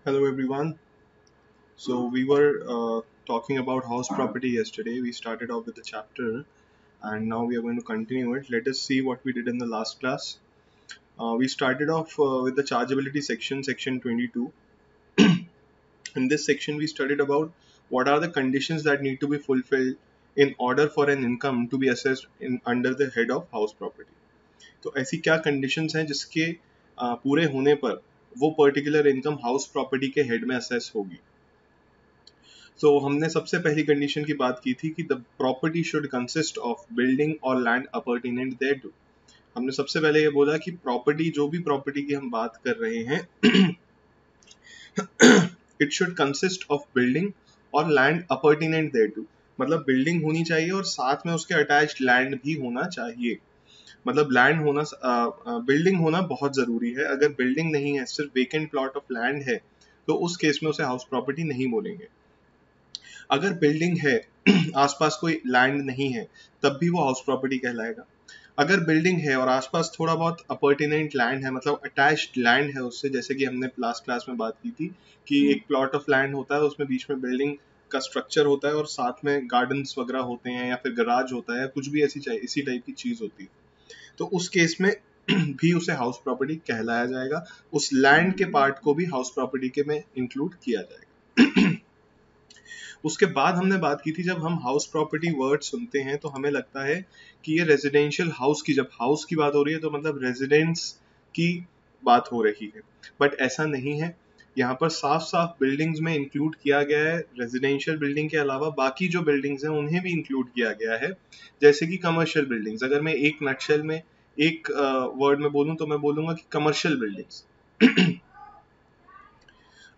Hello everyone. So we were talking about house property yesterday. We started off with the chapter and now we are going to continue it. Let us see what we did in the last class. We started off with the chargeability section, section 22. In this section, we studied about what are the conditions that need to be fulfilled in order for an income to be assessed in under the head of house property. तो ऐसी क्या conditions हैं जिसके पूरे होने पर वो particular income house property के हेड में असेस होगी. तो हमने सबसे पहली कंडीशन की बात की थी कि the property should consist of building और लैंड अपॉर्टिनेंट देयरटू. हमने सबसे पहले ये बोला कि प्रॉपर्टी, जो भी प्रॉपर्टी की हम बात कर रहे हैं, it should consist of building और लैंड अपॉर्टिनेंट देयरटू. मतलब बिल्डिंग होनी चाहिए और साथ में उसके अटैच्ड लैंड भी होना चाहिए. मतलब लैंड होना, बिल्डिंग होना बहुत जरूरी है. अगर बिल्डिंग नहीं है, सिर्फ वेकेंट प्लॉट ऑफ लैंड है, तो उस केस में उसे हाउस प्रॉपर्टी नहीं बोलेंगे. अगर बिल्डिंग है, आसपास कोई लैंड नहीं है, तब भी वो हाउस प्रॉपर्टी कहलाएगा. अगर बिल्डिंग है और आसपास थोड़ा बहुत अपॉर्टिनेंट लैंड है, मतलब अटैच्ड लैंड है उससे, जैसे कि हमने लास्ट क्लास में बात की थी कि एक प्लॉट ऑफ लैंड होता है, उसमें बीच में बिल्डिंग का स्ट्रक्चर होता है और साथ में गार्डन्स वगैरह होते हैं या फिर गराज होता है, कुछ भी ऐसी इसी टाइप की चीज होती है, तो उस केस में भी उसे हाउस प्रॉपर्टी कहलाया जाएगा. उस लैंड के पार्ट को भी हाउस प्रॉपर्टी के में इंक्लूड किया जाएगा. उसके बाद हमने बात की थी, जब हम हाउस प्रॉपर्टी वर्ड सुनते हैं तो हमें लगता है कि ये रेजिडेंशियल हाउस की, जब हाउस की बात हो रही है तो मतलब रेजिडेंस की बात हो रही है, बट ऐसा नहीं है. यहाँ पर साफ साफ बिल्डिंग्स में इंक्लूड किया गया है. रेजिडेंशियल बिल्डिंग के अलावा बाकी जो बिल्डिंग्स हैं उन्हें भी इंक्लूड किया गया है, जैसे कि कमर्शियल बिल्डिंग्स. अगर मैं एक नटशेल में एक वर्ड में बोलूं तो मैं बोलूंगा कि कमर्शियल बिल्डिंग्स.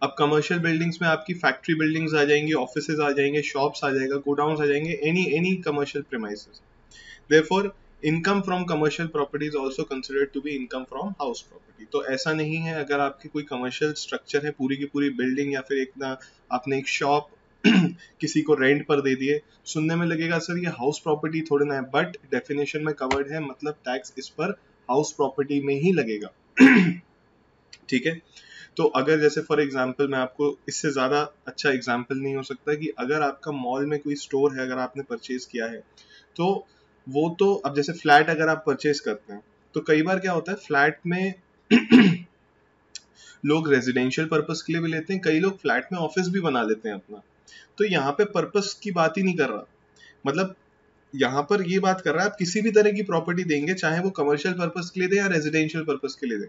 अब कमर्शियल बिल्डिंग्स में आपकी फैक्ट्री बिल्डिंग्स आ जाएंगी, ऑफिसेज आ जाएंगे, शॉप्स आ जाएगा, गोडाउन्स आ जाएंगे, any commercial premises. Therefore income from commercial property is also considered to be income from house property. तो ऐसा नहीं है अगर आपकी कोई कमर्शियल स्ट्रक्चर है, पूरी की पूरी बिल्डिंग, या फिर एक ना आपने एक शॉप किसी को रेंट पर दे दिए, सुनने में लगेगा सर ये हाउस प्रॉपर्टी थोड़ी ना है, बट डेफिनेशन में कवर्ड है, मतलब टैक्स इस पर हाउस प्रॉपर्टी में ही लगेगा. ठीक है. तो अगर जैसे फॉर एग्जांपल, मैं आपको इससे ज़्यादा अच्छा एग्जांपल नहीं हो सकता कि अगर आपका मॉल में कोई स्टोर है, अगर आपने परचेज किया है, तो वो तो, अब जैसे फ्लैट अगर आप परचेज करते हैं तो कई बार क्या होता है, फ्लैट में लोग रेजिडेंशियल पर्पस के लिए भी लेते हैं, कई लोग फ्लैट में ऑफिस भी बना लेते हैं अपना. तो यहाँ पे पर्पस की बात ही नहीं कर रहा. मतलब यहाँ पर ये बात कर रहा है, आप किसी भी तरह की प्रॉपर्टी देंगे, चाहे वो कमर्शियल पर्पस के लिए दे या रेजिडेंशियल पर्पस के लिए दे.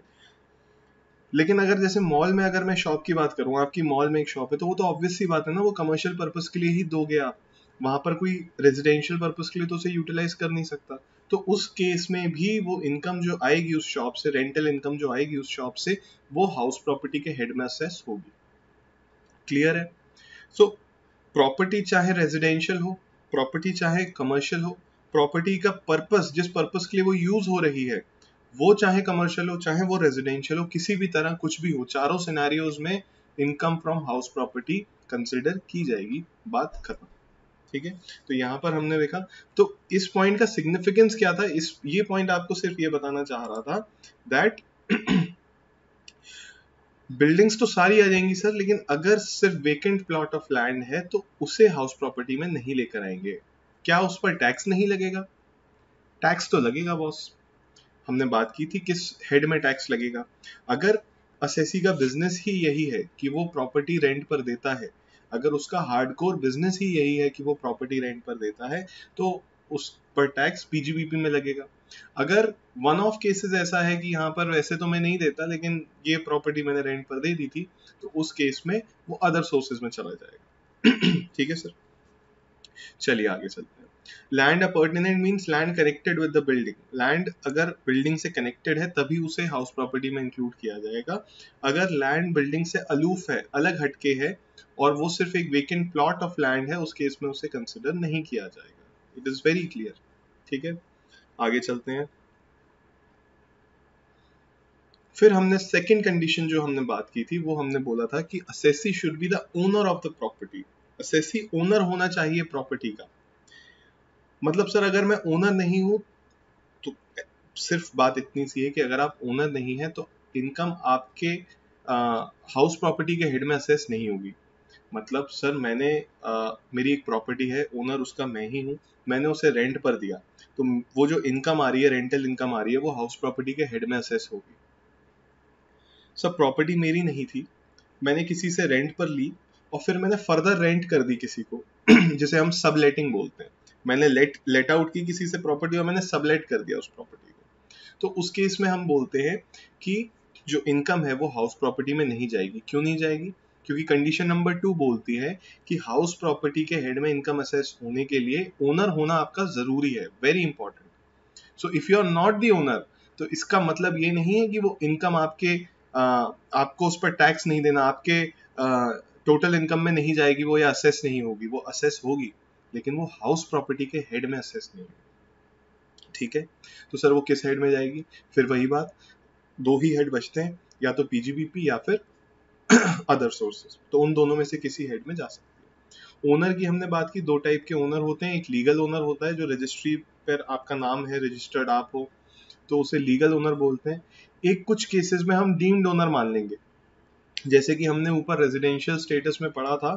लेकिन अगर जैसे मॉल में, अगर मैं शॉप की बात करूँ, आपकी मॉल में एक शॉप है, तो वो तो ऑब्वियस सी बात है ना, वो कमर्शियल पर्पस के लिए ही दोगे आप. वहां पर कोई रेजिडेंशियल पर्पस के लिए तो उसे यूटिलाइज कर नहीं सकता. तो उस केस में भी वो इनकम जो आएगी उस शॉप से, रेंटल इनकम जो आएगी उस शॉप से, वो हाउस प्रॉपर्टी के हेड में असेस होगी. क्लियर है. सो प्रॉपर्टी चाहे रेजिडेंशियल हो, प्रॉपर्टी चाहे कमर्शियल हो, प्रॉपर्टी का पर्पस, जिस पर्पस के लिए वो यूज हो रही है, वो चाहे कमर्शियल हो चाहे वो रेजिडेंशियल हो, किसी भी तरह कुछ भी हो, चारों सिनेरियोज में income from house property consider की जाएगी. बात खत्म. ठीक है. तो यहाँ पर हमने देखा, तो इस पॉइंट का सिग्निफिकेंस क्या था, इस ये पॉइंट आपको सिर्फ ये बताना चाह रहा था दैट बिल्डिंग्स तो सारी आ जाएंगी सर, लेकिन अगर सिर्फ वेकेंट प्लॉट ऑफ लैंड है तो उसे हाउस प्रॉपर्टी में नहीं लेकर आएंगे. क्या उस पर टैक्स नहीं लगेगा? टैक्स तो लगेगा बॉस. हमने बात की थी किस हेड में टैक्स लगेगा. अगर असेसी का बिजनेस ही यही है कि वो प्रॉपर्टी रेंट पर देता है, अगर उसका हार्डकोर बिजनेस ही यही है कि वो प्रॉपर्टी रेंट पर देता है, तो उस पर टैक्स पीजीबीपी में लगेगा. अगर वन ऑफ केसेस ऐसा है कि यहाँ पर वैसे तो मैं नहीं देता, लेकिन ये प्रॉपर्टी मैंने रेंट पर दे दी थी, तो उस केस में वो अदर सोर्सेज में चला जाएगा. ठीक है सर. चलिए आगे चलते हैं. Land appurtenant means land connected with the building. Land अगर बिल्डिंग से कनेक्टेड है तभी उसे हाउस प्रॉपर्टी में इंक्लूड किया जाएगा. अगर लैंड बिल्डिंग से अलूफ है, अलग हटके है, और वो सिर्फ एक वेकेंट प्लॉट ऑफ लैंड है, उस केस में उसे कंसिडर नहीं किया जाएगा. It is very clear. ठीक है. आगे चलते हैं. फिर हमने सेकंड कंडीशन जो हमने बात की थी, वो हमने बोला था कि assessee should be the owner of the property. Assessee owner होना चाहिए प्रॉपर्टी का. मतलब सर अगर मैं ओनर नहीं हूं, तो सिर्फ बात इतनी सी है कि अगर आप ओनर नहीं है तो इनकम आपके हाउस प्रॉपर्टी के हेड में असेस नहीं होगी। मतलब सर मैंने मेरी एक प्रॉपर्टी है, ओनर उसका मैं ही हूँ, मैंने उसे रेंट पर दिया, तो वो जो इनकम आ रही है, रेंटल इनकम आ रही है, वो हाउस प्रॉपर्टी के हेड में असेस होगी। सर प्रॉपर्टी मेरी नहीं थी, मैंने किसी से रेंट पर ली और फिर मैंने फर्दर रेंट कर दी किसी को जिसे हम सब लेटिंग बोलते हैं। मैंने लेट आउट की किसी से प्रॉपर्टी और मैंने सबलेट कर दिया उस प्रॉपर्टी को। तो उस केस में हम बोलते हैं कि जो इनकम है वो हाउस प्रॉपर्टी में नहीं जाएगी। क्यों नहीं जाएगी? क्योंकि कंडीशन नंबर 2 बोलती है कि हाउस प्रॉपर्टी के हेड में इनकम असेस होने के लिए ओनर होना आपका जरूरी है, very important. So if you are not the owner, तो इसका मतलब ये नहीं है कि वो इनकम आपको उस पर टैक्स नहीं देना, आपके टोटल इनकम में नहीं जाएगी वो, या असेस नहीं होगी। वो असेस होगी, लेकिन वो हाउस प्रॉपर्टी के हेड में असेस नहीं होगी। ठीक है, तो सर वो किस हेड में जाएगी? फिर वही बात, दो ही हेड बचते हैं, या तो पीजीबीपी या फिर अदर सोर्सेस। तो उन दोनों में से किसी हेड में जा सकती है। ओनर की हमने बात की, दो टाइप के ओनर होते हैं। एक लीगल ओनर होता है, जो रजिस्ट्री पर आपका नाम है, रजिस्टर्ड आप हो, तो उसे लीगल ओनर बोलते हैं। एक कुछ केसेस में हम डीम्ड ओनर मान लेंगे, जैसे कि हमने ऊपर रेजिडेंशियल स्टेटस में पढ़ा था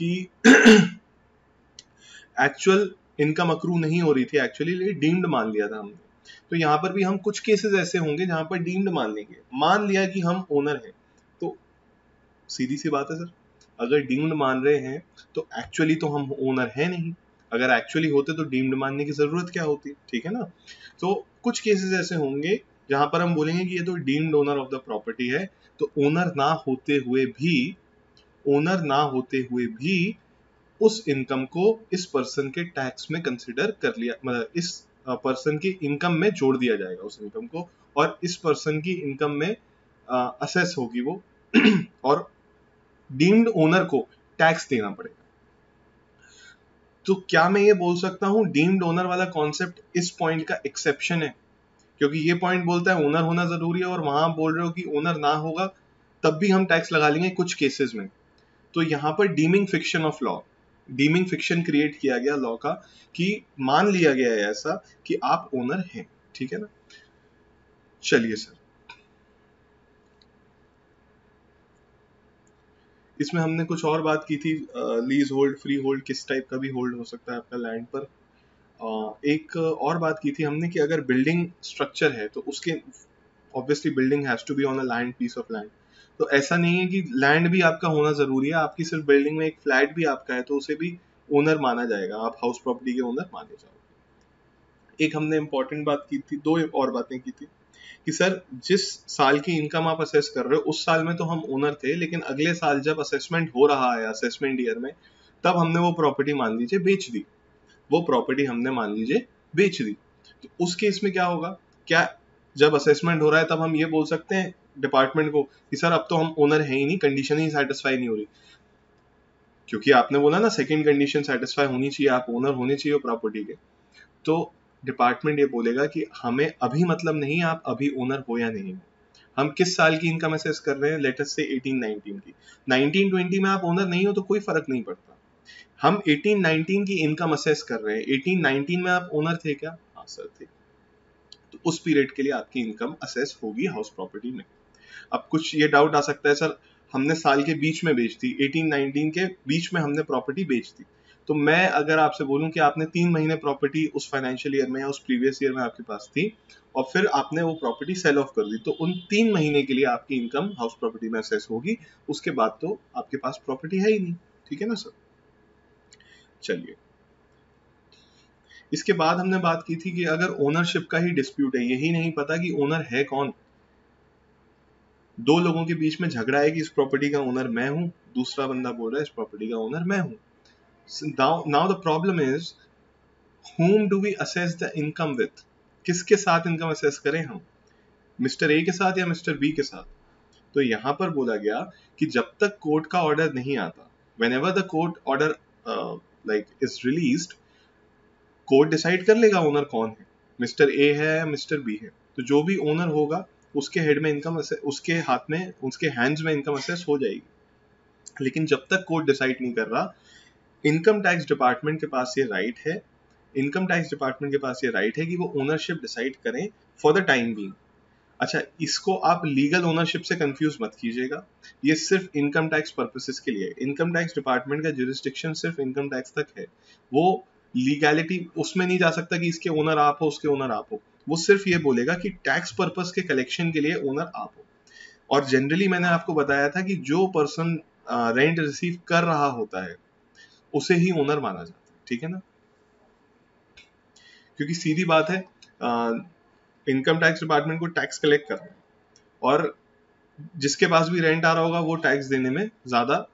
कि एक्चुअल इनकम अक्रू नहीं हो रही थी, एक्चुअली डीम्ड मान लिया था हमने। तो यहाँ पर भी हम कुछ केसेस ऐसे होंगे जहां पर डीम्ड मान लेंगे, मान लिया कि हम ओनर हैं। तो सीधी सी बात है सर, अगर डीम्ड मान रहे हैं तो एक्चुअली तो हम ओनर है नहीं। अगर एक्चुअली होते तो डीम्ड मानने की जरूरत क्या होती? ठीक है ना। तो कुछ केसेस ऐसे होंगे जहां पर हम बोलेंगे कि ये तो deemed owner of the property है। तो ओनर ना होते हुए भी उस इनकम को इस पर्सन के टैक्स में कंसिडर कर लिया, मतलब इस पर्सन की इनकम में जोड़ दिया जाएगा उस इनकम को, और इस पर्सन की इनकम में असेस होगी वो और डीम्ड ओनर को टैक्स देना पड़ेगा। तो क्या मैं ये बोल सकता हूं डीम्ड ओनर वाला कॉन्सेप्ट इस पॉइंट का एक्सेप्शन है? क्योंकि ये पॉइंट बोलता है ओनर होना जरूरी है, और वहां बोल रहे हो कि ओनर ना होगा तब भी हम टैक्स लगा लेंगे कुछ केसेस में। तो यहाँ पर dimming fiction of law, dimming fiction create किया गया लॉ का, कि मान लिया गया है ऐसा कि आप ओनर हैं। ठीक है ना। चलिए सर, इसमें हमने कुछ और बात की थी, लीज होल्ड, फ्री होल्ड, किस टाइप का भी होल्ड हो सकता है आपका लैंड पर। एक और बात की थी हमने कि अगर बिल्डिंग स्ट्रक्चर है तो उसके obviously building has to be on a land, piece of land. तो ऐसा नहीं है कि लैंड भी आपका होना जरूरी है, आपकी सिर्फ बिल्डिंग में एक फ्लैट भी आपका है तो उसे भी ओनर माना जाएगा, आप हाउस प्रॉपर्टी के ओनर माने जाओगे। एक हमने इंपॉर्टेंट बात की थी, दो और बातें की थी कि सर जिस साल की इनकम आप असेस कर रहे हो उस साल में तो हम ओनर थे, लेकिन अगले साल जब असेसमेंट हो रहा है, असेसमेंट ईयर में, तब हमने वो प्रॉपर्टी मान लीजिए बेच दी, वो प्रॉपर्टी हमने मान लीजिए बेच दी। तो उस केस में क्या होगा? क्या जब असेसमेंट हो रहा है तब हम ये बोल सकते हैं डिपार्टमेंट को कि सर अब तो हम ओनर है ही नहीं, कंडीशन ही सेटिस्फाई नहीं हो रही? क्योंकि आपने बोला ना सेकंड कंडीशन सेटिस्फाई होनी चाहिए, आप ओनर होने चाहिए प्रॉपर्टी के। तो डिपार्टमेंट ये बोलेगा कि हमें अभी मतलब नहीं आप अभी ओनर हो या नहीं हो, हम किस साल की इनकम असेस कर रहे हैं, लेटेस्ट से 18-19 की। 19-20 में आप ओनर नहीं हो तो कोई फर्क नहीं पड़ता, हम 18-19 की इनकम असेस कर रहे हैं। 18-19 में आप ओनर थे क्या? हाँ सर थे। तो उस पीरियड के लिए आपकी इनकम असेस होगी हाउस प्रॉपर्टी में। अब कुछ ये डाउट आ सकता है सर हमने साल के बीच में बेच दी, 18-19 के बीच में हमने प्रॉपर्टी बेच दी, तो मैं अगर आपसे बोलूं कि आपने 3 महीने प्रॉपर्टी उस फाइनेंशियल ईयर में या उस प्रीवियस ईयर में आपके पास थी और फिर आपने वो प्रॉपर्टी सेल ऑफ कर दी, तो उन 3 महीने के लिए आपकी इनकम हाउस प्रॉपर्टी में असेस होगी, उसके बाद तो आपके पास प्रॉपर्टी है ही नहीं। ठीक है ना सर। चलिए, इसके बाद हमने बात की थी कि अगर ओनरशिप का ही डिस्प्यूट है, यही नहीं पता कि ओनर है कौन, दो लोगों के बीच में झगड़ा है कि इस प्रॉपर्टी का ओनर मैं हूं, दूसरा बंदा बोल रहा है इस प्रॉपर्टी का ओनर मैं हूं। Now the problem is whom do we assess the income with? किसके साथ इनकम असेस करें हम, मिस्टर ए के साथ या मिस्टर बी के साथ? तो यहां पर बोला गया कि जब तक कोर्ट का ऑर्डर नहीं आता, whenever the court order like is released, court decide कर लेगा ओनर कौन है, मिस्टर ए है या मिस्टर बी है। तो जो भी ओनर होगा उसके हेड में इनकम, उसके हाथ में, उसके हैंड्स में इनकम असेस हो जाएगी। लेकिन जब तक कोर्ट डिसाइड नहीं कर रहा, इनकम टैक्स डिपार्टमेंट के पास ये राइट है, इनकम टैक्स डिपार्टमेंट के पास ये राइट है कि वो ओनरशिप डिसाइड करें फॉर द टाइम बीइंग। अच्छा, इसको आप लीगल ओनरशिप से कंफ्यूज मत कीजिएगा, ये सिर्फ इनकम टैक्स पर्पसेस के लिए। इनकम टैक्स डिपार्टमेंट का जुरिस्डिक्शन सिर्फ इनकम टैक्स तक है, वो लीगैलिटी उसमें नहीं जा सकता कि इसके ओनर आप हो, उसके ओनर आप हो। वो सिर्फ ये बोलेगा कि टैक्स पर्पस के कलेक्शन के लिए ओनर आप हो। और जनरली मैंने आपको बताया था कि जो पर्सन रेंट रिसीव कर रहा होता है उसे ही ओनर माना जाता है, ठीक है ना। क्योंकि सीधी बात है, इनकम टैक्स डिपार्टमेंट को टैक्स कलेक्ट करना है, और जिसके पास भी रेंट आ रहा होगा वो टैक्स देने में ज्यादा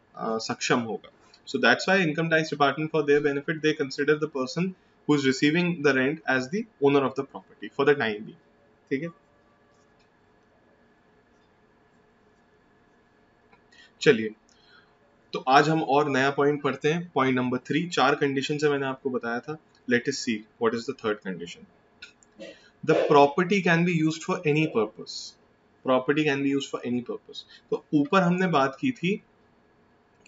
सक्षम होगा। So that's why income tax department for their benefit they consider the person who is receiving the rent as the owner of the property for the time being, ठीक है। चलिए, तो आज हम और नया पॉइंट पढ़ते हैं, पॉइंट नंबर 3। 4 कंडीशन है मैंने आपको बताया था। Late us see what is the third condition. The property can be used for any purpose. Property can be used for any purpose. तो ऊपर हमने बात की थी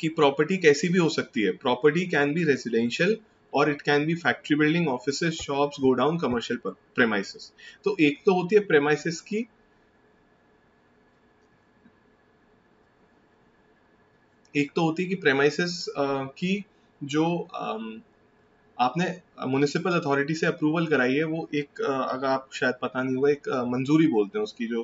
कि प्रॉपर्टी कैसी भी हो सकती है। प्रॉपर्टी कैन बी रेजिडेंशियल और it can be factory building, offices, shops, godown, commercial premises. तो एक तो होती है प्रेमाइसेस की, एक तो होती है कि प्रेमाइसेस की जो आपने म्युनिसिपल अथॉरिटी से अप्रूवल कराई है, वो एक अगर आप शायद पता नहीं हुआ, एक मंजूरी बोलते हैं उसकी, जो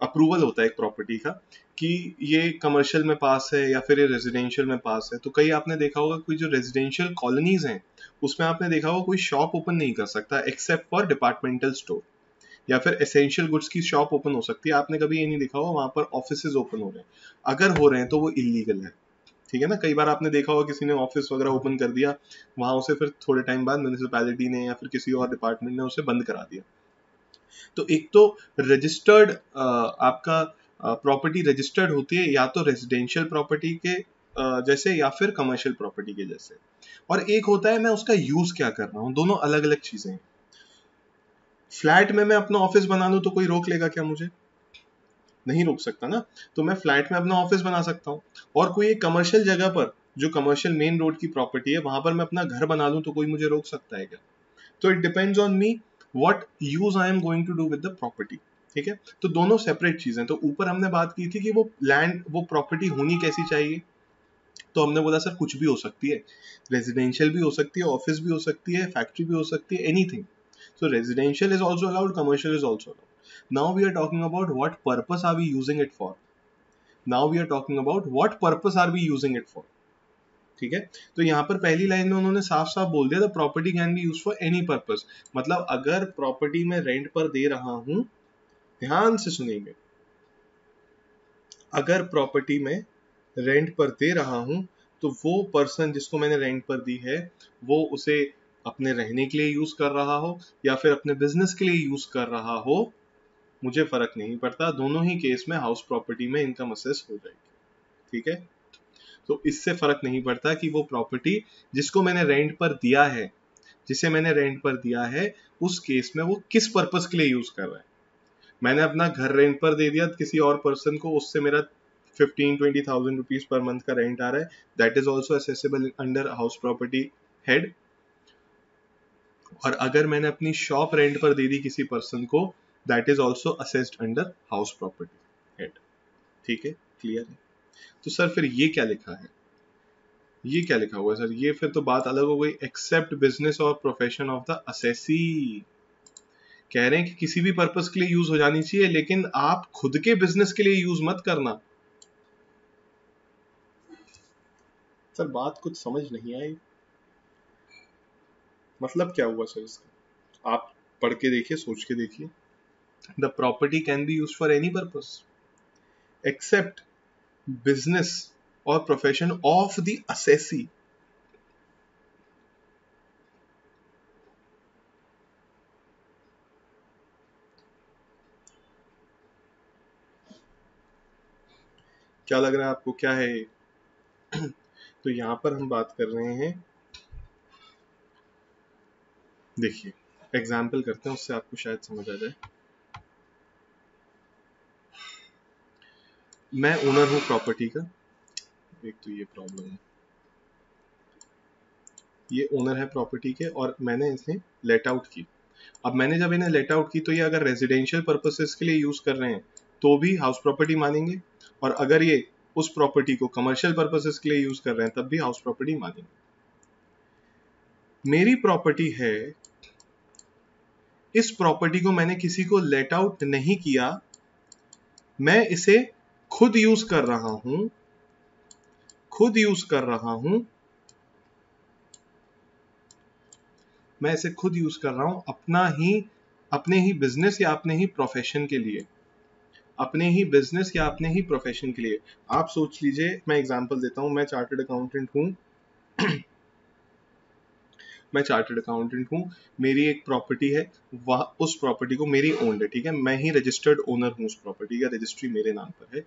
अप्रूवल होता है एक प्रॉपर्टी का, कि ये कमर्शियल में पास है या फिर ये रेजिडेंशियल में पास है। तो कई आपने देखा होगा कोई जो रेजिडेंशियल कॉलोनीज हैं उसमें आपने देखा होगा कोई शॉप ओपन नहीं कर सकता एक्सेप्ट फॉर डिपार्टमेंटल स्टोर, या फिर एसेंशियल गुड्स की शॉप ओपन हो सकती है। आपने कभी ये नहीं देखा होगा वहां पर ऑफिसेज ओपन हो रहे हैं। अगर हो रहे हैं तो वो इलीगल है, ठीक है ना। कई बार आपने देखा होगा किसी ने ऑफिस वगैरह ओपन कर दिया, वहां उसे फिर थोड़े टाइम बाद म्यूनिसिपैलिटी ने या फिर किसी और डिपार्टमेंट ने उसे बंद करा दिया। तो एक तो रजिस्टर्ड आपका प्रॉपर्टी रजिस्टर्ड होती है, या तो रेजिडेंशियल प्रॉपर्टी के जैसे या फिर कमर्शियल प्रॉपर्टी के जैसे, और एक होता है मैं उसका यूज क्या कर रहा हूँ। दोनों अलग अलग चीजें हैं। फ्लैट में मैं अपना ऑफिस बना लूं तो कोई रोक लेगा क्या मुझे? नहीं रोक सकता ना। तो मैं फ्लैट में अपना ऑफिस बना सकता हूँ, और कोई एक कमर्शियल जगह पर, जो कमर्शियल मेन रोड की प्रॉपर्टी है, वहां पर मैं अपना घर बना लूं तो कोई मुझे रोक सकता है क्या? तो it depends on me what use I am going to do with the property, ठीक है। तो दोनों सेपरेट चीजें। तो ऊपर हमने बात की थी कि वो लैंड, वो प्रॉपर्टी होनी कैसी चाहिए। तो हमने बोला सर कुछ भी हो सकती है, रेजिडेंशियल भी हो सकती है, ऑफिस भी हो सकती है, फैक्ट्री भी हो सकती है, anything. So residential is also allowed, commercial is also allowed. Now we are talking about what purpose are we using it for. Now we are talking about what purpose are we using it for. ठीक है। तो यहाँ पर पहली line में उन्होंने साफ साफ बोल दिया, the property can be use for any purpose. मतलब अगर प्रॉपर्टी में रेंट पर दे रहा हूं, ध्यान से सुनेंगे, अगर प्रॉपर्टी में रेंट पर दे रहा हूं तो वो पर्सन जिसको मैंने रेंट पर दी है वो उसे अपने रहने के लिए यूज कर रहा हो या फिर अपने बिजनेस के लिए यूज कर रहा हो, मुझे फर्क नहीं पड़ता। दोनों ही केस में हाउस प्रॉपर्टी में इनकम असेस हो जाएगी, ठीक है। तो इससे फर्क नहीं पड़ता कि वो प्रॉपर्टी जिसको मैंने रेंट पर दिया है, जिसे मैंने रेंट पर दिया है, उस केस में वो किस पर्पस के लिए यूज कर रहा है। मैंने अपना घर रेंट पर दे दिया किसी और पर्सन को, उससे मेरा 15-20,000 रुपीज पर मंथ का रेंट आ रहा है, that is also accessible under house property head. और अगर मैंने अपनी शॉप रेंट पर दे दी किसी पर्सन को, that is also assessed under house property head, ठीक है। क्लियर है। तो सर फिर ये क्या लिखा है, ये क्या लिखा हुआ है सर? ये फिर तो बात अलग हो गई। एक्सेप्ट बिजनेस और प्रोफेशन ऑफ द असेसी। कह रहे हैं कि किसी भी पर्पस के लिए यूज हो जानी चाहिए, लेकिन आप खुद के बिजनेस के लिए यूज मत करना। सर बात कुछ समझ नहीं आई, मतलब क्या हुआ सर इसका? आप पढ़ के देखिए, सोच के देखिए। The property can be use for any purpose except business और प्रोफेशन ऑफ द असेसी। क्या लग रहा है आपको, क्या है ये? तो यहां पर हम बात कर रहे हैं, देखिए एग्जाम्पल करते हैं, उससे आपको शायद समझ आ जाए। मैं ओनर हूं प्रॉपर्टी का, एक तो ये प्रॉब्लम है, ये ओनर है प्रॉपर्टी के और मैंने इसे लेट आउट की। अब मैंने जब इन्हें लेट आउट की तो ये अगर रेजिडेंशियल पर्पसेस के लिए यूज कर रहे हैं तो भी हाउस प्रॉपर्टी मानेंगे, और अगर ये उस प्रॉपर्टी को कमर्शियल पर्पसेस के लिए यूज कर रहे हैं तब भी हाउस प्रॉपर्टी मानेंगे। मेरी प्रॉपर्टी है, इस प्रॉपर्टी को मैंने किसी को लेट आउट नहीं किया, मैं इसे खुद यूज कर रहा हूं, खुद यूज कर रहा हूं, मैं इसे खुद यूज कर रहा हूं अपने ही बिजनेस या अपने ही प्रोफेशन के लिए, अपने ही बिजनेस या अपने ही प्रोफेशन के लिए। आप सोच लीजिए, मैं एग्जांपल देता हूं, मैं चार्टर्ड अकाउंटेंट हूं मैं चार्टर्ड अकाउंटेंट हूं, मेरी एक प्रॉपर्टी है, वह उस प्रॉपर्टी को मेरी ओन्ड है, ठीक है, मैं ही रजिस्टर्ड ओनर हूं उस प्रॉपर्टी का, रजिस्ट्री मेरे नाम पर है।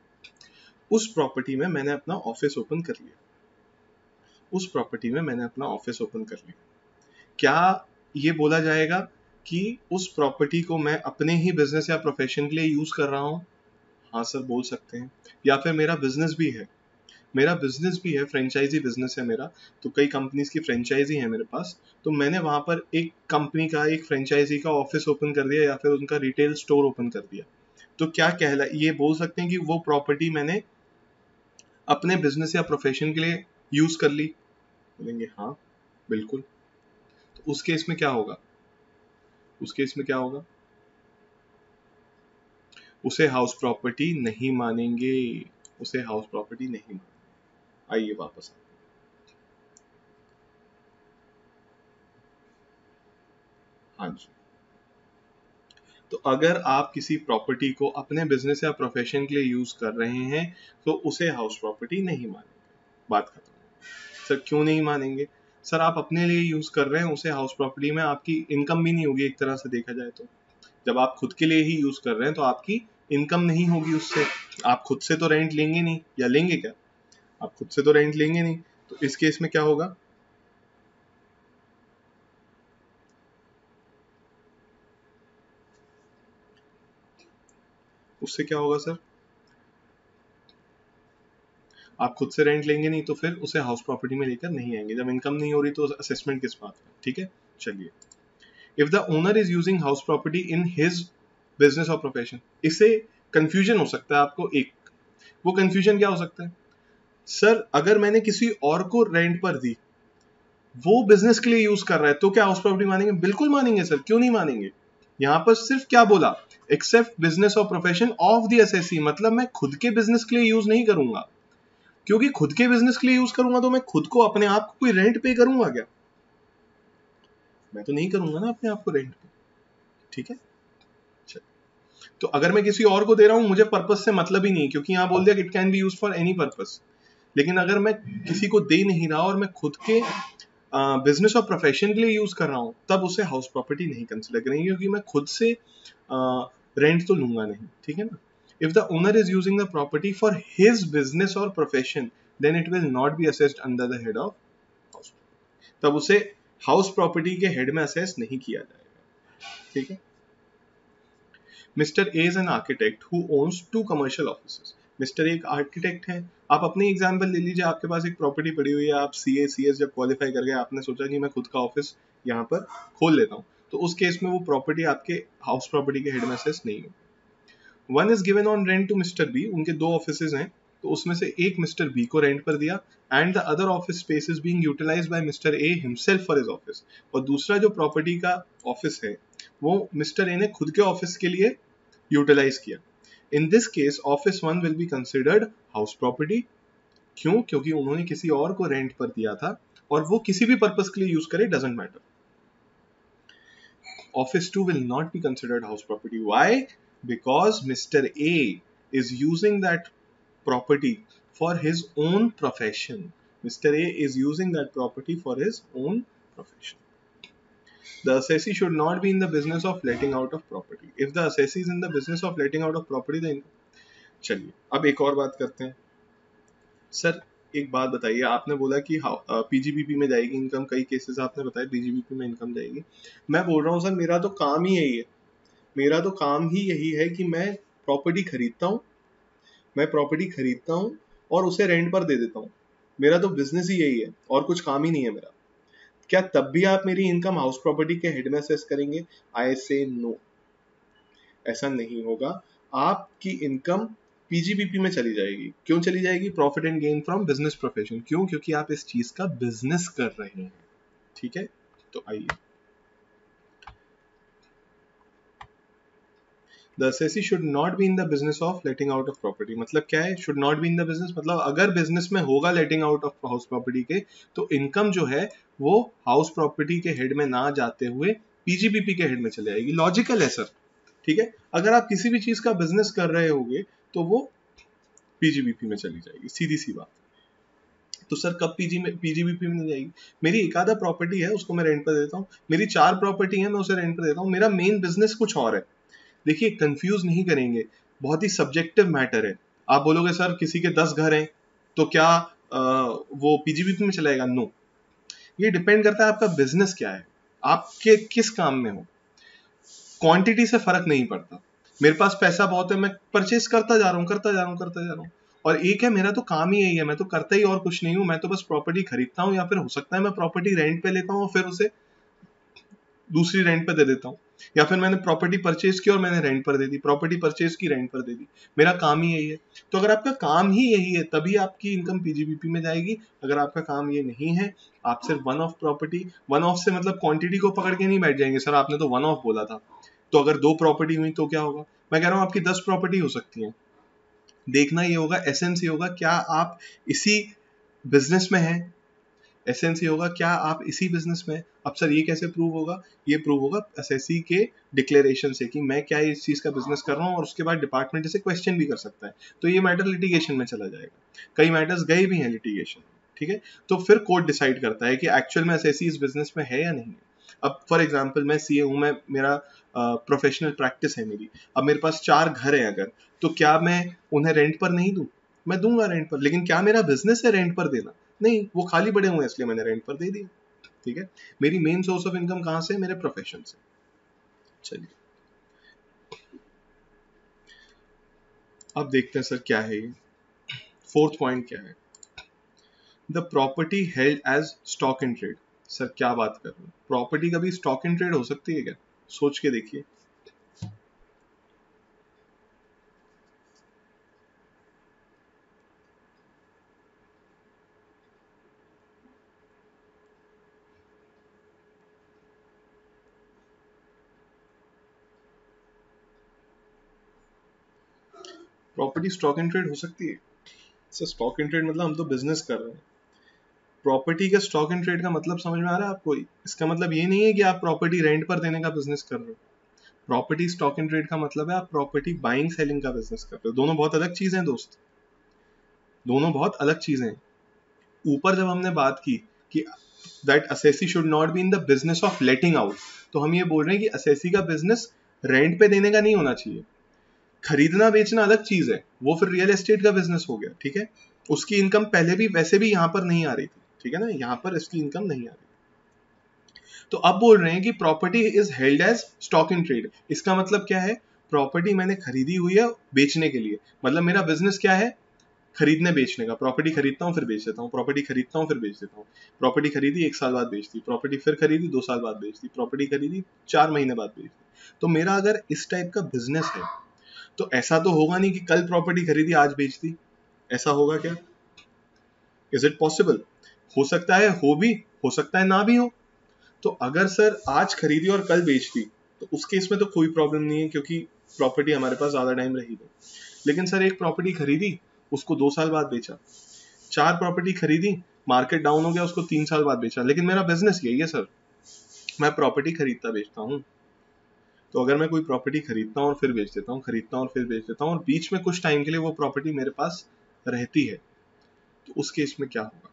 उस प्रॉपर्टी में मैंने अपना ऑफिस ओपन कर लिया, उस प्रॉपर्टी में मैंने अपना ऑफिस ओपन कर लिया। क्या ये बोला जाएगा कि उस प्रॉपर्टी को मैं अपने ही बिजनेस या प्रोफेशन के लिए यूज कर रहा हूं? हाँ सर, बोल सकते हैं। या फिर मेरा बिजनेस भी है, मेरा बिजनेस भी है, फ्रेंचाइजी बिजनेस है मेरा, तो कई कंपनीज की फ्रेंचाइजी है मेरे पास, तो मैंने वहां पर एक कंपनी का, एक फ्रेंचाइजी का ऑफिस ओपन कर दिया या फिर उनका रिटेल स्टोर ओपन कर दिया। तो क्या कहला ये बोल सकते हैं कि वो प्रॉपर्टी मैंने अपने बिजनेस या प्रोफेशन के लिए यूज कर ली? बोलेंगे हाँ बिल्कुल। तो उस केस में क्या होगा, उस केस में क्या होगा? उसे हाउस प्रॉपर्टी नहीं मानेंगे, उसे हाउस प्रॉपर्टी नहीं मानेंगे। आइए वापस हाँ जी। तो अगर आप किसी प्रॉपर्टी को अपने बिजनेस या प्रोफेशन के लिए यूज कर रहे हैं तो उसे हाउस प्रॉपर्टी नहीं मानेंगे। बात खत्म। सर क्यों नहीं मानेंगे? सर आप अपने लिए यूज कर रहे हैं उसे, हाउस प्रॉपर्टी में आपकी इनकम भी नहीं होगी एक तरह से देखा जाए तो। जब आप खुद के लिए ही यूज कर रहे हैं तो आपकी इनकम नहीं होगी उससे, आप खुद से तो रेंट लेंगे नहीं, या लेंगे क्या? आप खुद से तो रेंट लेंगे नहीं। तो इस केस में क्या होगा? उससे क्या होगा सर? आप खुद से रेंट लेंगे नहीं तो फिर उसे हाउस प्रॉपर्टी में लेकर नहीं आएंगे। जब इनकम नहीं हो रही तो असेसमेंट किस बात का? ठीक है, चलिए। If the owner is using house property in his business और प्रोफेशन, इससे कंफ्यूजन हो सकता है आपको। एक वो कंफ्यूजन क्या हो सकता है? सर अगर मैंने किसी और को रेंट पर दी, वो बिजनेस के लिए यूज कर रहा है, तो क्या हाउस प्रॉपर्टी मानेंगे? बिल्कुल मानेंगे सर, क्यों नहीं मानेंगे? यहां पर सिर्फ क्या बोला, एक्सेप्ट बिजनेस और प्रोफेशन ऑफ द एसएससी, मतलब मैं खुद के बिजनेस के लिए यूज नहीं करूंगा, क्योंकि खुद के बिजनेस के लिए यूज करूंगा तो मैं खुद को, अपने आप को कोई रेंट पे करूंगा क्या? मैं तो नहीं करूंगा ना अपने आप को रेंट पे। ठीक है, तो अगर मैं किसी और को दे रहा हूं, मुझे पर्पस से मतलब ही नहीं, क्योंकि यहां बोल दिया it can be use for any purpose. लेकिन अगर मैं किसी को दे नहीं रहा और मैं खुद के बिजनेस और प्रोफेशन के लिए यूज कर रहा हूं, तब उसे हाउस प्रॉपर्टी नहीं कंसिडर करेंगे, क्योंकि मैं खुद से रेंट तो लूंगा नहीं। ठीक है ना? If the owner is using the property for his business और profession, then it will not be assessed under the head of house, तब उसे हाउस प्रॉपर्टी के हेड में असेस नहीं किया जाएगा। ठीक है। Mister A is an architect who owns 2 commercial offices. Mister एक आर्किटेक्ट है। आप अपनी एग्जांपल ले लीजिए, आपके पास एक प्रॉपर्टी पड़ी हुई है, आप सीए सीएस जब क्वालिफाई कर गए, आपने सोचा कि मैं खुद का ऑफिस यहाँ पर खोल लेता हूँ, तो उस केस में वो प्रॉपर्टी आपके हाउस प्रॉपर्टी के हेड में असेस नहीं होगी। One is given on rent to mister B, उनके 2 ऑफिसेज हैं, तो उसमें से एक मिस्टर बी को रेंट पर दिया, and the other office space is being utilised by mister A himself for his office. और दूसरा जो प्रॉपर्टी का ऑफिस है वो मिस्टर ए ने खुद के ऑफिस के लिए यूटिलाइज किया। इन this case office 1 will be considered house property. क्यों? क्योंकि उन्होंने किसी और को रेंट पर दिया था, और वो किसी भी पर्पस के लिए यूज करे, doesn't matter. Office 2 will not be considered house property. Why? Because Mr. A is using that property for his own profession. Mr. A is using that property for his own profession. The assessee should not be in the business of letting out of property. If the assessee is in the business of letting out of property, then चलिए अब एक और बात करते हैं। Sir एक बात बताइए, आपने बोला कि पीजीबीपी में जाएगी इनकम, कई केसेस आपने बताया पीजीबीपी में इनकम जाएगी। मैं बोल रहा हूँ सर मेरा तो काम ही यही है, मेरा तो काम ही यही है कि मैं प्रॉपर्टी खरीदता हूँ, मैं प्रॉपर्टी खरीदता हूँ और उसे रेंट पर दे देता हूँ। मेरा तो बिजनेस ही यही है और कुछ काम ही नहीं है मेरा। क्या तब भी आप मेरी इनकम हाउस प्रॉपर्टी के हेड में असेस करेंगे? आई से नो, ऐसा नहीं होगा। आपकी इनकम पीजीबीपी में चली जाएगी। क्यों चली जाएगी? Profit and gain from business profession. क्यों? क्योंकि आप इस चीज का बिजनेस कर रहे हैं। ठीक है, तो आइए, the assessee should not be in the business of letting out of property. मतलब क्या है should not be in the business? मतलब अगर बिजनेस में होगा लेटिंग आउट ऑफ हाउस प्रॉपर्टी के, तो इनकम जो है वो हाउस प्रॉपर्टी के हेड में ना जाते हुए पीजीबीपी के हेड में चले जाएगी। लॉजिकल है सर। ठीक है, अगर आप किसी भी चीज का बिजनेस कर रहे होगे तो वो पीजीबीपी में चली जाएगी, सीधी सी बात। तो सर कब पीजीबीपी में नहीं जाएगी? मेरी एक आधा प्रॉपर्टी है उसको मैं रेंट पर देता हूँ, मेरी 4 प्रॉपर्टी है मैं उसे रेंट पर देता हूँ, मेरा मेन बिजनेस कुछ और है। देखिए कंफ्यूज नहीं करेंगे, बहुत ही सब्जेक्टिव मैटर है। आप बोलोगे सर किसी के 10 घर हैं तो क्या वो पीजीबीपी में चलाएगा? नो, ये डिपेंड करता है आपका बिजनेस क्या है, आपके किस काम में हो। क्वांटिटी से फर्क नहीं पड़ता। मेरे पास पैसा बहुत है, मैं परचेस करता जा रहा हूँ करता जा रहा हूँ करता जा रहा हूँ। और एक है मेरा तो काम ही यही है, मैं तो करता ही और कुछ नहीं हूँ, मैं तो बस प्रॉपर्टी खरीदता हूँ, या फिर हो सकता है मैं प्रॉपर्टी रेंट पे लेता हूँ और फिर उसे दूसरी रेंट पे दे देता हूँ, या फिर मैंने प्रॉपर्टी परचेज की और मैंने रेंट पर दे दी, प्रॉपर्टी परचेज की रेंट पर दे दी। मेरा काम ही यही है। तो अगर आपका काम ही यही है तभी आपकी इनकम पीजीबीपी में जाएगी। अगर आपका काम ये नहीं है, आप सिर्फ one of property, one of से मतलब क्वांटिटी को पकड़ के नहीं बैठ जाएंगे सर आपने तो वन ऑफ बोला था, तो अगर 2 प्रॉपर्टी हुई तो क्या होगा? मैं कह रहा हूँ आपकी 10 प्रॉपर्टी हो सकती है। देखना ये होगा, एसेंस ये होगा, क्या आप इसी बिजनेस में हैं? एसेंस ये होगा, क्या आप इसी बिजनेस में? अब सर ये कैसे प्रूव होगा? ये प्रूव होगा एसएससी के डिक्लेरेशन से कि मैं क्या इस चीज का बिजनेस कर रहा हूँ, और उसके बाद डिपार्टमेंट इसे क्वेश्चन भी कर सकता है। तो ये मैटर लिटिगेशन में चला जाएगा, कई मैटर्स गए भी हैं लिटिगेशन। ठीक है, तो फिर कोर्ट डिसाइड करता है कि एक्चुअल में एसएससी इस बिजनेस में है या नहीं है। अब फॉर एग्जाम्पल मैं सीए हूँ, मैं मेरा प्रोफेशनल प्रैक्टिस है मेरी, अब मेरे पास 4 घर है अगर, तो क्या मैं उन्हें रेंट पर नहीं दूं? मैं दूंगा रेंट पर, लेकिन क्या मेरा बिजनेस है रेंट पर देना? नहीं, वो खाली पड़े हुए हैं इसलिए मैंने रेंट पर दे दिया। ठीक है, मेरी मेन सोर्स ऑफ इनकम कहां से? मेरे प्रोफेशन से। चलिए अब देखते हैं सर क्या है ये, फोर्थ पॉइंट क्या है? The property held as stock in trade. Sir क्या बात कर रहे हो, प्रॉपर्टी कभी स्टॉक इन ट्रेड हो सकती है क्या? सोच के देखिए। प्रॉपर्टी स्टॉक इन ट्रेड हो सकती है? सर स्टॉक इन ट्रेड मतलब हम तो बिजनेस कर रहे हैं। प्रॉपर्टी का स्टॉक इन ट्रेड का मतलब समझ में आ रहा है आपको? इसका मतलब ये नहीं है कि आप प्रॉपर्टी रेंट पर देने का बिजनेस कर रहे हो। प्रॉपर्टी स्टॉक इन ट्रेड का मतलब है आप प्रॉपर्टी बाइंग सेलिंग का बिजनेस कर रहे हो। दोनों बहुत अलग चीजें हैं दोस्त, दोनों बहुत अलग चीजें हैं। ऊपर जब हमने बात की कि that assessee should not be in the business of letting out, तो हम ये बोल रहे हैं कि असेसी का बिजनेस रेंट पे देने का नहीं होना चाहिए। खरीदना बेचना अलग चीज है, वो फिर रियल एस्टेट का बिजनेस हो गया। ठीक है, उसकी इनकम पहले भी वैसे भी यहाँ पर नहीं आ रही थी। ठीक है ना, यहाँ पर इसकी इनकम नहीं आ रही। तो अब बोल रहे हैं कि property is held as stock in trade. इसका मतलब क्या है? प्रॉपर्टी मैंने खरीदी हुई है बेचने के लिए, मतलब मेरा बिजनेस क्या है? खरीदने बेचने का। प्रॉपर्टी खरीदता हूँ फिर बेच देता हूँ, प्रॉपर्टी खरीदता हूँ फिर बेच देता हूँ। प्रॉपर्टी खरीदी 1 साल बाद बेच दी, प्रॉपर्टी फिर खरीदी 2 साल बाद बेच दी, प्रॉपर्टी खरीदी 4 महीने बाद बेच दी। तो मेरा अगर इस टाइप का बिजनेस है तो ऐसा तो होगा नहीं कि कल प्रॉपर्टी खरीदी आज बेच दी। ऐसा होगा क्या? Is it possible? हो सकता है, हो भी हो सकता है, ना भी हो। तो अगर सर आज खरीदी और कल बेच दी तो उस केस में तो कोई प्रॉब्लम नहीं है, क्योंकि प्रॉपर्टी हमारे पास ज्यादा टाइम रही नहीं। लेकिन सर एक प्रॉपर्टी खरीदी, उसको 2 साल बाद बेचा, 4 प्रॉपर्टी खरीदी, मार्केट डाउन हो गया, उसको 3 साल बाद बेचा, लेकिन मेरा बिजनेस यही है सर, मैं प्रॉपर्टी खरीदता बेचता हूँ। तो अगर मैं कोई प्रॉपर्टी खरीदता हूँ और फिर बेच देता हूँ, खरीदता हूँ और फिर बेच देता हूँ, और बीच में कुछ टाइम के लिए वो प्रॉपर्टी मेरे पास रहती है, तो उस केस में क्या होगा?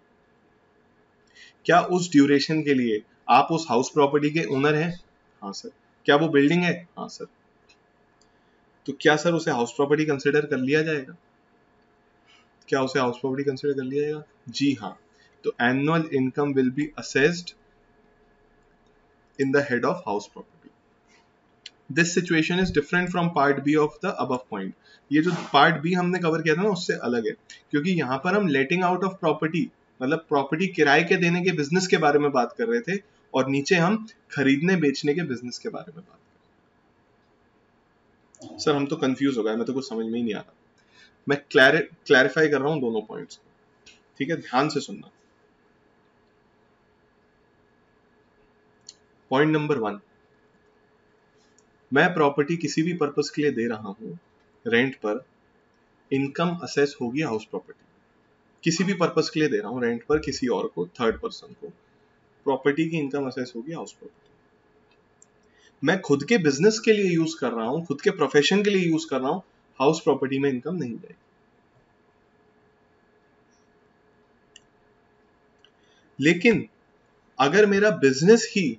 क्या उस ड्यूरेशन के लिए आप उस हाउस प्रॉपर्टी के ओनर हैं? हाँ सर। क्या वो बिल्डिंग है? हाँ सर। तो क्या सर उसे हाउस प्रॉपर्टी कंसिडर कर लिया जाएगा? क्या उसे हाउस प्रॉपर्टी कंसिडर कर लिया जाएगा? जी हाँ। तो annual income will be assessed in the head of house property. This situation is different from part B of the above point. ये जो पार्ट बी हमने कवर किया था ना उससे अलग है, क्योंकि यहाँ पर हम लेटिंग आउट ऑफ प्रॉपर्टी मतलब प्रॉपर्टी किराए के देने के बिजनेस के बारे में बात कर रहे थे, और नीचे हम खरीदने बेचने के बिजनेस के बारे में बात कर रहे हैं। सर हम तो कंफ्यूज हो गए, मैं तो कुछ समझ में ही नहीं आ रहा। मैं क्लैरिफाई कर रहा हूं दोनों पॉइंट्स, ठीक है, ध्यान से सुनना। पॉइंट नंबर 1, मैं प्रॉपर्टी किसी भी पर्पस के लिए दे रहा हूं रेंट पर, इनकम असेस होगी हाउस प्रॉपर्टी। किसी भी पर्पस के लिए दे रहा हूं रेंट पर किसी और को, थर्ड पर्सन को, प्रॉपर्टी की इनकम असेस होगी हाउस प्रॉपर्टी। मैं खुद के बिजनेस के लिए यूज कर रहा हूं, खुद के प्रोफेशन के लिए यूज कर रहा हूं, हाउस प्रॉपर्टी में इनकम नहीं जाएगी। लेकिन अगर मेरा बिजनेस ही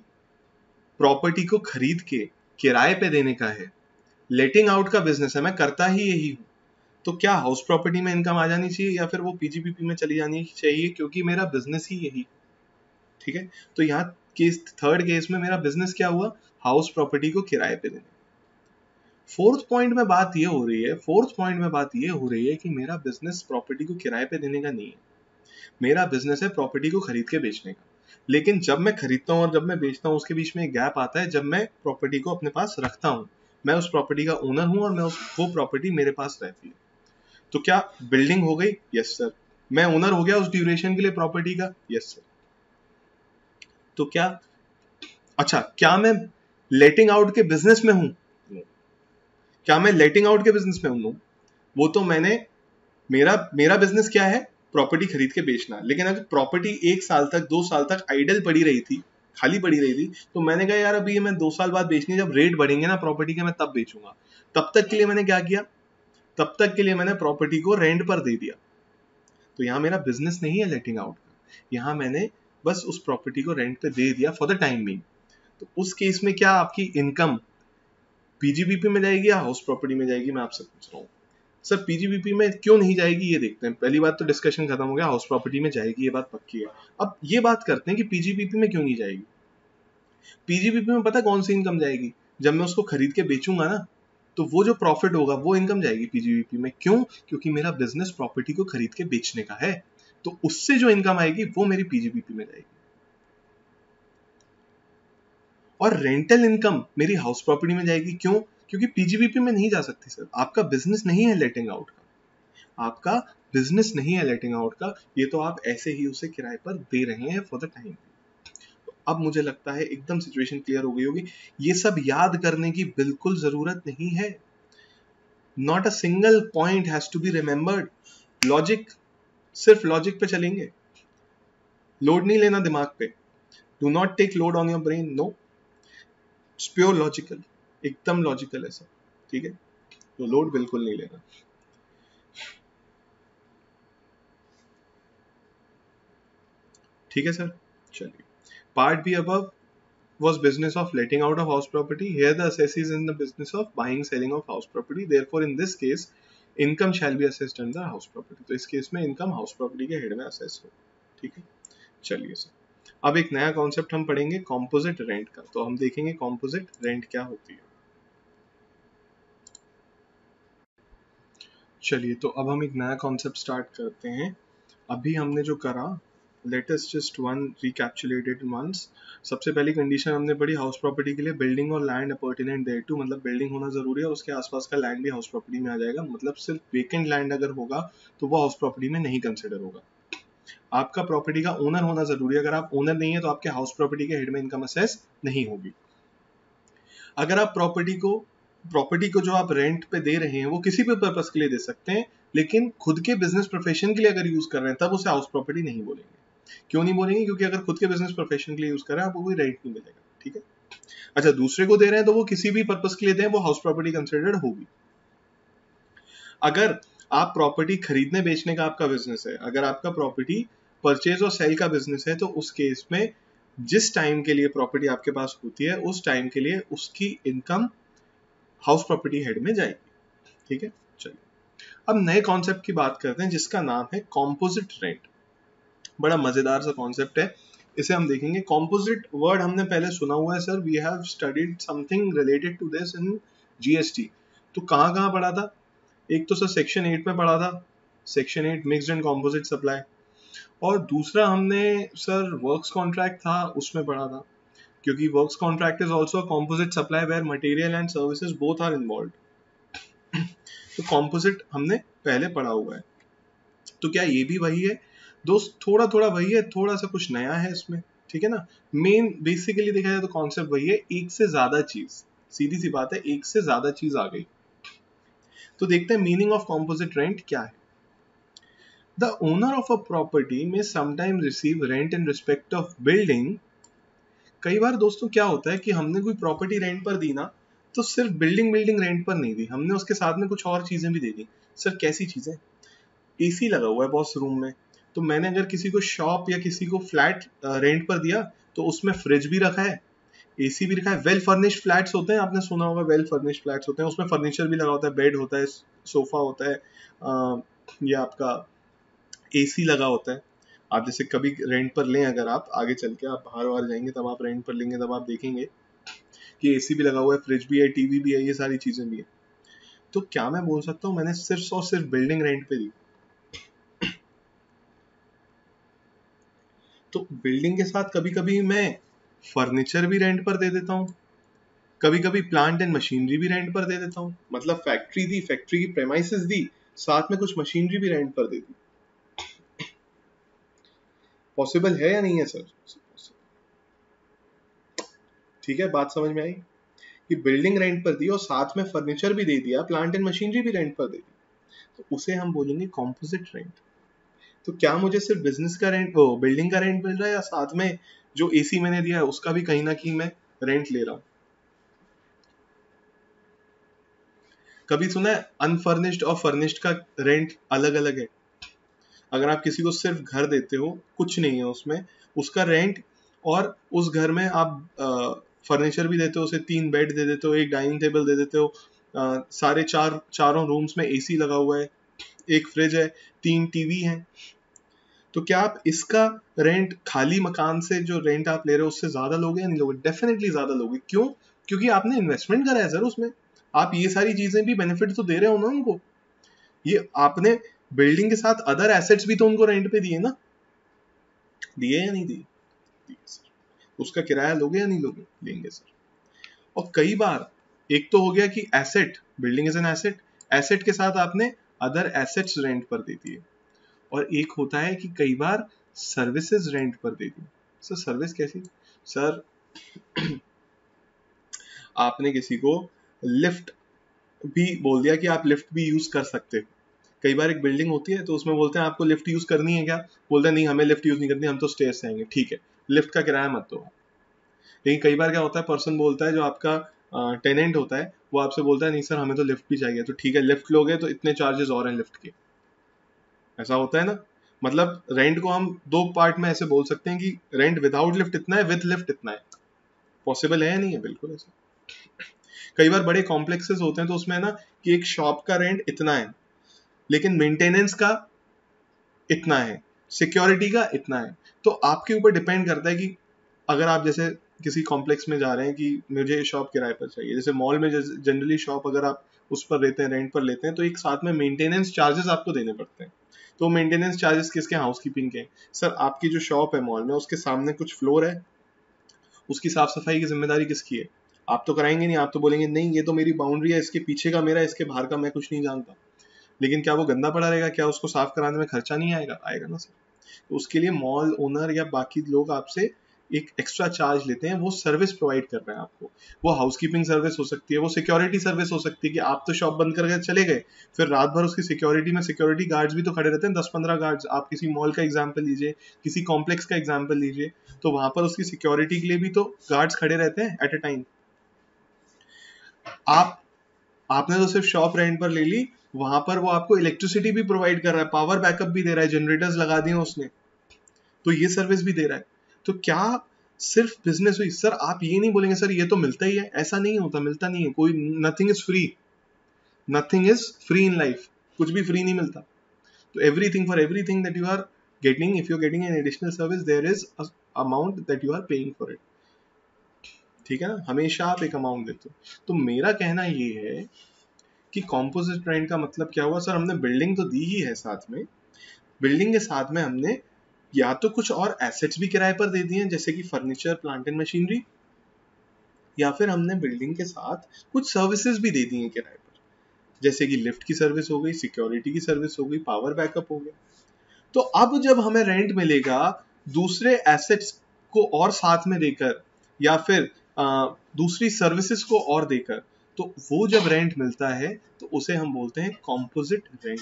प्रॉपर्टी को खरीद के किराए पे देने का है, लेटिंग आउट का बिजनेस है, मैं करता ही यही हूं, तो क्या हाउस प्रॉपर्टी में इनकम आ जानी चाहिए या फिर वो पीजीबीपी में चली जानी चाहिए, क्योंकि मेरा बिजनेस ही यही, ठीक है। तो यहाँ केस, थर्ड केस में मेरा बिजनेस क्या हुआ, हाउस प्रॉपर्टी को किराए पे देने। फोर्थ पॉइंट में बात ये हो रही है, फोर्थ पॉइंट में बात ये हो रही है कि मेरा बिजनेस प्रॉपर्टी को किराए पे देने का नहीं है, मेरा बिजनेस है प्रॉपर्टी को खरीद के बेचने का। लेकिन जब मैं खरीदता हूँ और जब मैं बेचता हूँ उसके बीच में एक गैप आता है, जब मैं प्रॉपर्टी को अपने पास रखता हूँ, मैं उस प्रॉपर्टी का ओनर हूँ और मैं वो प्रॉपर्टी मेरे पास रहती है। तो क्या बिल्डिंग हो गई? Yes sir. मैं ओनर हो गया उस ड्यूरेशन के लिए प्रॉपर्टी का? Yes sir. तो क्या, अच्छा, क्या मैं लेटिंग आउट के बिजनेस में हूं? क्या मैं लेटिंग आउट के बिजनेस में हूं? वो तो मैंने, मेरा मेरा बिजनेस क्या है, प्रॉपर्टी खरीद के बेचना। लेकिन अगर प्रॉपर्टी 1 साल तक 2 साल तक आइडल पड़ी रही थी, खाली पड़ी रही थी, तो मैंने कहा यार अभी ये मैं 2 साल बाद बेचनी है, जब रेट बढ़ेंगे ना प्रॉपर्टी के मैं तब बेचूंगा। तब तक के लिए मैंने क्या किया, तब तक के लिए मैंने प्रॉपर्टी को रेंट पर दे दिया। तो यहाँ मेरा बिजनेस नहीं है लेटिंग आउट का, यहाँ मैंने बस उस प्रॉपर्टी को रेंट पे दे दिया फॉर द टाइम बीइंग। तो उस केस में क्या आपकी इनकम पीजीबीपी में जाएगी या हाउस प्रॉपर्टी में जाएगी, मैं आपसे पूछ रहा हूँ। सर पीजीबीपी में क्यों नहीं जाएगी ये देखते हैं। पहली बात तो डिस्कशन खत्म हो गया, हाउस प्रॉपर्टी में जाएगी, ये बात पक्की है। अब ये बात करते हैं कि पीजीबीपी में क्यों नहीं जाएगी। पीजीबीपी में पता कौन सी इनकम जाएगी, जब मैं उसको खरीद के बेचूंगा ना, तो वो जो प्रॉफिट होगा वो इनकम जाएगी पीजीबीपी में। क्यों? क्योंकि मेरा बिजनेस प्रॉपर्टी को खरीद के बेचने का है, तो उससे जो इनकम आएगी वो मेरी पीजीबीपी में जाएगी। और रेंटल इनकम मेरी हाउस प्रॉपर्टी में जाएगी। क्यों? क्योंकि पीजीबीपी में नहीं जा सकती सर, आपका बिजनेस नहीं है लेटिंग आउट का, आपका बिजनेस नहीं है लेटिंग आउट का, ये तो आप ऐसे ही उसे किराए पर दे रहे हैं फॉर द टाइम। तो अब मुझे लगता है एकदम सिचुएशन क्लियर हो गई होगी। ये सब याद करने की बिल्कुल जरूरत नहीं है। Not a single point has to be remembered. Logic, सिर्फ लॉजिक पे चलेंगे, लोड नहीं लेना दिमाग पे। Do not take load on your brain, no, it's pure logical, एकदम लॉजिकल है सब, ठीक है। तो लोड बिल्कुल नहीं लेना। ठीक है सर, चलिए। Part be above was business of letting out of house property. Here the assessee is in the business of buying selling of house property. Therefore in this case income shall be assessed under house property. तो इस case में income house property के head में assess हो, ठीक है। चलिए sir, अब एक नया कॉन्सेप्ट हम पढ़ेंगे कॉम्पोजिट रेंट का। तो हम देखेंगे कॉम्पोजिट रेंट क्या होती है। चलिए, तो अब हम एक नया कॉन्सेप्ट स्टार्ट करते हैं। अभी हमने जो करा, let us just one recapitulate it once. सबसे पहली कंडीशन हमने पढ़ी हाउस प्रॉपर्टी के लिए, बिल्डिंग और लैंड अपॉर्चुनेट देयरटू, मतलब बिल्डिंग होना जरूरी है, उसके आसपास का लैंड भी हाउस प्रॉपर्टी में आ जाएगा। मतलब सिर्फ वेकेंट लैंड अगर होगा तो वो हाउस प्रॉपर्टी में नहीं कंसिडर होगा। आपका प्रॉपर्टी का ओनर होना जरूरी है, अगर आप ओनर नहीं है तो आपके हाउस प्रॉपर्टी के हेड में इनकम असेस नहीं होगी। अगर आप प्रॉपर्टी को जो आप रेंट पे दे रहे हैं वो किसी भी पर्पस के लिए दे सकते हैं, लेकिन खुद के बिजनेस प्रोफेशन के लिए अगर यूज कर रहे हैं तब उसे हाउस प्रॉपर्टी नहीं बोलेंगे। क्यों नहीं बोलेंगे? क्योंकि अगर खुद के बिजनेस प्रोफेशन के लिए यूज कर रहे हैं आपको कोई रेंट नहीं मिलेगा, ठीक है। अच्छा, दूसरे को दे रहे हैं तो वो किसी भी पर्पस के लिए दें, वो हाउस प्रॉपर्टी कंसिडर्ड होगी। अगर आप प्रॉपर्टी खरीदने बेचने का आपका बिजनेस है, अगर आपका प्रॉपर्टी परचेज और सेल का बिजनेस है, तो उस केस में जिस टाइम के लिए प्रॉपर्टी आपके पास होती है उस टाइम के लिए उसकी इनकम हाउस प्रॉपर्टी हेड में जाएगी, ठीक है। चलिए, अब नए कॉन्सेप्ट की बात करते हैं जिसका नाम है कॉम्पोजिट रेंट। बड़ा मजेदार सा कॉन्सेप्ट है, इसे हम देखेंगे। कॉम्पोजिट वर्ड हमने पहले सुना हुआ है sir, we have studied something related to this in GST. तो कहाँ पढ़ा था? एक तो सर सेक्शन 8 में पढ़ा था, section 8 mixed and composite supply. और दूसरा हमने सर वर्क्स कॉन्ट्रैक्ट था उसमें पढ़ा था, क्योंकि works contract is also a composite supply where material and services both are involve. तो कॉम्पोजिट हमने पहले पढ़ा हुआ है। तो क्या ये भी वही है दोस्त? थोड़ा थोड़ा वही है, थोड़ा सा कुछ नया है इसमें, ठीक है ना। मेन बेसिकली देखा जाए तो कॉन्सेप्ट वही है, एक से ज्यादा चीज, सीधी सी बात है, एक से ज्यादा चीज आ गई। तो देखते हैं मीनिंग ऑफ कॉम्पोजिट रेंट क्या है। The owner of a property may sometime receive rent in respect of building. कई बार दोस्तों क्या होता है कि हमने कोई प्रॉपर्टी रेंट पर दी ना, तो सिर्फ बिल्डिंग बिल्डिंग रेंट पर नहीं दी, हमने उसके साथ में कुछ और चीजें भी दे दी। सर कैसी चीजें? एसी लगा हुआ है बॉस रूम में, तो मैंने अगर किसी को शॉप या किसी को फ्लैट रेंट पर दिया तो उसमें फ्रिज भी रखा है, एसी भी रखा है। वेल फर्निश्ड फ्लैट्स होते हैं, आपने सुना होगा, वेल फर्निश्ड फ्लैट्स होते हैं, उसमें फर्नीचर भी लगा होता है, बेड होता है, सोफा होता है, या आपका एसी लगा होता है। आप जैसे कभी रेंट पर लें, अगर आप आगे चल के आप बाहर बाहर जाएंगे तब आप रेंट पर लेंगे, तब आप देखेंगे कि एसी भी लगा हुआ है, फ्रिज भी है, टीवी भी है, ये सारी चीजें भी है। तो क्या मैं बोल सकता हूँ मैंने सिर्फ और सिर्फ बिल्डिंग रेंट पे दी? तो बिल्डिंग के साथ कभी कभी मैं फर्नीचर भी रेंट पर दे देता हूँ, कभी कभी प्लांट एंड मशीनरी भी रेंट पर दे देता हूँ। मतलब फैक्ट्री दी, फैक्ट्री की प्रेमाइसेस दी, साथ में कुछ मशीनरी भी रेंट पर दे दी। पॉसिबल है या नहीं है सर? ठीक है, बात समझ में आई कि बिल्डिंग रेंट पर दी और साथ में फर्नीचर भी दे दिया, प्लांट एंड मशीनरी भी रेंट पर दे दी, तो उसे हम बोलेंगे कॉम्पोजिट रेंट। तो क्या मुझे सिर्फ बिजनेस का रेंट, वो बिल्डिंग का रेंट मिल रहा है, या साथ में जो एसी मैंने दिया है उसका भी कहीं ना कहीं मैं रेंट ले रहा हूँ? कभी सुना है अनफर्निश्ड और फर्निश्ड का रेंट अलग अलग है? अगर आप किसी को सिर्फ घर देते हो, कुछ नहीं है उसमें, उसका रेंट, और उस घर में आप फर्नीचर भी देते हो, उसे 3 बेड दे देते हो, एक डाइनिंग टेबल दे देते हो, सारे चारों रूम्स में एसी लगा हुआ है, एक फ्रिज है, 3 टीवी हैं, तो क्या आप इसका रेंट खाली मकान से जो रेंट आप ले रहे हो उससे ज्यादा लोगे या नहीं लोगे? डेफिनेटली ज्यादा लोगे। क्यों? क्योंकि आपने इन्वेस्टमेंट करा है सर उसमें, आप ये सारी चीजें भी बेनिफिट तो दे रहे हो ना उनको। ये आपने बिल्डिंग के साथ अदर एसेट्स भी तो उनको रेंट पे दिए ना, दिए या नहीं दिए? दिए सर। उसका किराया लोगे या नहीं लोगे? लेंगे सर। और कई बार एक तो हो गया कि asset, building is an asset, asset के साथ आपने अदर एसेट्स रेंट पर दे दिए। और एक होता है कि कई बार सर्विसेज रेंट पर दे दी। सर सर्विस कैसी? सर आपने किसी को लिफ्ट भी बोल दिया कि आप लिफ्ट भी यूज कर सकते हो। कई बार एक बिल्डिंग होती है तो उसमें बोलते हैं आपको लिफ्ट यूज करनी है क्या? बोलते हैं नहीं हमें लिफ्ट यूज नहीं करनी, हम तो स्टेयर से आएंगे। ठीक है, लिफ्ट का किराया मत दो। लेकिन कई बार क्या होता है, पर्सन बोलता है जो आपका टेनेंट होता है, वो आपसे बोलता है नहीं सर हमें तो लिफ्ट भी चाहिए। तो ठीक है, लिफ्ट लोगे तो इतने चार्जेस और हैं लिफ्ट के। ऐसा होता है ना। मतलब रेंट को हम दो पार्ट में ऐसे बोल सकते हैं कि रेंट विदाउट लिफ्ट इतना है, विद लिफ्ट इतना है। पॉसिबल है या नहीं है? बिल्कुल ऐसा। कई बार बड़े कॉम्प्लेक्सेस होते हैं तो उसमें है ना कि एक शॉप का रेंट इतना है, लेकिन मेंटेनेंस का इतना है, सिक्योरिटी का इतना है। तो आपके ऊपर डिपेंड करता है कि अगर आप जैसे किसी कॉम्प्लेक्स में जा रहे हैं कि मुझे शॉप किराए पर चाहिए, जैसे मॉल में जनरली शॉप अगर आप उस पर लेते हैं, रेंट पर लेते हैं, तो एक साथ में मेंटेनेंस चार्जेस आपको देने पड़ते हैं। तो मेंटेनेंस चार्जेस किसके? हाउसकीपिंग के। सर आपकी जो शॉप है मॉल में, उसके सामने कुछ फ्लोर है, उसकी साफ सफाई की जिम्मेदारी किसकी है? आप तो कराएंगे नहीं, आप तो बोलेंगे नहीं ये तो मेरी बाउंड्री है, इसके पीछे का मेरा, इसके बाहर का मैं कुछ नहीं जानता। लेकिन क्या वो गंदा पड़ा रहेगा? क्या उसको साफ कराने में खर्चा नहीं आएगा? आएगा ना सर। तो उसके लिए मॉल ओनर या बाकी लोग आपसे एक एक्स्ट्रा चार्ज लेते हैं, वो सर्विस प्रोवाइड कर रहे हैं आपको। वो हाउसकीपिंग सर्विस हो सकती है, वो सिक्योरिटी सर्विस हो सकती है कि आप तो शॉप बंद करके चले गए, फिर रात भर उसकी सिक्योरिटी में सिक्योरिटी गार्ड्स भी तो खड़े रहते हैं, 10-15 गार्ड्स। आप किसी मॉल का एग्जाम्पल लीजिए, किसी कॉम्प्लेक्स का एग्जाम्पल लीजिए, तो वहां पर उसकी सिक्योरिटी के लिए भी तो गार्ड्स खड़े रहते हैं एट ए टाइम। आप आपने तो सिर्फ शॉप रेंट पर ले ली, वहां पर वो आपको इलेक्ट्रिसिटी भी प्रोवाइड कर रहा है, पावर बैकअप भी दे रहा है, जनरेटर्स लगा दिए उसने, तो ये सर्विस भी दे रहा है। तो क्या सिर्फ बिजनेस हुई? सर आप ये नहीं बोलेंगे सर ये तो मिलता ही है, ऐसा नहीं होता, मिलता नहीं है कोई। Nothing is free, nothing is free in life, कुछ भी फ्री नहीं मिलता। तो everything, for everything that you are getting, if you are getting an additional service, there is amount that you are paying for it. ठीक है ना, हमेशा आप एक अमाउंट देते हो। तो मेरा कहना ये है कि कॉम्पोजिट रेंट का मतलब क्या हुआ? सर हमने बिल्डिंग तो दी ही है साथ में, बिल्डिंग के साथ में हमने या तो कुछ और एसेट्स भी किराए पर दे दिए हैं, जैसे कि फर्नीचर, प्लांट एंड मशीनरी, या फिर हमने बिल्डिंग के साथ कुछ सर्विसेज भी दे दी हैं किराए पर, जैसे कि लिफ्ट की सर्विस हो गई, सिक्योरिटी की सर्विस हो गई, पावर बैकअप हो गया। तो अब जब हमें रेंट मिलेगा दूसरे एसेट्स को और साथ में देकर, या फिर दूसरी सर्विसेज को और देकर, तो वो जब रेंट मिलता है तो उसे हम बोलते हैं कॉम्पोजिट रेंट।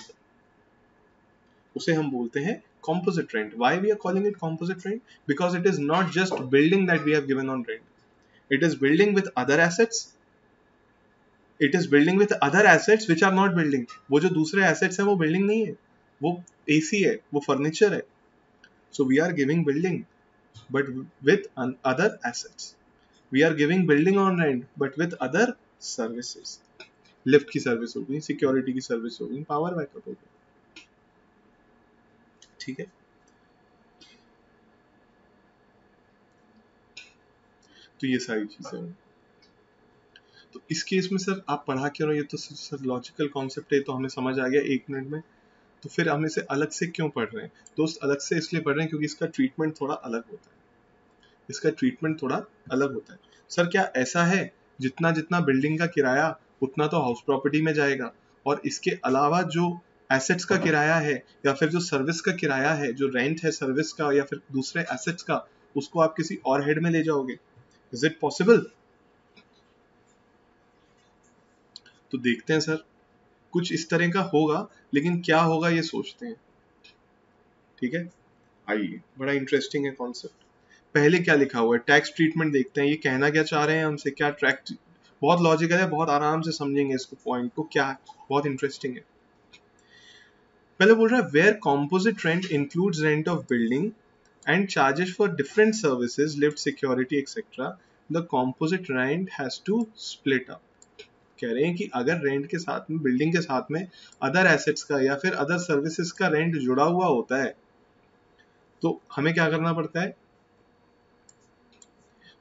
उसे हम बोलते हैं composite rent. Why we are calling it composite rent? Because it is not just building that we have given on rent. It is building with other assets. It is building with other assets which are not building. वो जो दूसरे assets हैं वो building नहीं है, वो AC है, वो furniture है. So we are giving building, but with other assets. We are giving building on rent, but with other services. Lift की सर्विस हो गई, सिक्योरिटी की सर्विस हो गई, पावर बैकअप हो गई, ठीक है। तो ये सारी चीजें हैं। तो इस केस में सर आप पढ़ा क्यों रहे हो, ये तो सर लॉजिकल कॉन्सेप्ट है, तो हमें समझ आ गया 1 मिनट में। तो फिर हम इसे अलग से क्यों पढ़ रहे हैं दोस्त? अलग से इसलिए पढ़ रहे हैं क्योंकि इसका ट्रीटमेंट थोड़ा अलग होता है। इसका ट्रीटमेंट थोड़ा अलग होता है। सर क्या ऐसा है जितना जितना बिल्डिंग का किराया उतना तो हाउस प्रॉपर्टी में जाएगा, और इसके अलावा जो एसेट्स का किराया है या फिर जो सर्विस का किराया है, जो रेंट है सर्विस का या फिर दूसरे एसेट्स का, उसको आप किसी और हेड में ले जाओगे? Is it possible? तो देखते हैं सर, कुछ इस तरह का होगा, लेकिन क्या होगा ये सोचते हैं, ठीक है। आइए, बड़ा इंटरेस्टिंग है कॉन्सेप्ट। पहले क्या लिखा हुआ है, टैक्स ट्रीटमेंट देखते हैं, ये कहना क्या चाह रहे हैं हमसे, क्या ट्रैक, बहुत लॉजिकल है, बहुत आराम से समझेंगे इसको, पॉइंट को, क्या बहुत इंटरेस्टिंग है। पहले बोल रहा है where composite rent includes rent of building and charges for different services, lift, security etcetera, the composite rent has to split up. कह रहे हैं कि अगर रेंट के साथ में, बिल्डिंग के साथ में अदर एसेट्स का या फिर अदर सर्विसेज का रेंट जुड़ा हुआ होता है, तो हमें क्या करना पड़ता है,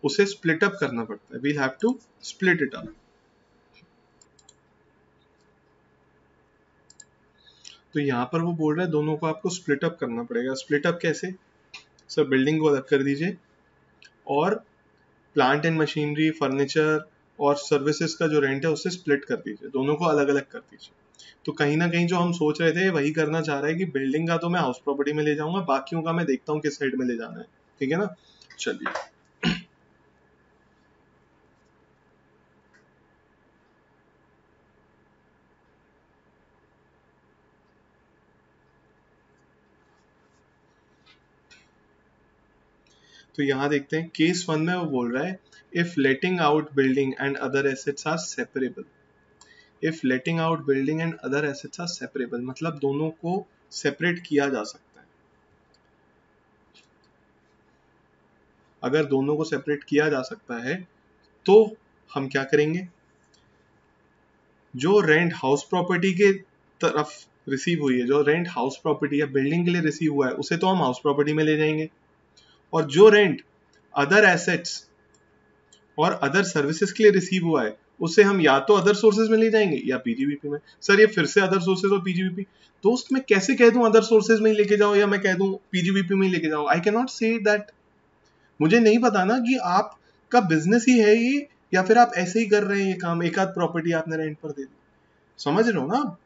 उसे स्प्लिट अप करना पड़ता है। We'll have to split it up. तो यहाँ पर वो बोल रहा है दोनों को आपको स्प्लिट अप करना पड़ेगा। स्प्लिट अप कैसे? सर बिल्डिंग को अलग कर दीजिए और प्लांट एंड मशीनरी, फर्नीचर और सर्विसेज का जो रेंट है उससे स्प्लिट कर दीजिए, दोनों को अलग अलग कर दीजिए। तो कहीं ना कहीं जो हम सोच रहे थे वही करना चाह रहा है कि बिल्डिंग का तो मैं हाउस प्रॉपर्टी में ले जाऊंगा, बाकियों का मैं देखता हूँ किस साइड में ले जाना है, ठीक है ना। चलिए, तो यहाँ देखते हैं केस 1 में वो बोल रहा है if letting out building and other assets are separable. If letting out building and other assets are separable मतलब दोनों को सेपरेट किया जा सकता है। अगर दोनों को सेपरेट किया जा सकता है तो हम क्या करेंगे, जो रेंट हाउस प्रॉपर्टी के तरफ रिसीव हुई है, जो रेंट हाउस प्रॉपर्टी या बिल्डिंग के लिए रिसीव हुआ है, उसे तो हम हाउस प्रॉपर्टी में ले जाएंगे, और जो रेंट अदर एसेट्स और अदर सर्विसेज के लिए रिसीव हुआ है उसे हम या तो अदर सोर्सेज में ले जाएंगे या पीजीबीपी में। सर ये फिर से अदर सोर्सेज और पीजीबीपी, दोस्त मैं कैसे कह दूं अदर सोर्सेज में ही लेके जाओ या मैं कह दूं पीजीबीपी में ही लेके जाओ? I can not say that. मुझे नहीं पता ना कि आपका बिजनेस ही है ये या फिर आप ऐसे ही कर रहे हैं ये काम, एक आध प्रॉपर्टी आपने रेंट पर दे दी, समझ रहे हो ना।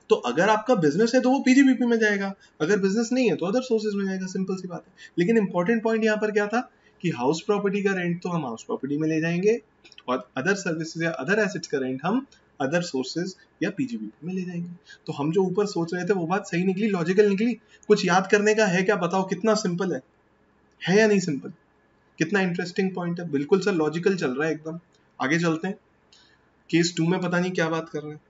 तो अगर आपका बिजनेस है तो वो पीजीबीपी में जाएगा, अगर बिजनेस नहीं है तो अदर सोर्सेज में जाएगा, सिंपल सी बात है। लेकिन इंपॉर्टेंट पॉइंट यहाँ पर क्या था कि हाउस प्रॉपर्टी का रेंट तो हम हाउस प्रॉपर्टी में ले जाएंगे और अदर सर्विसेज या अदर एसेट्स का रेंट हम अदर सोर्सेज या पीजीबीपी में ले जाएंगे। तो हम जो ऊपर सोच रहे थे वो बात सही निकली, लॉजिकल निकली। कुछ याद करने का है क्या, बताओ कितना सिंपल है या नहीं सिंपल? कितना इंटरेस्टिंग पॉइंट है, बिल्कुल सर लॉजिकल चल रहा है एकदम। आगे चलते हैं, केस 2 में पता नहीं क्या बात कर रहे हैं।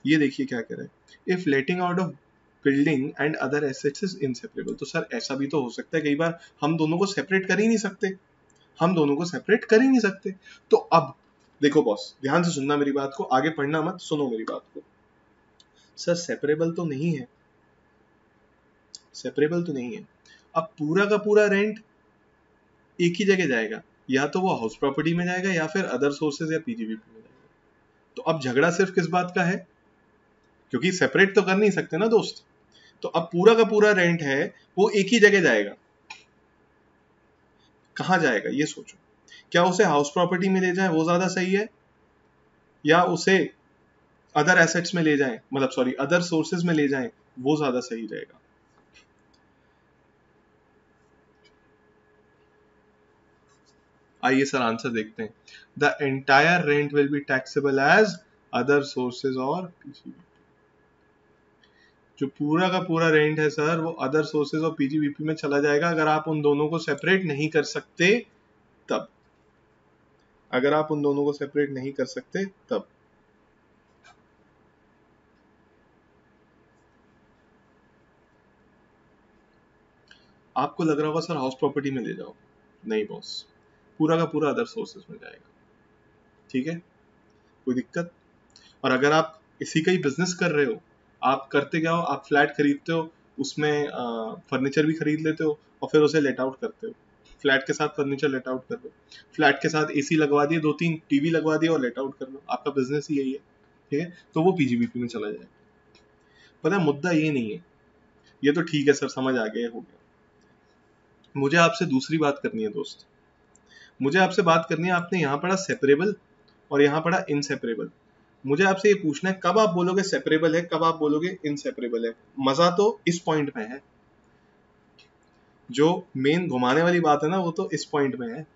ये देखिए क्या कह रहे हैं, if letting out of building and other assets is inseparable. तो सर ऐसा भी तो हो सकता है, कई बार हम दोनों को सेपरेट कर ही नहीं सकते, हम दोनों को सेपरेट कर ही नहीं सकते। तो अब देखो बॉस, ध्यान से सुनना मेरी बात को, आगे पढ़ना मत, सुनो मेरी बात को। सर सेपरेबल तो नहीं है, सेपरेबल तो नहीं है। अब पूरा का पूरा रेंट एक ही जगह जाएगा, या तो वो हाउस प्रॉपर्टी में जाएगा या फिर अदर सोर्सेज या पीजीबीपी में जाएगा। तो अब झगड़ा सिर्फ किस बात का है, क्योंकि सेपरेट तो कर नहीं सकते ना दोस्त। तो अब पूरा का पूरा रेंट है वो एक ही जगह जाएगा, कहाँ जाएगा ये सोचो। क्या उसे हाउस प्रॉपर्टी में ले जाए वो ज्यादा सही है, या उसे अदर एसेट्स में ले जाएं, मतलब सॉरी अदर सोर्सेज में ले जाएं, वो ज्यादा सही रहेगा। आइए सर आंसर देखते हैं। The entire rent will be taxable as other sources और पीजीबीपी। जो पूरा का पूरा रेंट है सर वो अदर सोर्सेज और पीजीबीपी में चला जाएगा, अगर आप उन दोनों को सेपरेट नहीं कर सकते तब। अगर आप उन दोनों को सेपरेट नहीं कर सकते तब। आपको लग रहा होगा सर हाउस प्रॉपर्टी में ले जाओ, नहीं बॉस, पूरा का पूरा अदर सोर्सेज में जाएगा। ठीक है, कोई दिक्कत? और अगर आप इसी का ही बिजनेस कर रहे हो, आप करते क्या हो, आप फ्लैट खरीदते हो, उसमें फर्नीचर भी खरीद लेते हो और फिर उसे लेट आउट करते हो। फ्लैट के साथ फर्नीचर लेट आउट कर लो, फ्लैट के साथ एसी लगवा दिए, 2-3 टीवी लगवा दिए और लेट आउट कर लो, आपका बिजनेस ही यही है। ठीक है, तो वो पीजीबीपी में चला जाएगा। पता है मुद्दा ये नहीं है, ये तो ठीक है सर समझ आ गया, हो गया। मुझे आपसे दूसरी बात करनी है दोस्त, मुझे आपसे बात करनी है। आपने यहाँ पढ़ा सेपरेबल और यहाँ पढ़ा इनसेपरेबल। मुझे आपसे ये पूछना है कब आप बोलोगे सेपरेबल है, कब आप बोलोगे इनसेपरेबल है। मजा तो इस पॉइंट में है, जो मेन घुमाने वाली बात है ना वो तो इस पॉइंट में है।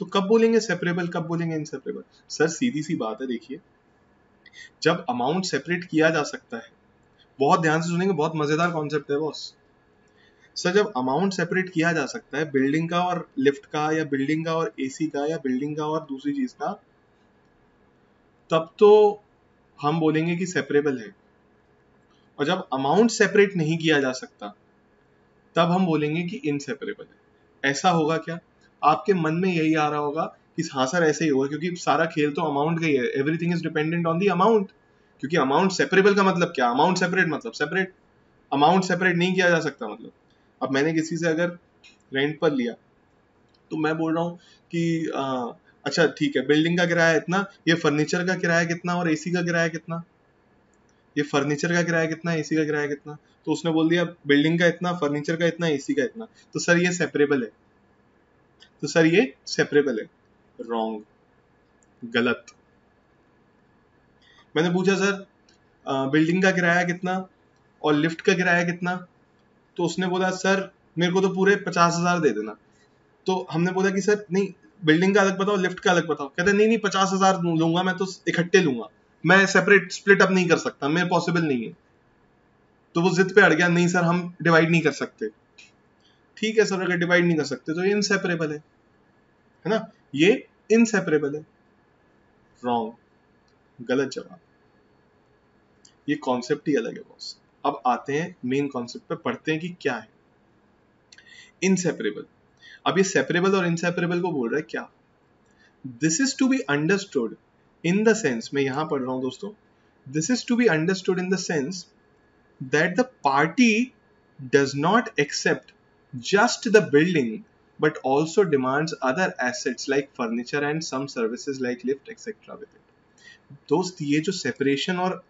तो कब बोलेंगे सेपरेबल, कब बोलेंगे इनसेपरेबल? सर सीधी सी बात है, देखिए जब अमाउंट सेपरेट किया जा सकता है, बहुत ध्यान से सुनेंगे, बहुत मजेदार कॉन्सेप्ट है बॉस। सर जब अमाउंट सेपरेट किया जा सकता है बिल्डिंग का और लिफ्ट का, या बिल्डिंग का और एसी का, या बिल्डिंग का और दूसरी चीज का, तब तो हम बोलेंगे कि सेपरेबल है। और जब अमाउंट सेपरेट नहीं किया जा सकता तब हम बोलेंगे कि इनसेपरेबल है। ऐसा होगा क्या? आपके मन में यही आ रहा होगा कि हाँ सर ऐसे ही होगा, क्योंकि सारा खेल तो अमाउंट का ही है, everything is dependent on the amount. क्योंकि अमाउंट सेपरेबल का मतलब क्या, अमाउंट सेपरेट मतलब सेपरेट, अमाउंट सेपरेट नहीं किया जा सकता मतलब। अब मैंने किसी से अगर रेंट पर लिया तो मैं बोल रहा हूँ कि अच्छा ठीक है बिल्डिंग का किराया इतना, ये फर्नीचर का किराया कितना और एसी का किराया कितना, ये फर्नीचर का किराया कितना, एसी का किराया कितना। तो उसने बोल दिया बिल्डिंग का इतना, फर्नीचर का इतना, एसी का इतना, तो सर ये सेपरेबल है, तो सर ये सेपरेबल है। रॉन्ग, गलत। मैंने पूछा सर बिल्डिंग का किराया कितना और लिफ्ट का किराया कितना, तो उसने बोला सर मेरे को तो पूरे 50,000 दे देना। तो हमने बोला कि सर नहीं बिल्डिंग का अलग बताओ, लिफ्ट का अलग बताओ। कहते नहीं नहीं 50,000 लूंगा मैं, तो इकट्ठे लूंगा, मैं सेपरेट स्प्लिट अप नहीं कर सकता, मेरे पॉसिबल नहीं है। तो वो जिद पे अड़ गया, नहीं सर हम डिवाइड नहीं कर सकते। ठीक है सर, अगर डिवाइड नहीं कर सकते तो ये इनसेपरेबल है ना, ये इनसेपरेबल है। रॉन्ग, गलत जवाब। ये कॉन्सेप्ट ही अलग है बॉस। अब आते हैं मेन कॉन्सेप्ट पे, पढ़ते हैं कि क्या है इनसेपरेबल। अब ये सेपरेबल और इनसेपरेबल को बोल रहा है क्या? This is to be understood in the sense, मैं यहां पढ़ रहा हूं दोस्तों, this is to be understood in the sense that the party does not accept just the building but also demands other assets like furniture and some services like lift etc with it। दोस्त ये जो separation और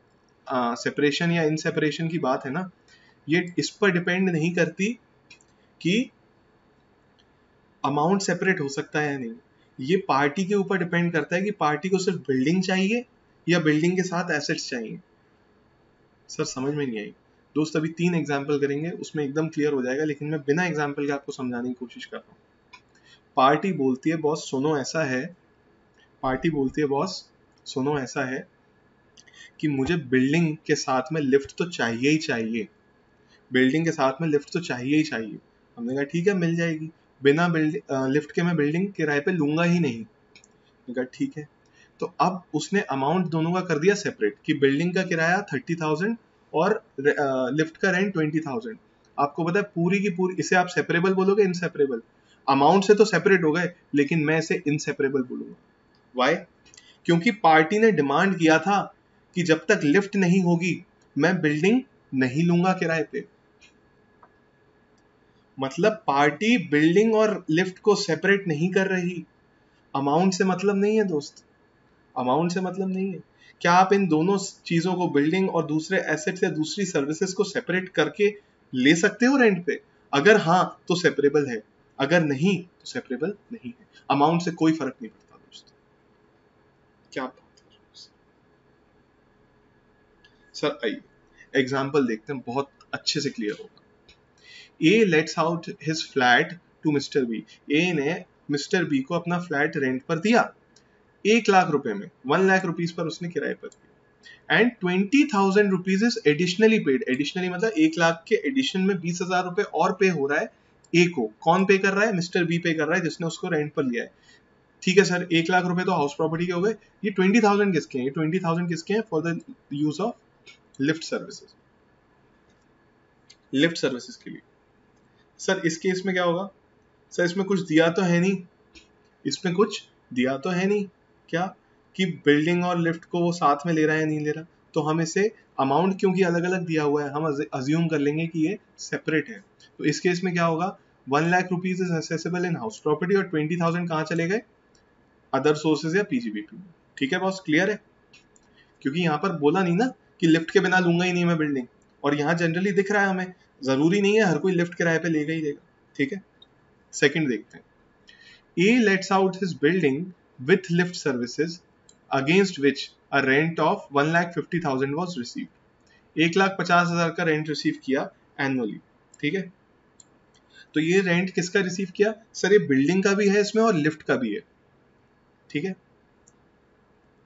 separation या इनसेपरेशन की बात है ना, ये इस पर डिपेंड नहीं करती कि अमाउंट सेपरेट हो सकता है या नहीं। ये पार्टी के ऊपर डिपेंड करता है कि पार्टी को सिर्फ बिल्डिंग चाहिए या बिल्डिंग के साथ एसेट्स चाहिए। सर समझ में नहीं आई दोस्त, अभी 3 एग्जाम्पल करेंगे उसमें एकदम क्लियर हो जाएगा, लेकिन मैं बिना एग्जाम्पल के आपको समझाने की कोशिश कर रहा हूँ। पार्टी बोलती है बॉस सुनो ऐसा है, पार्टी बोलती है बॉस सुनो ऐसा है कि मुझे बिल्डिंग के साथ में लिफ्ट तो चाहिए ही चाहिए, बिल्डिंग के साथ में लिफ्ट तो चाहिए ही चाहिए। हमने कहा ठीक है मिल जाएगी, बिना लिफ्ट के मैं बिल्डिंग किराए पे लूंगा ही नहीं। हमने कहा ठीक है। तो अब उसने अमाउंट दोनों का कर दिया सेपरेट कि बिल्डिंग का किराया 30,000 और लिफ्ट का रेंट 20,000। आपको पता है पूरी की पूरी, इसे आप सेपरेबल बोलोगे इनसेपरेबल? अमाउंट से तो सेपरेट हो गए, लेकिन मैं इसे इनसेपरेबल बोलूंगा। वाई? क्योंकि पार्टी ने डिमांड किया था कि जब तक लिफ्ट नहीं होगी मैं बिल्डिंग नहीं लूंगा किराए पे। मतलब पार्टी बिल्डिंग और लिफ्ट को सेपरेट नहीं कर रही। अमाउंट से मतलब नहीं है दोस्त, अमाउंट से मतलब नहीं है। क्या आप इन दोनों चीजों को, बिल्डिंग और दूसरे एसेट्स या दूसरी सर्विसेज को सेपरेट करके ले सकते हो रेंट पे? अगर हाँ तो सेपरेबल है, अगर नहीं तो सेपरेबल नहीं है। अमाउंट से कोई फर्क नहीं पड़ता दोस्तों। क्या बात है सर, आइए एग्जाम्पल देखते हैं, बहुत अच्छे से क्लियर होगा। A lets out his flat to mister B. A ने मिस्टर बी को अपना फ्लैट रेंट पर दिया 1 लाख रुपए में, 1 लाख रुपीज पर उसने किराए पर दिया। And 20,000 rupees is additionally paid. Additionally मतलब 1 लाख के एडिशन में 20,000 रुपए और पे हो रहा है ए को। कौन पे कर रहा है? मिस्टर बी पे कर रहा है, जिसने उसको रेंट पर लिया है। ठीक है सर, 1 लाख रुपए तो हाउस प्रॉपर्टी के हो गए। ये 20,000 किसके हैं? ये 20,000 किसके हैं? For the use of lift services, lift services के लिए। सर इस केस में क्या होगा? सर इसमें कुछ दिया तो है नहीं, इसमें कुछ दिया तो है नहीं, क्या कि बिल्डिंग और लिफ्ट को वो साथ में ले रहा है या नहीं ले रहा। तो हम इसे अमाउंट क्योंकि अलग अलग दिया हुआ है, हम अज्यूम कर लेंगे कि ये सेपरेट है। तो इस केस में क्या होगा? 1 lakh rupees is accessible in house property और 20,000 कहाँ चले गए? अदर सोर्सेज या पीजीबीपी में। ठीक है बॉस, क्लियर है? क्योंकि यहाँ पर बोला नहीं ना कि लिफ्ट के बिना लूंगा ही नहीं मैं बिल्डिंग, और यहाँ जनरली दिख रहा है हमें, जरूरी नहीं है हर कोई लिफ्ट किराए पे लेगा ही लेगा। ठीक है, सेकंड देखते हैं। A lets out his building with lift services against which a rent of 1,50,000 was received. 1,50,000 का रेंट रिसीव किया एनुअली। ठीक है, तो ये रेंट किसका रिसीव किया? सर ये बिल्डिंग का भी है इसमें और लिफ्ट का भी है। ठीक है,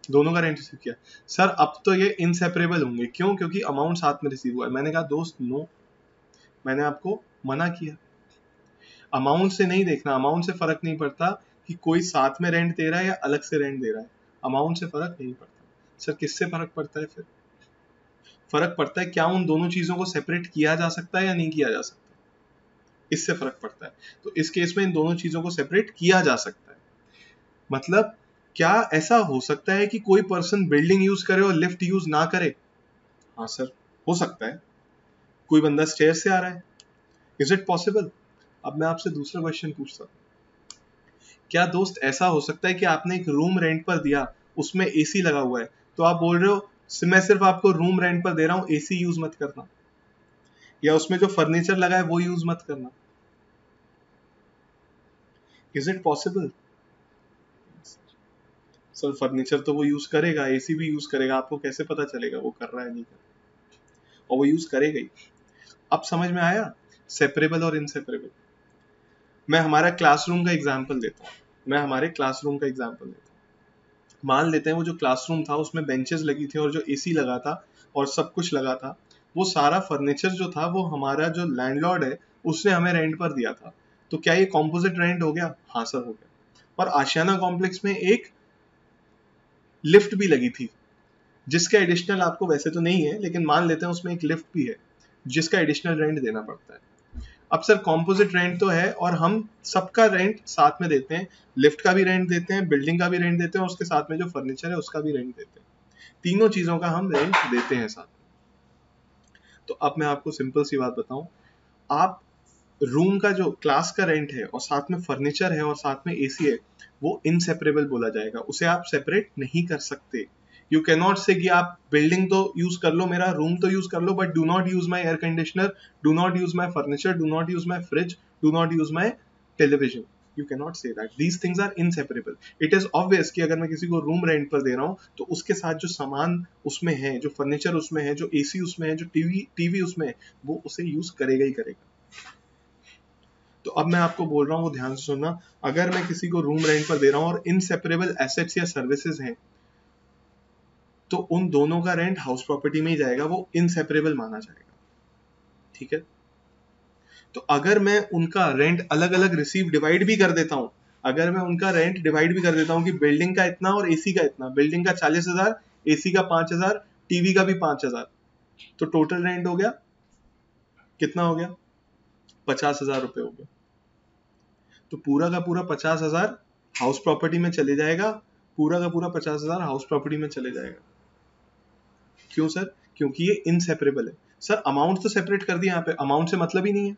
दोनों का रेंट रिसीव किया। सर अब तो ये इनसेपरेबल होंगे, क्यों? क्योंकि अमाउंट साथ में रिसीव हुआ है। मैंने कहा दोस्त नो, मैंने आपको मना किया, अमाउंट से नहीं देखना, अमाउंट से फर्क नहीं पड़ता कि कोई साथ में रेंट दे रहा है या अलग से रेंट दे रहा है, अमाउंट से फर्क नहीं पड़ता। सर किससे फर्क पड़ता है फिर? फर्क पड़ता है क्या उन दोनों चीजों को सेपरेट किया जा सकता है या नहीं किया जा सकता, इससे फर्क पड़ता है। तो इस केस में इन दोनों चीजों को सेपरेट किया जा सकता है। मतलब क्या ऐसा हो सकता है कि कोई पर्सन बिल्डिंग यूज करे और लिफ्ट यूज ना करे? हाँ सर, हो सकता है। कोई बंदा स्टेयर से आ रहा है, इज इट पॉसिबल? अब मैं आपसे दूसरा क्वेश्चन पूछता हूँ, क्या दोस्त ऐसा हो सकता है कि आपने एक रूम रेंट पर दिया, उसमें एसी लगा हुआ है, तो आप बोल रहे हो मैं सिर्फ आपको रूम रेंट पर दे रहा हूं, एसी यूज मत करना, या उसमें जो फर्नीचर लगा है वो यूज मत करना? Is it possible? Sir furniture तो वो यूज करेगा, एसी भी यूज करेगा, आपको कैसे पता चलेगा वो कर रहा है नहीं कर रहा, और वो यूज करेगा ही। अब समझ में आया सेपरेबल और इनसेपरेबल? मैं हमारा क्लासरूम का एग्जाम्पल देता हूँ, मैं हमारे क्लासरूम का एग्जाम्पल देता हूँ। मान लेते हैं वो जो क्लासरूम था उसमें बेंचेस लगी थी और जो एसी लगा था और सब कुछ लगा था, वो सारा फर्नीचर जो था वो हमारा जो लैंडलॉर्ड है उसने हमें रेंट पर दिया था। तो क्या ये कॉम्पोजिट रेंट हो गया? हाँ सर हो गया। और आशियाना कॉम्प्लेक्स में एक लिफ्ट भी लगी थी जिसका एडिशनल आपको वैसे तो नहीं है, लेकिन मान लेते हैं उसमें एक लिफ्ट भी है जिसका एडिशनल रेंट देना पड़ता है। अब सर कॉम्पोजिट रेंट तो है और हम सबका रेंट साथ में देते हैं, लिफ्ट का भी रेंट देते हैं, बिल्डिंग का भी रेंट देते हैं और उसके साथ में जो फर्नीचर है उसका भी रेंट देते हैं, तीनों चीजों का हम रेंट देते हैं साथ। तो अब मैं आपको सिंपल सी बात बताऊं, आप रूम का जो क्लास का रेंट है और साथ में फर्नीचर है और साथ में एसी है, वो इनसेपरेबल बोला जाएगा, उसे आप सेपरेट नहीं कर सकते। यू कैन नॉट से कि आप बिल्डिंग तो यूज कर लो, मेरा रूम तो यूज कर लो, but do not use my air conditioner, do not use my furniture, do not use my fridge, do not use my television. You can not say that, these things are inseparable. It is obvious कि अगर मैं किसी को room rent पर दे रहा हूँ तो उसके साथ जो सामान उसमें है, जो फर्नीचर उसमें है, जो एसी उसमें है, जो टीवी उसमें है, वो उसे यूज करेगा ही करेगा। तो अब मैं आपको बोल रहा हूँ, वो ध्यान से सुनना, अगर मैं किसी को रूम रेंट पर दे रहा हूँ और इनसेपरेबल एसेट्स या सर्विसेज हैं, तो उन दोनों का रेंट हाउस प्रॉपर्टी में ही जाएगा, वो इनसेपरेबल माना जाएगा। ठीक है, तो अगर मैं उनका रेंट अलग अलग रिसीव डिवाइड भी कर देता हूं, अगर मैं उनका रेंट डिवाइड भी कर देता हूं कि बिल्डिंग का इतना और एसी का इतना, बिल्डिंग का 40,000, एसी का 5,000, टीवी का भी 5,000, तो टोटल रेंट हो गया कितना? हो गया 50,000 रुपए हो गया। तो पूरा का पूरा 50,000 हाउस प्रॉपर्टी में चले जाएगा, पूरा का पूरा 50,000 हाउस प्रॉपर्टी में चले जाएगा। क्यों सर? क्योंकि ये इनसेपरेबल है। सर अमाउंट तो सेपरेट कर दिया, यहाँ पे अमाउंट से मतलब ही नहीं है,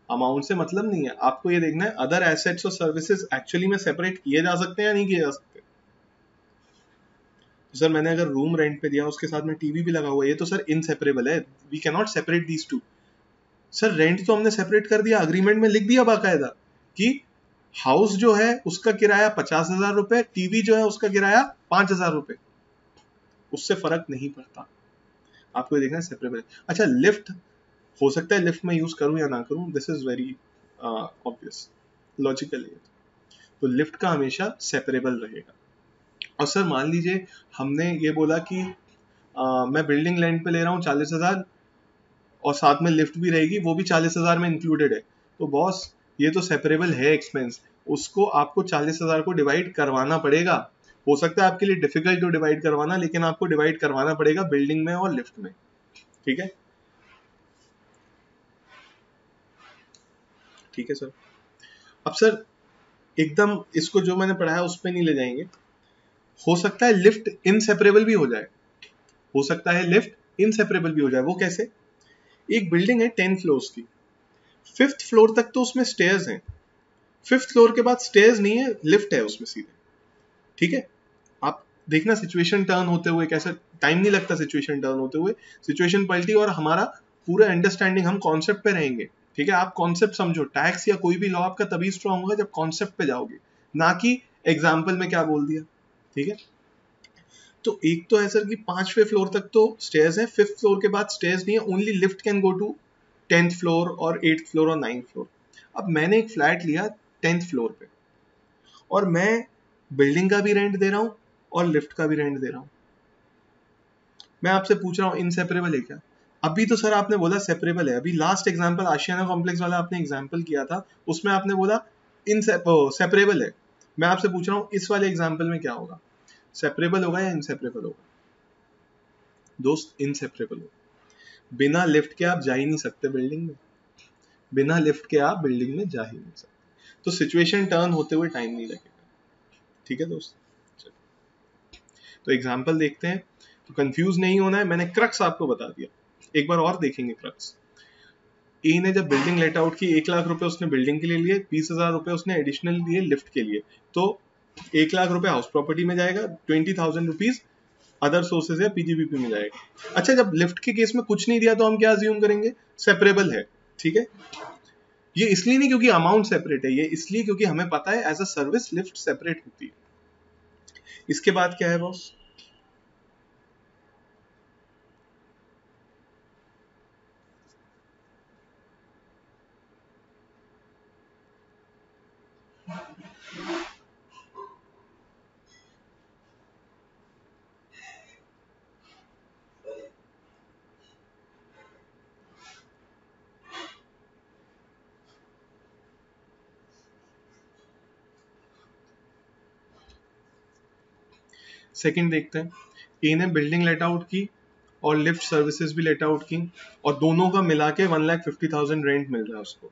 अमाउंट से मतलब नहीं है। आपको ये देखना है अदर एसेट्स और सर्विसेज एक्चुअली में सेपरेट किए जा सकते हैं या नहीं किए जा सकते। सर मैंने अगर रूम रेंट पे दिया उसके साथ में टीवी भी लगा हुआ है, ये तो सर इनसेपरेबल है, we can not separate these two. Sir rent तो हमने सेपरेट कर दिया, अग्रीमेंट में लिख दिया बाकायदा कि हाउस जो है उसका किराया 50,000 रुपए, टीवी जो है उसका किराया 5,000 रुपए, उससे फर्क नहीं पड़ता। आपको देखना है सेपरेबल। अच्छा लिफ्ट, हो सकता है लिफ्ट में यूज करूं या ना करूं, this is very obvious logical. तो लिफ्ट का हमेशा सेपरेबल रहेगा। और सर मान लीजिए हमने ये बोला कि मैं बिल्डिंग रेंट पे ले रहा हूँ 40,000 और साथ में लिफ्ट भी रहेगी, वो भी 40,000 में इंक्लूडेड है, तो बॉस ये तो सेपरेबल है एक्सपेंस, उसको आपको 40,000 को डिवाइड करवाना पड़ेगा। हो सकता है आपके लिए डिफिकल्ट हो डिवाइड करवाना, लेकिन आपको डिवाइड करवाना पड़ेगा बिल्डिंग में और लिफ्ट में। ठीक है, ठीक है सर। अब सर एकदम इसको जो मैंने पढ़ाया उस पर नहीं ले जाएंगे, हो सकता है लिफ्ट इनसेपरेबल भी हो जाए, हो सकता है लिफ्ट इनसेपरेबल भी हो जाए। वो कैसे? एक बिल्डिंग है 10 फ्लोर्स की, 5th फ्लोर तक तो उसमें स्टेयर्स हैं, 5th फ्लोर के बाद स्टेयर्स नहीं है, लिफ्ट है उसमें सीधे। ठीक है, आप देखना सिचुएशन टर्न होते हुए कैसे, टाइम नहीं लगता सिचुएशन टर्न होते हुए, सिचुएशन पलटी और हमारा पूरा अंडरस्टैंडिंग, हम कॉन्सेप्ट पे रहेंगे। ठीक है, आप कॉन्सेप्ट समझो, टैक्स या कोई भी लॉ आपका तभी स्ट्रांग होगा जब कॉन्सेप्ट पे जाओगे, ना कि एग्जाम्पल में क्या बोल दिया। ठीक है, तो एक तो है सर कि 5वें फ्लोर तक तो स्टेयर्स है, 5th फ्लोर के बाद स्टेयर्स नहीं है, only lift can go to 10th floor और 8th फ्लोर और 9th फ्लोर। अब मैंने एक फ्लैट लिया 10th फ्लोर पे और मैं बिल्डिंग का भी रेंट दे रहा हूं और लिफ्ट का भी रेंट दे रहा हूं, मैं आपसे पूछ रहा हूं इनसेपरेबल है क्या? अभी तो सर आपने बोला सेपरेबल है, अभी लास्ट एग्जांपल आशियाना कॉम्प्लेक्स वाला आपने एग्जांपल किया था, उसमें आपने बोला इन सेपरेबल है। मैं आपसे पूछ रहा हूं इस वाले एग्जांपल में क्या होगा, सेपरेबल होगा या इनसेपरेबल होगा? दोस्त इनसेपरेबल होगा। बिना लिफ्ट के आप जा ही नहीं सकते बिल्डिंग में, बिना लिफ्ट के आप बिल्डिंग में जा ही नहीं सकते, तो सिचुएशन टर्न होते हुए टाइम नहीं लगेगा। ठीक है दोस्त, तो एग्जांपल देखते हैं, तो कंफ्यूज नहीं होना है, मैंने क्रक्स आपको बता दिया, एक बार और देखेंगे क्रक्स। ए ने जब बिल्डिंग लेट आउट की, 1 लाख रुपए उसने बिल्डिंग के लिए लिए, 20,000 रुपए उसने एडिशनल लिए लिफ्ट के लिए, तो 1 लाख रुपए हाउस प्रॉपर्टी में जाएगा, 20,000 रुपीज अदर सोर्सेज या पीजीबीपी में जाएगा। अच्छा जब लिफ्ट के केस में कुछ नहीं दिया तो हम क्या अज्यूम करेंगे, सेपरेबल है। ठीक है, ये इसलिए नहीं क्योंकि अमाउंट सेपरेट है, ये इसलिए क्योंकि हमें पता है as a service lift separate होती है। इसके बाद क्या है बॉस? सेकंड देखते हैं, ए ने बिल्डिंग लेट आउट की और लिफ्ट सर्विसेज भी लेट आउट की और दोनों का मिला के 1,50,000 रेंट मिल रहा है उसको,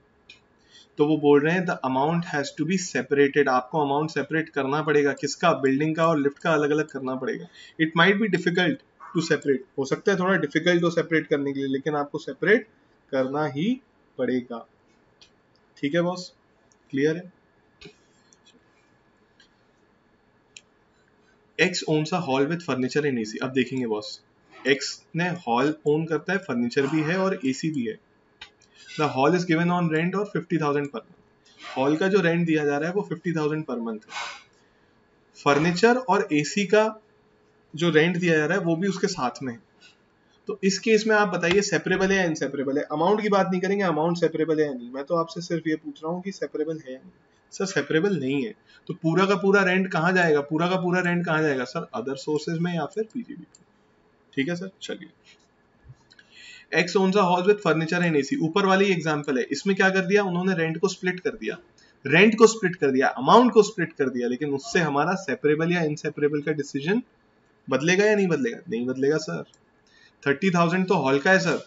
तो वो बोल रहे हैं the amount has to be separated, आपको अमाउंट सेपरेट करना पड़ेगा, किसका? बिल्डिंग का और लिफ्ट का अलग अलग करना पड़ेगा। It might be difficult to separate, हो सकता है थोड़ा डिफिकल्ट हो सेपरेट करने के लिए, लेकिन आपको सेपरेट करना ही पड़ेगा। ठीक है बॉस, क्लियर है? X owns a hall with furniture and AC. अब देखेंगे बॉस, एक्स ने हॉल ओन करता है, फर्नीचर भी है और एसी भी है। The hall is given on rent और 50,000 पर मंथ, हॉल का जो रेंट दिया जा रहा है वो 50,000 पर मंथ है, फर्नीचर और एसी का जो रेंट दिया जा रहा है वो भी उसके साथ में है। तो इस केस में आप बताइए सेपरेबल है या इनसेपरेबल है? अमाउंट की बात नहीं करेंगे, अमाउंट सेपरेबल है या नहीं, मैं तो आपसे सिर्फ ये पूछ रहा हूँ कि सेपरेबल है या नहीं। सर सेपरेबल नहीं है, तो पूरा का पूरा रेंट कहाँ जाएगा, पूरा का पूरा रेंट कहाँ जाएगा सर? अदर सोर्सेज में या फिर पीजीबी। ठीक है सर, चलिए। X owns a house with furniture and AC, ऊपर वाली एग्जांपल है, इसमें क्या कर दिया उन्होंने, रेंट को स्प्लिट कर दिया, रेंट को स्प्लिट कर दिया, अमाउंट को स्प्लिट कर दिया, लेकिन उससे हमारा सेपरेबल या इनसेपरेबल का डिसीजन बदलेगा या नहीं बदलेगा? नहीं बदलेगा सर। 30,000 तो हॉल का है सर,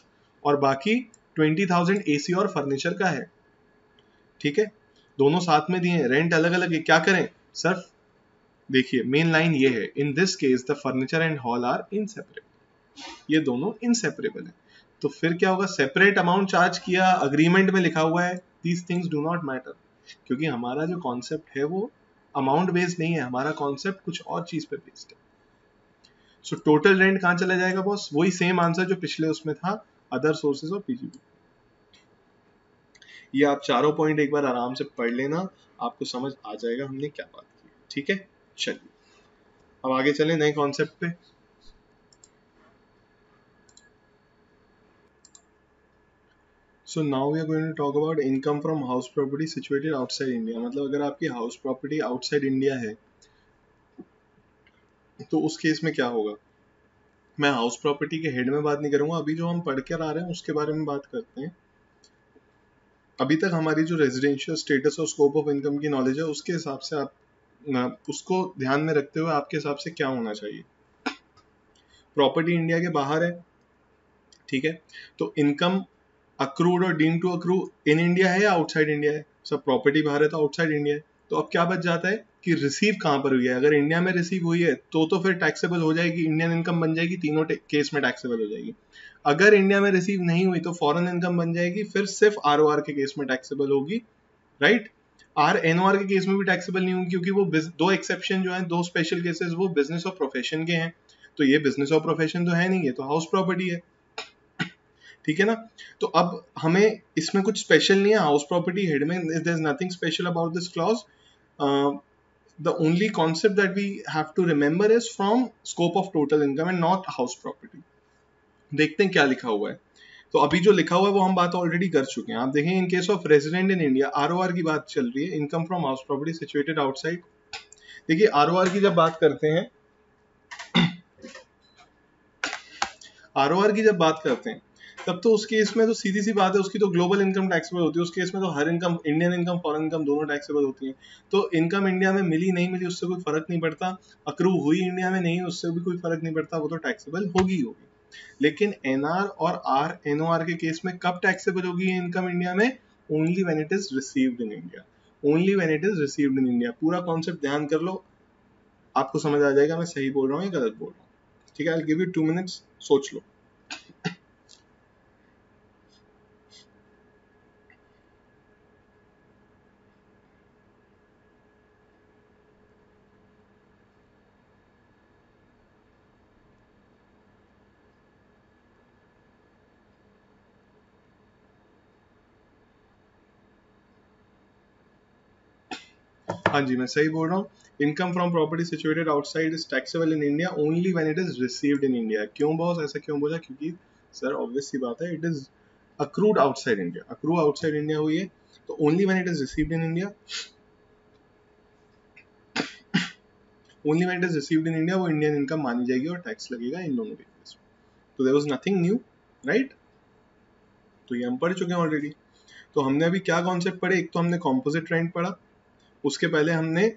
और बाकी 20,000 एसी और फर्नीचर का है। ठीक है, दोनों साथ में दिए, रेंट अलग अलग है, क्या करें सर? देखिए मेन लाइन ये है, in this case the furniture and hall are inseparable, ये दोनों इनसेपरेबल है। तो फिर क्या होगा, सेपरेट अमाउंट चार्ज किया, अग्रीमेंट में लिखा हुआ है, these things do not matter, क्योंकि हमारा जो कॉन्सेप्ट है वो अमाउंट बेस्ड नहीं है, हमारा कॉन्सेप्ट कुछ और चीज पे बेस्ड है। सो टोटल रेंट कहाँ चला जाएगा बॉस? वही सेम आंसर जो पिछले उसमें था, अदर सोर्सेज ऑफ पीजीबी। ये आप चारों पॉइंट एक बार आराम से पढ़ लेना, आपको समझ आ जाएगा हमने क्या बात की। ठीक है, चलिए अब आगे चले नए कॉन्सेप्ट पे। So now we are going to talk about income from house property situated outside India. मतलब अगर आपकी हाउस प्रॉपर्टी आउटसाइड इंडिया है तो उस केस में क्या होगा। मैं हाउस प्रॉपर्टी के हेड में बात नहीं करूंगा, अभी जो हम पढ़ कर आ रहे हैं उसके बारे में बात करते हैं। अभी तक हमारी जो रेजिडेंशियल स्टेटस और स्कोप ऑफ इनकम की नॉलेज है उसके हिसाब से आप उसको ध्यान में रखते हुए आपके हिसाब से क्या होना चाहिए। प्रॉपर्टी इंडिया के बाहर है, ठीक है, तो इनकम अक्रूड और deem to accrue in India है या आउटसाइड इंडिया है? सब प्रॉपर्टी बाहर है तो आउटसाइड इंडिया है। तो अब क्या बच जाता है कि रिसीव कहाँ पर हुई है। अगर इंडिया में रिसीव हुई है तो फिर टैक्सेबल हो जाएगी, इंडियन इनकम बन जाएगी, तीनों केस में टैक्सेबल हो जाएगी। अगर इंडिया में रिसीव नहीं हुई तो फॉरेन इनकम बन जाएगी, फिर सिर्फ आरओआर के केस में टैक्सेबल होगी, राइट। आर एनओआर के केस में भी टैक्सेबल नहीं होगी क्योंकि वो दो एक्सेप्शन जो है, दो स्पेशल केसेस वो बिजनेस और प्रोफेशन के हैं। तो ये बिजनेस और प्रोफेशन तो है नहीं, है तो हाउस प्रॉपर्टी है, ठीक है ना। तो अब हमें इसमें कुछ स्पेशल नहीं है, हाउस प्रॉपर्टी हेड में there is nothing special about this clause. the only concept that we have to remember is from scope of total income and not house property। देखते हैं क्या लिखा हुआ है। तो अभी जो लिखा हुआ है वो हम बात ऑलरेडी कर चुके हैं। आप देखें, in case of resident in India ROR की बात चल रही है, income from house property situated outside. देखिए आरओआर की जब बात करते हैं, आरओआर की जब बात करते हैं तब तो उस केस में तो सीधी सी बात है, उसकी तो ग्लोबल इनकम टैक्सेबल होती है। उस केस में तो हर income, Indian income foreign income दोनों टैक्सेबल होती है। तो इनकम इंडिया में मिली नहीं मिली उससे कोई फर्क नहीं पड़ता, अक्रू हुई इंडिया में नहीं उससे भी कोई फर्क नहीं पड़ता, वो तो टैक्सेबल होगी होगी। लेकिन एनआर और आर एनओआर के केस में कब टैक्सेबल होगी ये इनकम इंडिया में? Only when it is received in India, only when it is received in India. पूरा कॉन्सेप्ट ध्यान कर लो, आपको समझ आ जाएगा मैं सही बोल रहा हूँ या गलत बोल रहा हूँ। ठीक है, आई गिव यू 2 मिनट्स, सोच लो। हाँ जी, मैं सही बोल रहा हूँ। Income from property situated outside is taxable in India only when it is received in India. क्यों बॉस, ऐसा क्यों बोला? क्योंकि सर ऑब्वियस सी बात है, it is accrued outside India, accrue outside India हुई है तो only when it is received in India, only when it is received in India वो इंडियन इनकम मानी जाएगी और टैक्स लगेगा इन दोनों के केस में। तो there was nothing new, right. तो ये हम पढ़ चुके हैं ऑलरेडी। तो हमने अभी क्या कॉन्सेप्ट पढ़े? एक तो हमने कॉम्पोजिट रेंट पढ़ा, उसके पहले हमने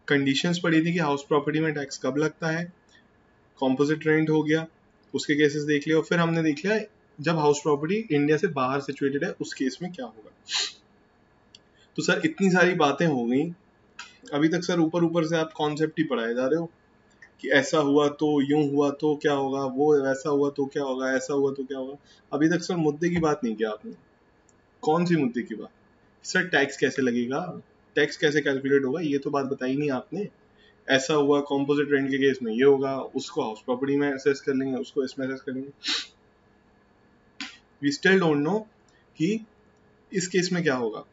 कंडीशंस पढ़ी थी कि हाउस प्रॉपर्टी में टैक्स कब लगता है, कॉम्पोजिट रेंट हो गया, उसके केसेस देख लिया, और फिर हमने देख लिया जब हाउस प्रॉपर्टी इंडिया से बाहर सिचुएटेड है उस केस में क्या होगा। तो सर इतनी सारी बातें हो गई अभी तक। सर ऊपर ऊपर से आप कॉन्सेप्ट ही पढ़ाए जा रहे हो कि ऐसा हुआ तो यूं हुआ तो क्या होगा, वो वैसा हुआ तो क्या होगा, ऐसा हुआ तो क्या होगा। अभी तक सर मुद्दे की बात नहीं किया आपने। कौन सी मुद्दे की बात? सर टैक्स कैसे लगेगा, टैक्स कैसे कैलकुलेट होगा, ये तो बात बताई नहीं आपने। ऐसा हुआ कॉम्पोजिट रेंट के केस में ये होगा, उसको हाउस प्रॉपर्टी में असेस कर लेंगे, उसको इसमें असेस कर लेंगे। वी स्टिल डोंट नो कि इस केस में क्या होगा,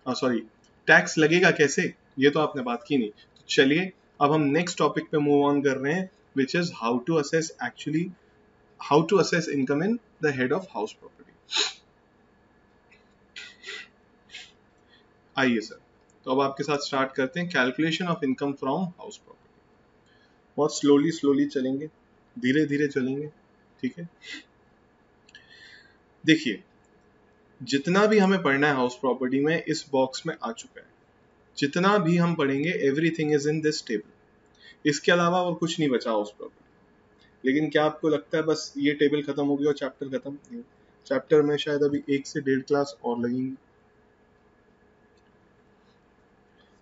सॉरी टैक्स लगेगा कैसे, ये तो आपने बात की नहीं। तो चलिए अब हम नेक्स्ट टॉपिक पे मूव ऑन कर रहे हैं, which is how to assess actually, how to assess income in the head of house property. आइए सर, तो अब आपके साथ स्टार्ट करते हैं calculation of income from house property. बहुत स्लोली स्लोली चलेंगे, धीरे धीरे चलेंगे, ठीक है। देखिए जितना भी हमें पढ़ना है हाउस प्रॉपर्टी में इस बॉक्स में आ चुका है, जितना भी हम पढ़ेंगे everything is in this table. इसके अलावा और कुछ नहीं बचा हाउस प्रॉपर्टी। लेकिन क्या आपको लगता है बस ये टेबल खत्म हो गया और चैप्टर खत्म? नहीं, चैप्टर में शायद अभी 1 से 1.5 क्लास और लगेंगी,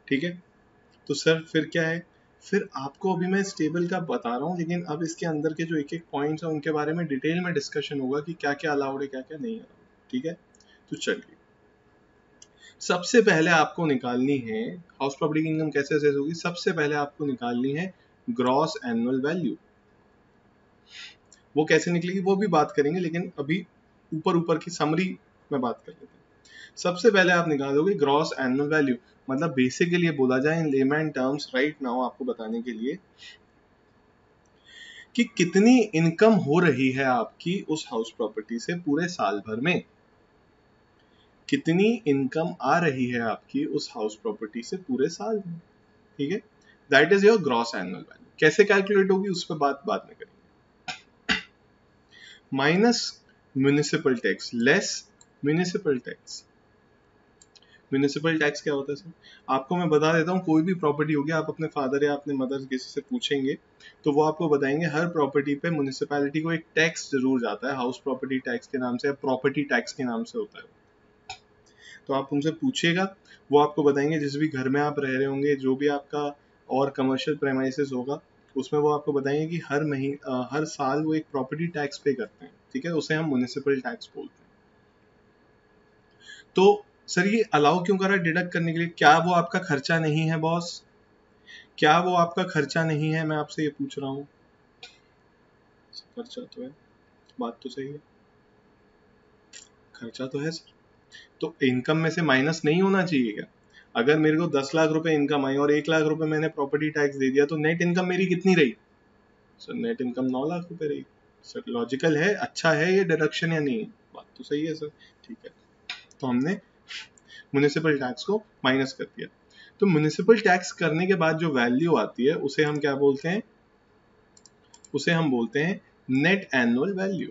ठीक है। तो सर फिर क्या है, फिर आपको अभी मैं इस टेबल का बता रहा हूँ, लेकिन अब इसके अंदर के जो एक एक पॉइंट्स हैं उनके बारे में डिटेल में डिस्कशन होगा कि क्या क्या अलाउड है क्या क्या नहीं अलाउड, ठीक है। तो चलिए सबसे पहले आपको निकालनी है हाउस प्रॉपर्टी की इनकम कैसे असेस होगी। सबसे पहले आपको निकालनी है ग्रॉस एनुअल वैल्यू। वो कैसे निकलेगी वो भी बात करेंगे, लेकिन अभी ऊपर ऊपर की समरी में बात कर लेते हैं। सबसे पहले आप निकालोगे ग्रॉस एनुअल वैल्यू, मतलब बेसिकली बोला जाए इन लेमैन टर्म्स राइट नाउ आपको बताने के लिए कि कितनी इनकम हो रही है आपकी उस हाउस प्रॉपर्टी से पूरे साल भर में, कितनी इनकम आ रही है आपकी उस हाउस प्रॉपर्टी से पूरे साल में, ठीक है, that is your gross annual value. कैसे कैलकुलेट होगी उस पर बात बाद में करेंगे। Minus municipal tax less municipal tax. Municipal tax क्या होता है सर? आपको मैं बता देता हूँ, कोई भी प्रॉपर्टी होगी, आप अपने फादर या अपने मदर किसी से पूछेंगे तो वो आपको बताएंगे हर प्रॉपर्टी पे म्युनिसिपैलिटी को एक टैक्स जरूर जाता है, हाउस प्रॉपर्टी टैक्स के नाम से या प्रॉपर्टी टैक्स के नाम से होता है। तो आप उनसे पूछिएगा, वो आपको बताएंगे जिस भी घर में आप रह रहे होंगे, जो भी आपका और कमर्शियल प्रेमाइसेस होगा, उसमें वो आपको बताएंगे कि हर साल वो एक प्रॉपर्टी टैक्स पे करते हैं, ठीक है, उसे हम म्युनिसिपल टैक्स बोलते हैं। तो सर ये अलाउ क्यों करा डिडक्ट करने के लिए? क्या वो आपका खर्चा नहीं है बॉस? क्या वो आपका खर्चा नहीं है? मैं आपसे ये पूछ रहा हूँ। खर्चा तो है, बात तो सही है, खर्चा तो है सर। तो इनकम में से माइनस नहीं होना चाहिए क्या? अगर मेरे को 10 लाख रुपए इनकम आई और 1 लाख रुपए मैंने प्रॉपर्टी टैक्स दे दिया तो नेट इनकम मेरी कितनी रही? सर नेट इनकम 9 लाख रुपए रही। सर लॉजिकल है, अच्छा है ये डिडक्शन या नहीं? बात तो सही है सर, ठीक है। तो हमने म्युनिसिपल टैक्स को माइनस कर दिया। तो म्युनिसिपल टैक्स करने के बाद जो वैल्यू आती है उसे हम क्या बोलते हैं? उसे हम बोलते हैं नेट एनुअल वैल्यू,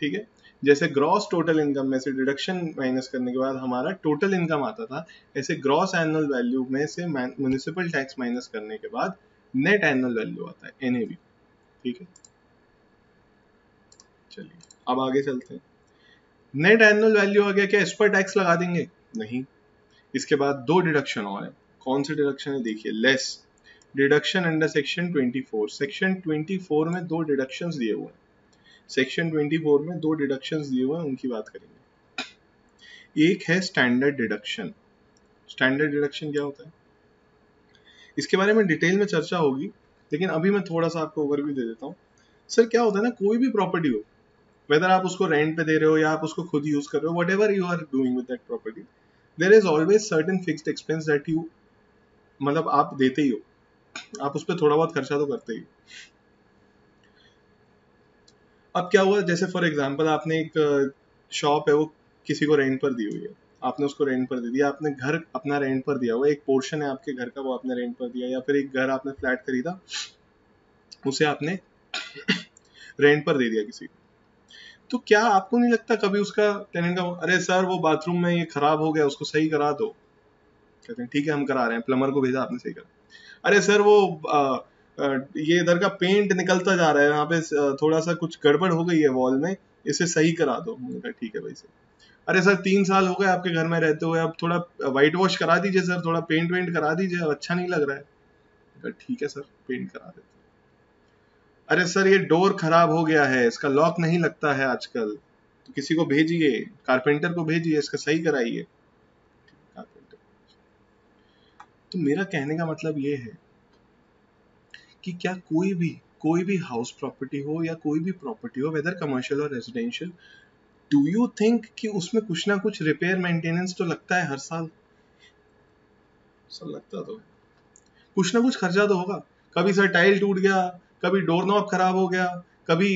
ठीक है। जैसे ग्रॉस टोटल इनकम में से डिडक्शन माइनस करने के बाद हमारा टोटल इनकम आता था, ऐसे ग्रॉस एनुअल वैल्यू में से म्युनिसिपल टैक्स माइनस करने के बाद नेट एनुअल वैल्यू आता है, एनएवी, ठीक है। चलिए अब आगे चलते हैं। नेट एनुअल वैल्यू आ गया, क्या इस पर टैक्स लगा देंगे? नहीं, इसके बाद दो डिडक्शन और है। कौन से डिडक्शन है? देखिए, less deduction under section 24। Section 24 में दो डिडक्शंस दिए हुए हैं, सेक्शन 24 में दो डिडक्शंस दिए हुए हैं, उनकी बात करेंगे। एक है स्टैंडर्ड डिडक्शन। स्टैंडर्ड डिडक्शन क्या होता है इसके बारे में डिटेल में चर्चा होगी, लेकिन अभी मैं थोड़ा सा आपको ओवरव्यू दे देता हूँ। सर क्या होता है ना, कोई भी प्रॉपर्टी हो, वेदर आप उसको रेंट पे दे रहे हो या आप उसको खुद यूज कर रहे हो, whatever you are doing with that property, there is always certain fixed expense that you, मतलब आप देते ही हो, आप उस पर थोड़ा बहुत खर्चा तो करते ही। अब क्या हुआ, जैसे फॉर एग्जांपल आपने एक शॉप है वो किसी को रेंट पर दी हुई है, आपने उसको रेंट पर दे दिया। आपने घर अपना रेंट पर दिया हुआ, एक पोर्शन है आपके घर का वो आपने रेंट पर दिया, या फिर एक घर आपने फ्लैट खरीदा उसे आपने रेंट पर दे दिया किसी को। तो क्या आपको नहीं लगता कभी उसका टेनेंट का, अरे सर वो बाथरूम में ये खराब हो गया उसको सही करा दो, कहते हैं ठीक है हम करा रहे हैं, प्लम्बर को भेजा आपने सही करा। अरे सर वो ये इधर का पेंट निकलता जा रहा है, यहाँ पे थोड़ा सा कुछ गड़बड़ हो गई है वॉल में, इसे सही करा दो। हमने कहा ठीक है भाई सर। अरे सर 3 साल हो गए आपके घर में रहते हुए, अब थोड़ा व्हाइट वॉश करा दीजिए सर, थोड़ा पेंट वेंट करा दीजिए, अब अच्छा नहीं लग रहा है। ठीक है सर पेंट करा देते। अरे सर ये डोर खराब हो गया है, इसका लॉक नहीं लगता है आजकल, तो किसी को भेजिए, कारपेंटर को भेजिए, इसका सही कराइए। कारपेंटर। तो मेरा कहने का मतलब ये है कि क्या कोई भी हाउस प्रॉपर्टी हो या कोई भी प्रॉपर्टी हो, वेदर कमर्शियल और रेजिडेंशियल, डू यू थिंक कि उसमें कुछ ना कुछ रिपेयर मेंटेनेंस तो लगता है हर साल? सब लगता तो है, कुछ ना कुछ खर्चा तो होगा। कभी सर टाइल टूट गया, कभी डोर नॉब खराब हो गया, कभी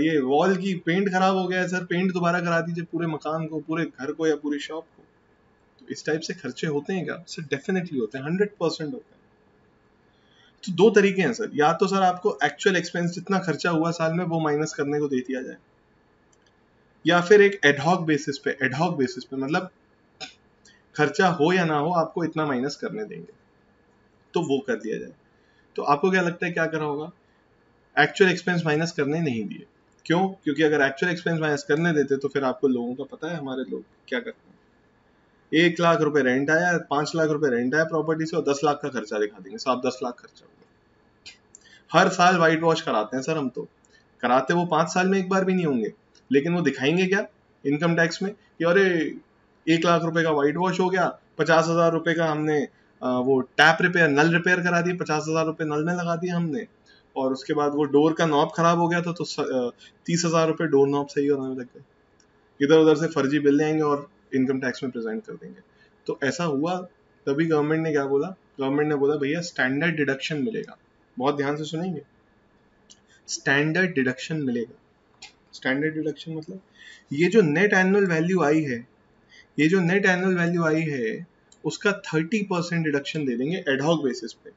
ये वॉल की पेंट खराब हो गया, सर पेंट दोबारा करा दीजिए पूरे मकान को, पूरे घर को या पूरी शॉप को। तो इस टाइप से खर्चे होते हैं क्या? सर डेफिनेटली होते हैं, 100% होते हैं। तो दो तरीके हैं सर, या तो सर आपको एक्चुअल एक्सपेंस जितना खर्चा हुआ साल में वो माइनस करने को दे दिया जाए, या फिर एक एडहॉक बेसिस पे मतलब खर्चा हो या ना हो आपको इतना माइनस करने देंगे, तो वो कर दिया जाए। तो आपको क्या लगता है क्या करा होगा? एक्चुअल एक्सपेंस माइनस करने नहीं दिए। क्यों? क्योंकि अगर एक्चुअल एक्सपेंस माइनस करने देते तो फिर आपको लोगों का पता है हमारे लोग क्या करते हैं, 1 लाख रुपए रेंट आया, 5 लाख रुपए रेंट आया प्रॉपर्टी से और 10 लाख का खर्चा दिखा देंगे, साहब 10 लाख खर्चा हुआ। हर साल व्हाइट वॉश कराते हैं सर हम, तो कराते वो 5 साल में एक बार भी नहीं होंगे, लेकिन वो दिखाएंगे क्या इनकम टैक्स में कि अरे 1 लाख रुपए का व्हाइट वॉश हो गया, 50,000 रुपए का हमने वो टैप रिपेयर, नल रिपेयर करा दिए, 50,000 रुपए नल में लगा दिए हमने, और उसके बाद वो डोर का नॉब खराब हो गया था तो 30,000 रुपये डोर नॉब सही होने लग गए। इधर उधर से फर्जी बिल लेंगे और इनकम टैक्स में प्रेजेंट कर देंगे। तो ऐसा हुआ, तभी गवर्नमेंट ने क्या बोला, गवर्नमेंट ने बोला भैया स्टैंडर्ड डिडक्शन मिलेगा। बहुत ध्यान से सुनेंगे, स्टैंडर्ड डिडक्शन मिलेगा। स्टैंडर्ड डिडक्शन मतलब ये जो नेट एनुअल वैल्यू आई है, ये जो नेट एनुअल वैल्यू आई है उसका 30% डिडक्शन दे देंगे एडहॉक बेसिस पे।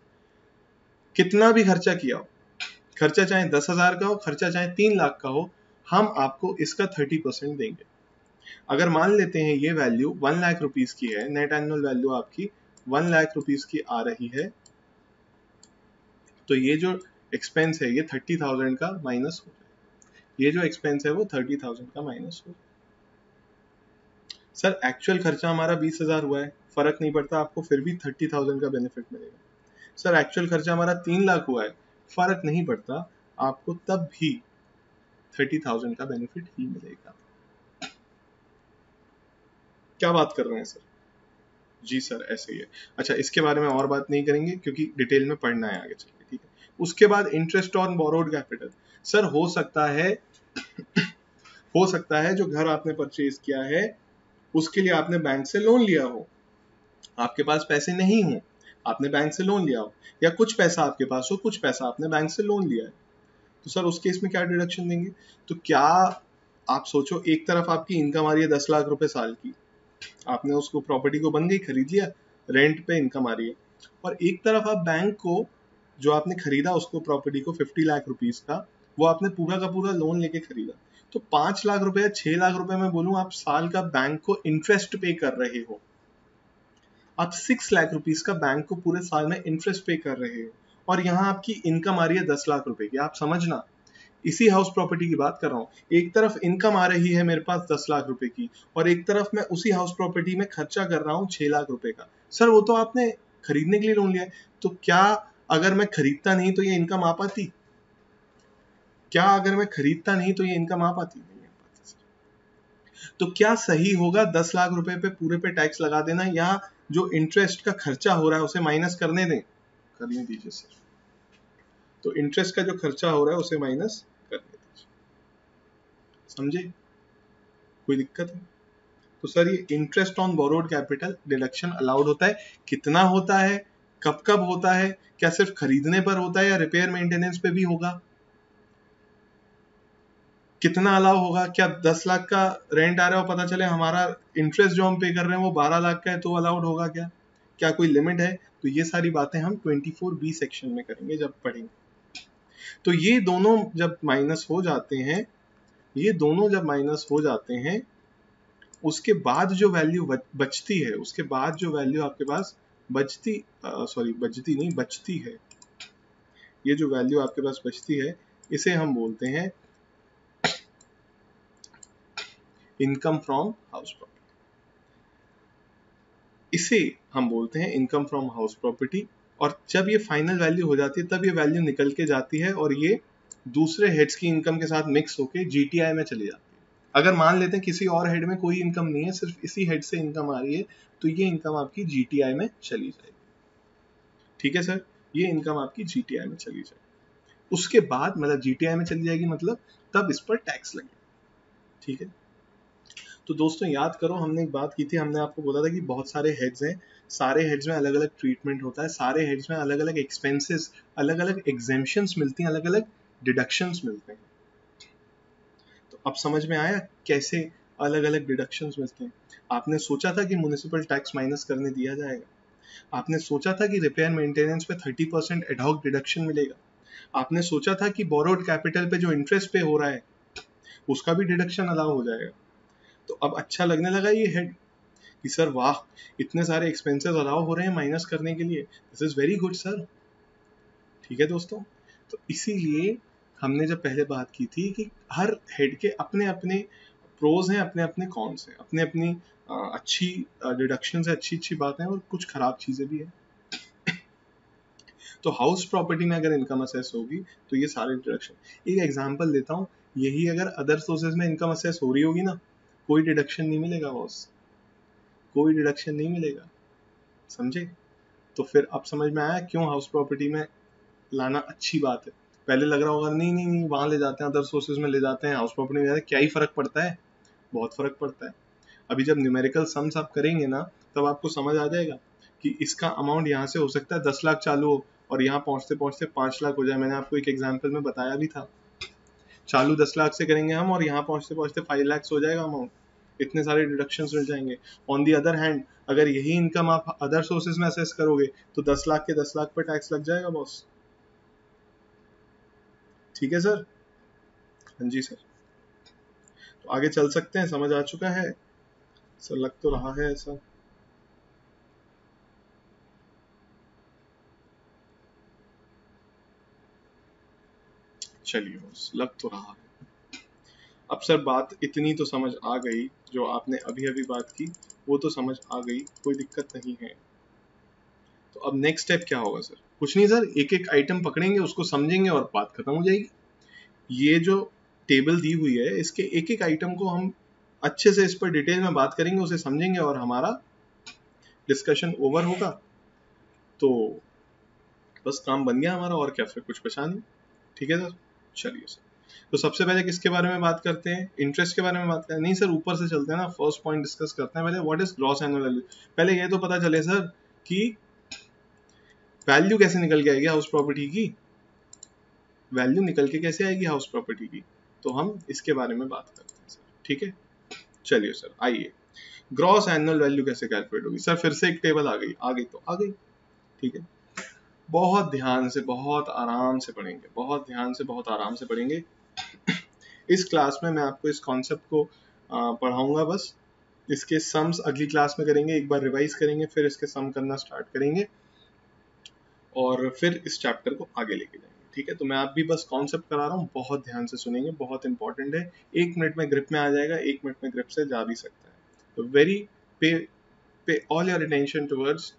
कितना भी खर्चा किया हो, खर्चा चाहे 10,000 का हो, खर्चा चाहे 3 लाख का हो, हम आपको इसका 30% देंगे। अगर मान लेते हैं ये वैल्यू 1 लाख रुपीस की है, नेट एनुअल वैल्यू आपकी 1 लाख रुपीस की आ रही है, तो ये जो एक्सपेंस है ये 30,000 का माइनस हो जाए। ये जो एक्सपेंस है वो 30,000 का माइनस हो जाए। सर एक्चुअल खर्चा हमारा 20,000 हुआ है, फर्क नहीं पड़ता, आपको फिर भी 30,000 का बेनिफिट मिलेगा। सर एक्चुअल खर्चा हमारा 3 लाख हुआ है, फर्क नहीं पड़ता, आपको तब भी 30,000 का बेनिफिट ही मिलेगा। क्या बात कर रहे हैं सर? जी सर ऐसे ही है। अच्छा, इसके बारे में और बात नहीं करेंगे क्योंकि डिटेल में पढ़ना है आगे चल के, ठीक है। उसके बाद interest on borrowed capital. Sir हो सकता है हो सकता है जो घर आपने परचेज किया है उसके लिए आपने बैंक से लोन लिया हो, आपके पास पैसे नहीं हो, आपने बैंक से लोन लिया हो, या कुछ पैसा आपके पास हो, कुछ पैसा आपने बैंक से लोन लिया है, तो सर उस केस में क्या डिडक्शन देंगे? तो क्या आप सोचो, एक तरफ आपकी इनकम आ रही है 10 लाख रुपए साल की, आपने उसको प्रॉपर्टी को बन गई, खरीद लिया, रेंट पे इनकम आ रही है, और एक तरफ आप बैंक को जो आपने खरीदा उसको प्रॉपर्टी को 50 लाख रुपीस का, वो आपने पूरा का पूरा लोन लेके खरीदा, तो 5 लाख रुपए 6 लाख रुपए में बोलूं आप साल का बैंक को इंटरेस्ट पे कर रहे हो। आप 6 लाख रुपीस का बैंक को पूरे साल में इंटरेस्ट पे कर रहे हो, और यहाँ आपकी इनकम आ रही है 10 लाख रुपए की। आप समझना, इसी हाउस प्रॉपर्टी की बात कर रहा हूँ, एक तरफ इनकम आ रही है मेरे पास 10 लाख रुपए की, और एक तरफ मैं उसी हाउस प्रॉपर्टी में खर्चा कर रहा हूँ 6 लाख रुपए का। सर वो तो आपने खरीदने के लिए लोन लिया है, तो क्या अगर मैं खरीदता नहीं तो ये इनकम आ पाती? क्या अगर मैं खरीदता नहीं तो ये इनकम आ पाती? नहीं आ पाती सर। तो क्या सही होगा 10 लाख रुपए पे पूरे पे टैक्स लगा देना, या जो इंटरेस्ट का खर्चा हो रहा है उसे माइनस करने दें? करने दीजिए सर। तो इंटरेस्ट का जो खर्चा हो रहा है उसे माइनस करने दीजिए। समझे? कोई दिक्कत है? तो सर ये interest on borrowed capital deduction allowed होता है। कितना होता है, कब कब होता है, क्या सिर्फ खरीदने पर होता है या रिपेयर मेंटेनेंस पे भी होगा? कितना अलाउ होगा? क्या 10 लाख का रेंट आ रहा है और पता चले हमारा इंटरेस्ट जो हम पे कर रहे हैं वो 12 लाख का है, तो अलाउड होगा क्या? क्या कोई लिमिट है? तो ये सारी बातें हम 24B सेक्शन में करेंगे जब पढ़ेंगे। तो ये दोनों जब माइनस हो जाते हैं, ये दोनों जब माइनस हो जाते हैं, उसके बाद जो वैल्यू बचती है, उसके बाद जो वैल्यू आपके पास बचती, सॉरी बचती नहीं, बचती है, ये जो वैल्यू आपके पास बचती है इसे हम बोलते हैं इनकम फ्रॉम हाउस प्रॉपर्टी। इसे हम बोलते हैं इनकम फ्रॉम हाउस प्रॉपर्टी। और जब ये फाइनल वैल्यू हो जाती है तब ये वैल्यू निकल के जाती है और ये दूसरे हेड्स की इनकम के साथ मिक्स होके जीटीआई में चली जाती है। अगर मान लेते हैं किसी और हेड में कोई इनकम नहीं है, सिर्फ इसी हेड से इनकम आ रही है, तो ये इनकम आपकी जीटीआई में चली जाएगी। ठीक है सर, ये इनकम आपकी जीटीआई में चली जाएगी। उसके बाद मतलब जीटीआई में चली जाएगी मतलब तब इस पर टैक्स लगेगा। ठीक है, तो दोस्तों याद करो, हमने एक बात की थी, हमने आपको बोला था कि बहुत सारे हेड्स हैं, सारे हेड्स में अलग अलग ट्रीटमेंट होता है, सारे हेड्स में अलग अलग एक्सपेंसेस, अलग अलग एग्जेम्पशंस मिलती हैं, अलग अलग डिडक्शंस मिलते हैं। तो अब समझ में आया कैसे अलग अलग डिडक्शंस मिलते हैं? आपने सोचा था कि म्युनिसिपल टैक्स माइनस करने दिया जाएगा, आपने सोचा था कि रिपेयर मेंटेनेंस पे 30% एडहॉक डिडक्शन मिलेगा, आपने सोचा था कि बोरोड कैपिटल पे जो इंटरेस्ट पे हो रहा है उसका भी डिडक्शन अलाउ हो जाएगा। तो अब अच्छा लगने लगा ये हेड कि सर वाह, इतने सारे एक्सपेंसेस अलाउ हो रहे हैं माइनस करने के लिए, this is very good sir. ठीक है दोस्तों, तो इसीलिए हमने जब पहले बात की थी कि हर हेड के अपने अपने प्रोज हैं, अपने अपने कॉन्स हैं, अपने अपनी अच्छी डिडक्शन है, अच्छी अच्छी बातें हैं, और कुछ खराब चीजें भी हैं। तो हाउस प्रॉपर्टी में अगर इनकम असेस होगी तो ये सारे डिडक्शन, एक एग्जांपल देता हूँ, यही अगर अदर सोर्सेज में इनकम असेस हो रही होगी ना, कोई डिडक्शन नहीं मिलेगा बॉस, कोई डिडक्शन नहीं मिलेगा। समझे? तो फिर अब समझ में आया क्यों हाउस प्रॉपर्टी में लाना अच्छी बात है। पहले लग रहा होगा नहीं नहीं नहीं वहां ले जाते हैं, अदर सोर्सेज में ले जाते हैं, हाउस प्रॉपर्टी में जाते हैं, क्या ही फर्क पड़ता है, बहुत फर्क पड़ता है। अभी जब न्यूमेरिकल सम्स आप करेंगे ना तब आपको समझ आ जाएगा कि इसका अमाउंट यहाँ से हो सकता है 10 लाख चालू हो और यहाँ पहुंचते पहुंचते 5 लाख हो जाए। मैंने आपको एक एग्जाम्पल में बताया भी था, चालू 10 लाख से करेंगे हम और यहाँ पहुंचते पहुंचते 5 लाख हो जाएगा अमाउंट, इतने सारे डिडक्शन मिल जाएंगे। ऑन दी अदर हैंड अगर यही इनकम आप अदर सोर्सेज में असेस करोगे तो 10 लाख के 10 लाख पे टैक्स लग जाएगा बॉस। ठीक है सर? हाँ जी सर। तो आगे चल सकते हैं, समझ आ चुका है सर? लग तो रहा है ऐसा। चलिए बॉस, लग तो रहा है। अब सर बात इतनी तो समझ आ गई, जो आपने अभी अभी बात की वो तो समझ आ गई, कोई दिक्कत नहीं है। तो अब नेक्स्ट स्टेप क्या होगा सर? कुछ नहीं सर, एक एक आइटम पकड़ेंगे, उसको समझेंगे और बात खत्म हो जाएगी। ये जो टेबल दी हुई है इसके एक एक आइटम को हम अच्छे से इस पर डिटेल में बात करेंगे, उसे समझेंगे और हमारा डिस्कशन ओवर होगा। तो बस काम बन गया हमारा, और क्या, फिर कुछ बचा नहीं। ठीक है सर? चलिए सर, तो सबसे पहले किसके बारे में बात करते हैं? इंटरेस्ट के बारे में बात करते हैं? नहीं सर, ऊपर से चलते हैं ना, फर्स्ट पॉइंट डिस्कस करते हैं पहले, what is gross annual value. पहले ये तो पता चले सर कि वैल्यू कैसे निकल के आएगी हाउस प्रॉपर्टी की, वैल्यू निकल के कैसे आएगी हाउस प्रॉपर्टी की, तो हम इसके बारे में बात करते हैं सर। ठीक है? चलिए सर, आइए, ग्रॉस एनुअल वैल्यू कैसे कैलकुलेट होगी सर? फिर से एक टेबल आ गई, आ गई तो आ गई। ठीक है, बहुत ध्यान से बहुत आराम से पढ़ेंगे, बहुत ध्यान से बहुत आराम से पढ़ेंगे। इस क्लास में मैं आपको इस कॉन्सेप्ट को पढ़ाऊंगा बस, इसके सम्स अगली क्लास में करेंगे, एक बार रिवाइज करेंगे, फिर इसके सम करना स्टार्ट करेंगे और फिर इस चैप्टर को आगे लेके जाएंगे। ठीक है? तो मैं आप भी बस कॉन्सेप्ट करा रहा हूँ, बहुत ध्यान से सुनेंगे, बहुत इंपॉर्टेंट है। 1 मिनट में ग्रिप में आ जाएगा, 1 मिनट में ग्रिप से जा भी सकता है। तो very pay all your attention towards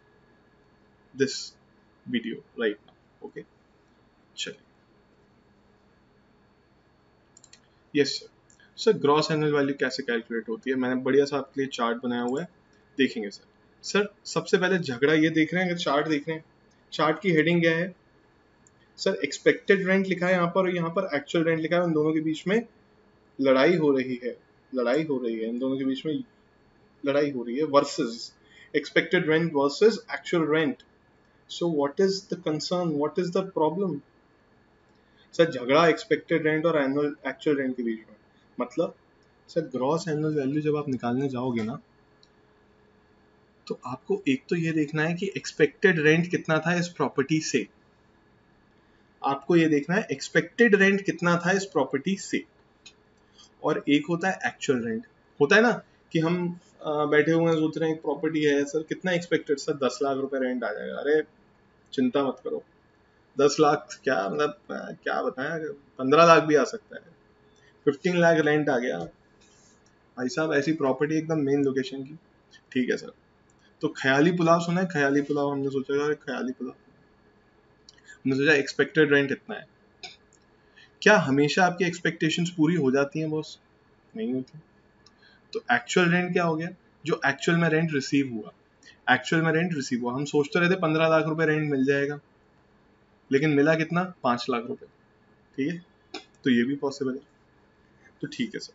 this video right now. Okay, चलिए। Yes sir. Sir gross annual value कैसे कैलकुलेट होती है? मैंने बढ़िया सा आपके लिए चार्ट बनाया हुआ है, देखेंगे सर। सर सबसे पहले झगड़ा ये देख रहे हैं, अगर चार्ट देख रहे हैं, चार्ट की हेडिंग क्या है सर? एक्सपेक्टेड रेंट लिखा है यहाँ पर और यहाँ पर एक्चुअल रेंट लिखा है, उन दोनों के बीच में लड़ाई हो रही है, लड़ाई हो रही है, इन दोनों के बीच में लड़ाई हो रही है, versus expected rent versus actual rent. So what is the concern, what is the problem? Sir झगड़ा एक्सपेक्टेड रेंट और एनुअल एक्चुअल रेंट के बीच में, मतलब सर ग्रॉस एनुअल वैल्यू जब आप निकालने जाओगे ना तो आपको एक तो ये देखना है कि एक्सपेक्टेड रेंट कितना था इस प्रॉपर्टी से, आपको ये देखना है एक्सपेक्टेड रेंट कितना था इस प्रॉपर्टी से, और एक होता है एक्चुअल रेंट। होता है ना कि हम बैठे हुए हैं, सोच रहे हैं एक प्रॉपर्टी है सर, कितना एक्सपेक्टेड? सर 10 लाख रुपए रेंट आ जाएगा। अरे चिंता मत करो, 10 लाख क्या, मतलब क्या बताएं, 15 लाख भी आ सकता है, 15 लाख रेंट आ गया भाई साहब, ऐसी प्रॉपर्टी एकदम मेन लोकेशन की। ठीक है सर। तो ख्याली पुलाव सुना है? ख्याली पुलाव, हमने सोचा यार ख्याली पुलाव, हमने सोचा एक्सपेक्टेड रेंट इतना है। क्या हमेशा आपकी एक्सपेक्टेशंस पूरी हो जाती हैं बॉस? नहीं होती। तो एक्चुअल रेंट क्या हो गया? जो एक्चुअल में रेंट रिसीव हुआ, एक्चुअल में रेंट रिसीव हुआ, हम सोचते रहते 15 लाख रुपए रेंट मिल जाएगा, लेकिन मिला कितना? 5 लाख रुपए। ठीक है? तो ये भी पॉसिबल है। तो ठीक है सर,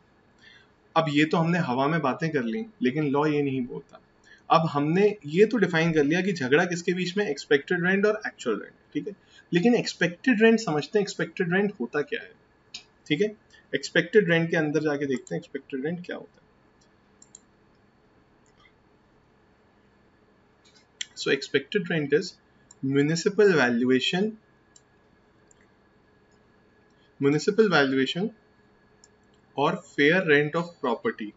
अब ये तो हमने हवा में बातें कर ली, लेकिन लॉ ये नहीं बोलता। अब हमने ये तो डिफाइन कर लिया कि झगड़ा किसके बीच में, एक्सपेक्टेड रेंट और एक्चुअल रेंट। ठीक है, लेकिन एक्सपेक्टेड रेंट समझते हैं, एक्सपेक्टेड रेंट होता क्या है? ठीक है, एक्सपेक्टेड रेंट के अंदर जाके देखते हैं एक्सपेक्टेड रेंट क्या होता है। So expected rent is municipal valuation और fair rent of property,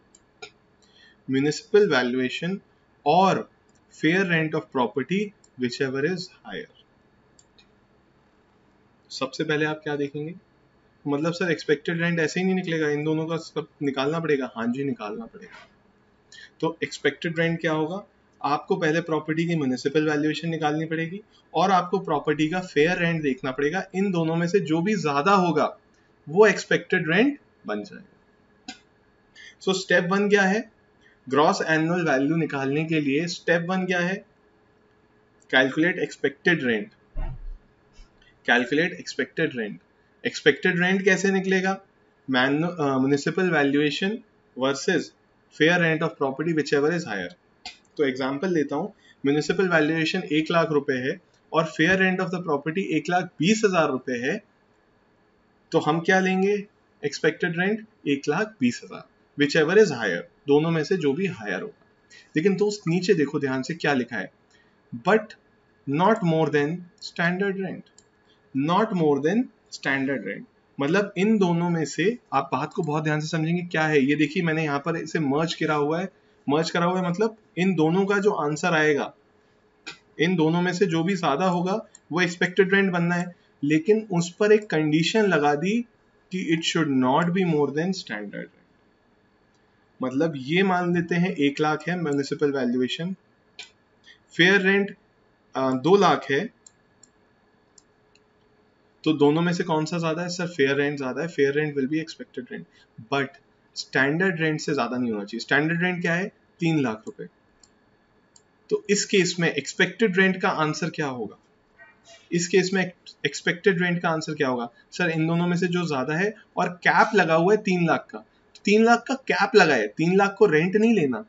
municipal valuation और fair rent of property whichever is higher। सबसे पहले आप क्या देखेंगे? मतलब सर एक्सपेक्टेड रेंट ऐसे ही नहीं निकलेगा, इन दोनों का सब निकालना पड़ेगा। हाँ जी, निकालना पड़ेगा। तो एक्सपेक्टेड रेंट क्या होगा? आपको पहले प्रॉपर्टी की म्युनिसिपल वैल्यूएशन निकालनी पड़ेगी और आपको प्रॉपर्टी का फेयर रेंट देखना पड़ेगा। इन दोनों में से जो भी ज्यादा होगा वो एक्सपेक्टेड रेंट बन जाएगा। सो स्टेप 1 क्या है? ग्रॉस एनुअल वैल्यू निकालने के लिए स्टेप 1 क्या है? Calculate expected rent, calculate expected rent. Expected rent कैसे निकलेगा? Municipal valuation versus fair rent of property whichever is higher. तो एग्जाम्पल लेता हूँ, म्युनिसिपल वैल्यूएशन 1 लाख रुपए है और fair rent of the property 1,20,000 रुपए है, तो हम क्या लेंगे? Expected rent 1,20,000 whichever is higher, दोनों में से जो भी हायर होगा। लेकिन दोस्त नीचे देखो ध्यान से क्या लिखा है, but not more than standard rent, not more than standard rent. मतलब इन दोनों में से, आप बात को बहुत ध्यान से समझेंगे क्या है ये, देखिए मैंने यहाँ पर इसे मर्ज करा हुआ है। मर्ज करा हुआ है मतलब इन दोनों का जो आंसर आएगा, इन दोनों में से जो भी ज्यादा होगा वो एक्सपेक्टेड रेंट बनना है, लेकिन उस पर एक कंडीशन लगा दी कि it should not be more than standard rent. मतलब ये मान लेते हैं 1 लाख है municipal valuation, fair rent 2 lakh है, तो दोनों में से कौन सा ज्यादा है? सर फेयर रेंट ज्यादा है, fair rent will be expected rent, but standard rent से ज्यादा नहीं होना चाहिए। स्टैंडर्ड रेंट क्या है? 3 लाख रुपए। तो इस केस में एक्सपेक्टेड रेंट का आंसर क्या होगा? इस केस में एक्सपेक्टेड रेंट का आंसर क्या होगा? सर इन दोनों में से जो ज्यादा है, और कैप लगा हुआ है 3 लाख का, 3 लाख का कैप लगा है, 3 लाख को रेंट नहीं लेना,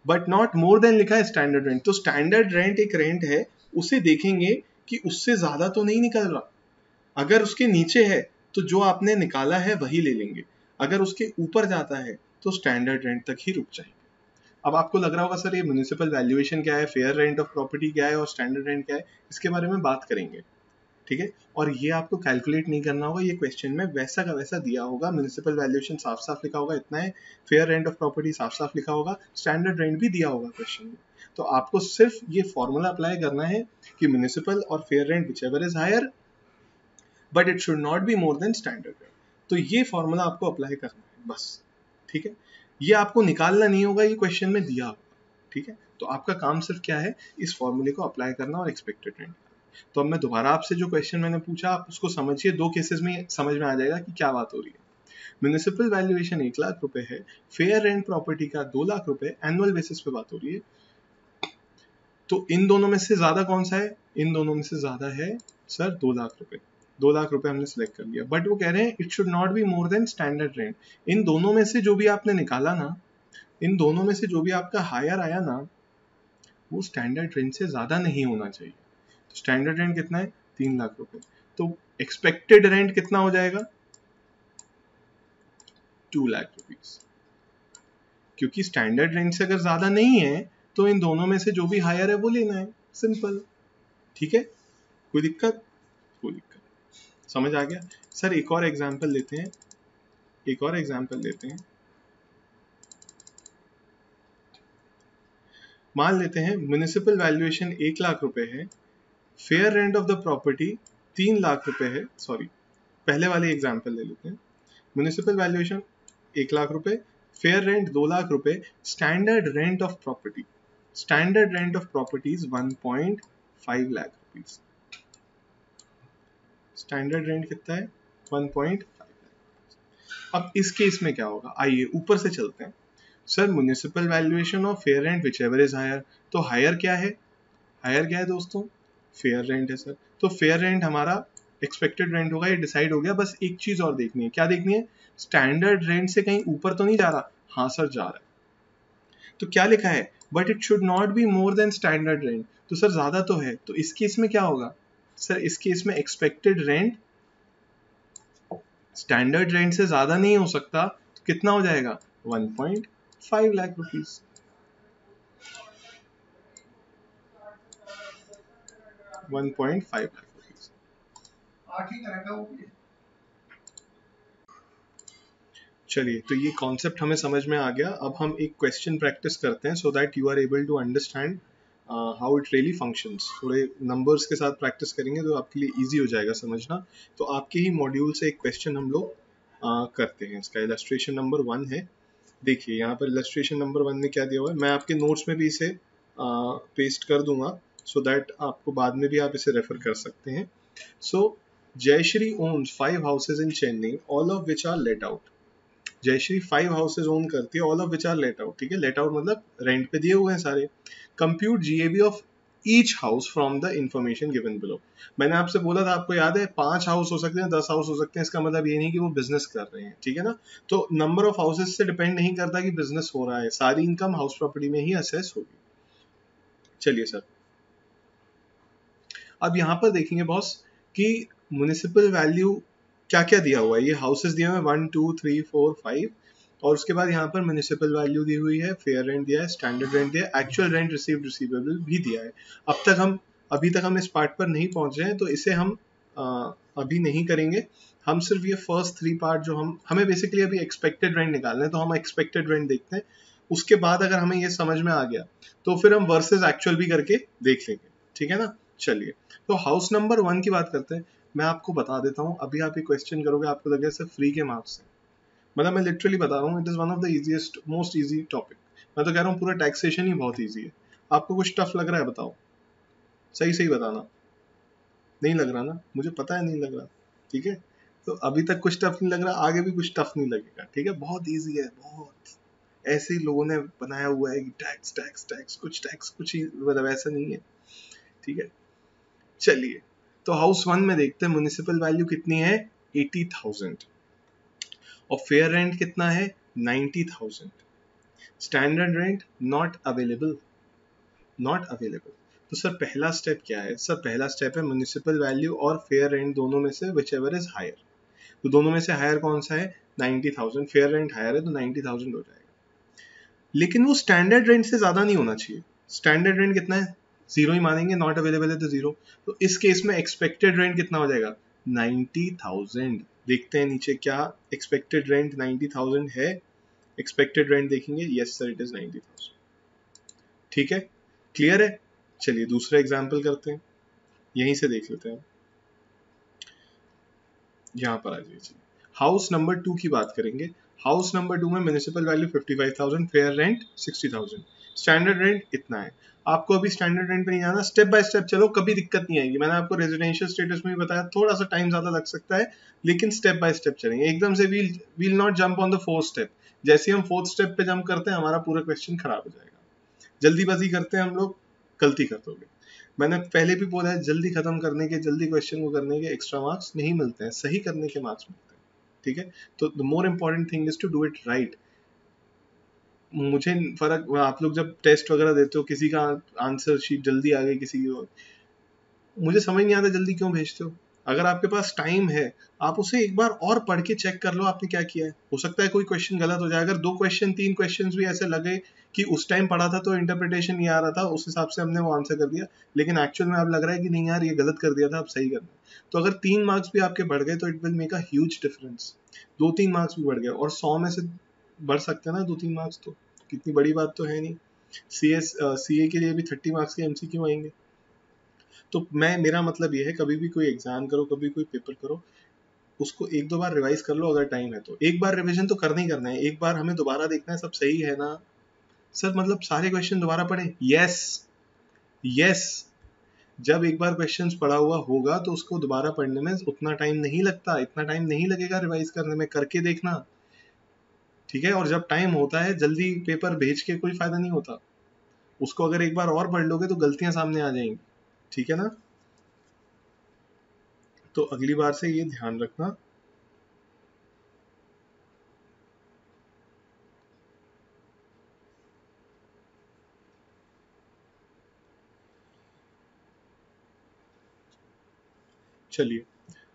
बट नॉट मोर देन लिखा है स्टैंडर्ड रेंट। तो स्टैंडर्ड रेंट एक रेंट है, उसे देखेंगे कि उससे ज्यादा तो नहीं निकल रहा, अगर उसके नीचे है तो जो आपने निकाला है वही ले लेंगे, अगर उसके ऊपर जाता है तो स्टैंडर्ड रेंट तक ही रुक जाएंगे। अब आपको लग रहा होगा सर ये म्युनिसिपल वैल्यूएशन क्या है, फेयर रेंट ऑफ प्रॉपर्टी क्या है और स्टैंडर्ड रेंट क्या है, इसके बारे में बात करेंगे, ठीक है। और ये आपको कैलकुलेट नहीं करना होगा, ये क्वेश्चन में वैसा का वैसा दिया होगा। म्युनिसिपल वैल्यूएशन साफ साफ लिखा होगा इतना है, फेयर रेंट ऑफ प्रॉपर्टी साफ साफ लिखा होगा, स्टैंडर्ड रेंट भी दिया होगा क्वेश्चन में। तो आपको सिर्फ ये फॉर्मूला अप्लाई करना है कि म्युनिसिपल और fair rent whichever is higher but it should not be more than standard rent. तो ये फॉर्मूला आपको अप्लाई करना है बस, ठीक है। ये आपको निकालना नहीं होगा, ये क्वेश्चन में दिया होगा, ठीक है। तो आपका काम सिर्फ क्या है, इस फॉर्मूले को अप्लाई करना और एक्सपेक्टेड रेंट। तो अब मैं दोबारा आपसे जो क्वेश्चन मैंने पूछा आप उसको समझिए, 2 केसेस में समझ में आ जाएगा कि क्या बात हो रही है। म्युनिसिपल वैल्यूएशन 1 लाख रुपए है, फेयर रेंट प्रॉपर्टी का 2 लाख रुपए, एनुअल बेसिस पे बात हो रही है। तो इन दोनों में से ज्यादा कौन सा है? इन दोनों में से ज्यादा है सर 2 लाख रुपए। 2 लाख रुपए हमने सिलेक्ट कर लिया, बट वो कह रहे हैं it should not be more than standard rent. इन दोनों में से जो भी आपने निकाला ना, इन दोनों में से जो भी आपका हायर आया ना, वो स्टैंडर्ड रेंट से ज्यादा नहीं होना चाहिए। तो स्टैंडर्ड रेंट कितना है? 3 लाख रुपए। तो एक्सपेक्टेड रेंट कितना हो जाएगा? 2 लाख रुपीज। क्योंकि स्टैंडर्ड रेंट से अगर ज्यादा नहीं है तो इन दोनों में से जो भी हायर है वो लेना है, सिंपल, ठीक है। कोई दिक्कत? कोई दिक्कत, समझ आ गया। सर एक और एग्जांपल लेते हैं, एक और एग्जांपल लेते हैं। मान लेते हैं म्युनिसिपल वैल्यूएशन 1 लाख रुपए है, fair rent of the property 3 lakh रुपए है। सॉरी, पहले वाली एग्जांपल ले लेते हैं। म्युनिसिपल वैल्यूएशन 1 लाख रुपए, फेयर रेंट 2 लाख रुपए, standard rent of property, standard rent of property is 1.5 lakh rupees. Standard rent कितना है? 1.5 लाख। अब इस केस में क्या होगा, आइए ऊपर से चलते हैं। सर म्युनिसिपल वैल्यूएशन और fair rent whichever is higher, तो हायर क्या है? हायर क्या है दोस्तों? फेयर रेंट है सर। तो फेयर रेंट हमारा एक्सपेक्टेड रेंट होगा, ये डिसाइड हो गया। बस एक चीज और देखनी है, क्या देखनी है? स्टैंडर्ड रेंट से कहीं ऊपर तो नहीं जा रहा? हाँ सर जा रहा है। तो क्या लिखा है? But it should not be more than standard rent. तो सर ज्यादा तो है, तो इस केस में क्या होगा? सर इस केस में एक्सपेक्टेड रेंट स्टैंडर्ड रेंट से ज्यादा नहीं हो सकता, तो कितना हो जाएगा? 1.5 लाख रुपीज। 1.5 लाख रुपीज। चलिए, तो ये कॉन्सेप्ट हमें समझ में आ गया। अब हम एक क्वेश्चन प्रैक्टिस करते हैं so that you are able to understand how it really functions. थोड़े नंबर्स के साथ प्रैक्टिस करेंगे तो आपके लिए इजी हो जाएगा समझना। तो आपके ही मॉड्यूल से एक क्वेश्चन हम लोग करते हैं। इसका इलस्ट्रेशन नंबर 1 है। देखिए यहाँ पर इलस्ट्रेशन नंबर 1 में क्या दिया हुआ है, मैं आपके नोट्स में भी इसे पेस्ट कर दूंगा सो दैट आपको बाद में भी आप इसे रेफर कर सकते हैं। सो Jayashree owns 5 houses in Chennai, all of which are let out. Jayashree 5 houses own करती है, all of which are let out. ठीक है, लेट आउट मतलब रेंट पे दिए हुए हैं सारे। Compute GAB of each house from the information given below. मैंने आपसे बोला था, आपको याद है, 5 हाउस हो सकते हैं, 10 हाउस हो सकते हैं, इसका मतलब ये नहीं कि वो बिजनेस कर रहे हैं, ठीक है ना। तो नंबर ऑफ हाउसेस से डिपेंड नहीं करता कि बिजनेस हो रहा है, सारी इनकम हाउस प्रॉपर्टी में ही असेस होगी। चलिए सर, अब यहाँ पर देखेंगे बॉस कि म्युनिसिपल वैल्यू क्या क्या दिया हुआ है। ये हाउसेस दिए हुए हैं 1 2 3 4 5, और उसके बाद यहाँ पर म्युनिसिपल वैल्यू दी हुई है, फेयर रेंट दिया है, स्टैंडर्ड रेंट दिया है, एक्चुअल रेंट रिसीव्ड रिसीवेबल भी दिया है। अभी तक हम इस पार्ट पर नहीं पहुंचे हैं, तो इसे हम अभी नहीं करेंगे। हम सिर्फ ये फर्स्ट 3 पार्ट जो हमें बेसिकली अभी एक्सपेक्टेड रेंट निकालना है, तो हम एक्सपेक्टेड रेंट देखते हैं। उसके बाद अगर हमें ये समझ में आ गया तो फिर हम वर्सेस एक्चुअल भी करके देख लेंगे, ठीक है ना। चलिए, तो हाउस नंबर 1 की बात करते हैं। मैं आपको बता देता हूँ, अभी आप ये क्वेश्चन करोगे आपको लगेगा सिर्फ फ्री के मार्क्स है, मतलब मैं लिटरली बता रहा हूँ, it is one of the easiest most easy topic. मैं तो कह रहा हूँ पूरा टैक्सेशन ही बहुत इजी है। आपको कुछ टफ लग रहा है बताओ, सही सही बताना। नहीं लग रहा ना, मुझे पता है नहीं लग रहा, ठीक है। तो अभी तक कुछ टफ नहीं लग रहा, आगे भी कुछ टफ नहीं लगेगा, ठीक है। बहुत इजी है, बहुत। ऐसे ही लोगों ने बनाया हुआ है कि टैक्स टैक्स टैक्स, कुछ ही, मतलब ऐसा नहीं है, ठीक है। चलिए, तो हाउस 1 में देखते हैं म्युनिसिपल वैल्यू कितनी है, 80,000, और फेयर रेंट कितना है, 90,000। Standard rent not available, not available. तो सर पहला स्टेप क्या है, सर पहला स्टेप है म्युनिसिपल वैल्यू और फेयर रेंट दोनों में से विच एवर इज हायर। तो दोनों में से हायर कौन सा है, 90,000। फेयर रेंट हायर है तो 90,000 हो जाएगा, लेकिन वो स्टैंडर्ड रेंट से ज्यादा नहीं होना चाहिए। स्टैंडर्ड रेंट कितना है, 0 ही मानेंगे, नॉट अवेलेबल है तो 0। तो इस केस में एक्सपेक्टेड रेंट कितना हो जाएगा, 90,000। देखते हैं नीचे क्या एक्सपेक्टेड रेंट 90,000 है। एक्सपेक्टेड रेंट देखेंगे, यस सर इट इज 90,000, ठीक है, क्लियर है। चलिए दूसरा एग्जाम्पल करते हैं, यहीं से देख लेते हैं। यहाँ पर आ जाइए, हाउस नंबर 2 की बात करेंगे। हाउस नंबर 2 में municipal value 55,000, fair rent 60,000, standard rent इतना है। आपको अभी स्टैंडर्ड रेंट पे नहीं जाना, स्टेप बाय स्टेप चलो, कभी दिक्कत नहीं आएगी। मैंने आपको रेजिडेंशियल स्टेटस में भी बताया, थोड़ा सा टाइम ज्यादा लग सकता है, लेकिन स्टेप बाय स्टेप चलेंगे, एकदम से we'll not jump on the fourth step. जैसे हम फोर्थ स्टेप पे जंप करते हैं, हमारा पूरा क्वेश्चन खराब हो जाएगा। जल्दीबाजी करते हैं हम लोग, गलती कर दोगे। मैंने पहले भी बोला है, जल्दी खत्म करने के, जल्दी क्वेश्चन को करने के एक्स्ट्रा मार्क्स नहीं मिलते हैं, सही करने के मार्क्स मिलते हैं, ठीक है। तो the more important thing is to do it right. मुझे फर्क, आप लोग जब टेस्ट वगैरह देते हो, किसी का आंसर शीट जल्दी आ गई, किसी की, मुझे समझ नहीं आता जल्दी क्यों भेजते हो। अगर आपके पास टाइम है, आप उसे एक बार और पढ़ के चेक कर लो आपने क्या किया है। हो सकता है कोई क्वेश्चन गलत हो जाए, अगर 2 क्वेश्चन 3 क्वेश्चन भी ऐसे लगे कि उस टाइम पढ़ा था तो इंटरप्रिटेशन ये आ रहा था, उस हिसाब से हमने वो आंसर कर दिया, लेकिन एक्चुअल में अब लग रहा है कि नहीं यार ये गलत कर दिया था, अब सही करना। तो अगर 3 मार्क्स भी आपके बढ़ गए तो it will make a huge difference. 2-3 marks भी बढ़ गए, और 100 में से बढ़ सकते हैं ना 2-3 मार्क्स, तो कितनी बड़ी बात तो है नहीं। सीए के लिए भी 30 मार्क्स के एमसीक्यू आएंगे। तो मेरा मतलब ये है, कभी भी कोई एग्जाम करो, कभी कोई पेपर करो, उसको 1-2 बार रिवाइज कर लो अगर टाइम है तो। एक बार रिवीजन तो करना ही करना है, एक बार हमें दोबारा देखना है सब सही है ना। सर मतलब सारे क्वेश्चन दोबारा पढ़े, यस यस। जब एक बार क्वेश्चंस पढ़ा हुआ होगा तो उसको दोबारा पढ़ने में उतना टाइम नहीं लगता, इतना टाइम नहीं लगेगा रिवाइज करने में, करके देखना, ठीक है। और जब टाइम होता है, जल्दी पेपर भेज के कोई फायदा नहीं होता, उसको अगर एक बार और पढ़ लोगे तो गलतियां सामने आ जाएंगी, ठीक है ना। तो अगली बार से ये ध्यान रखना। चलिए,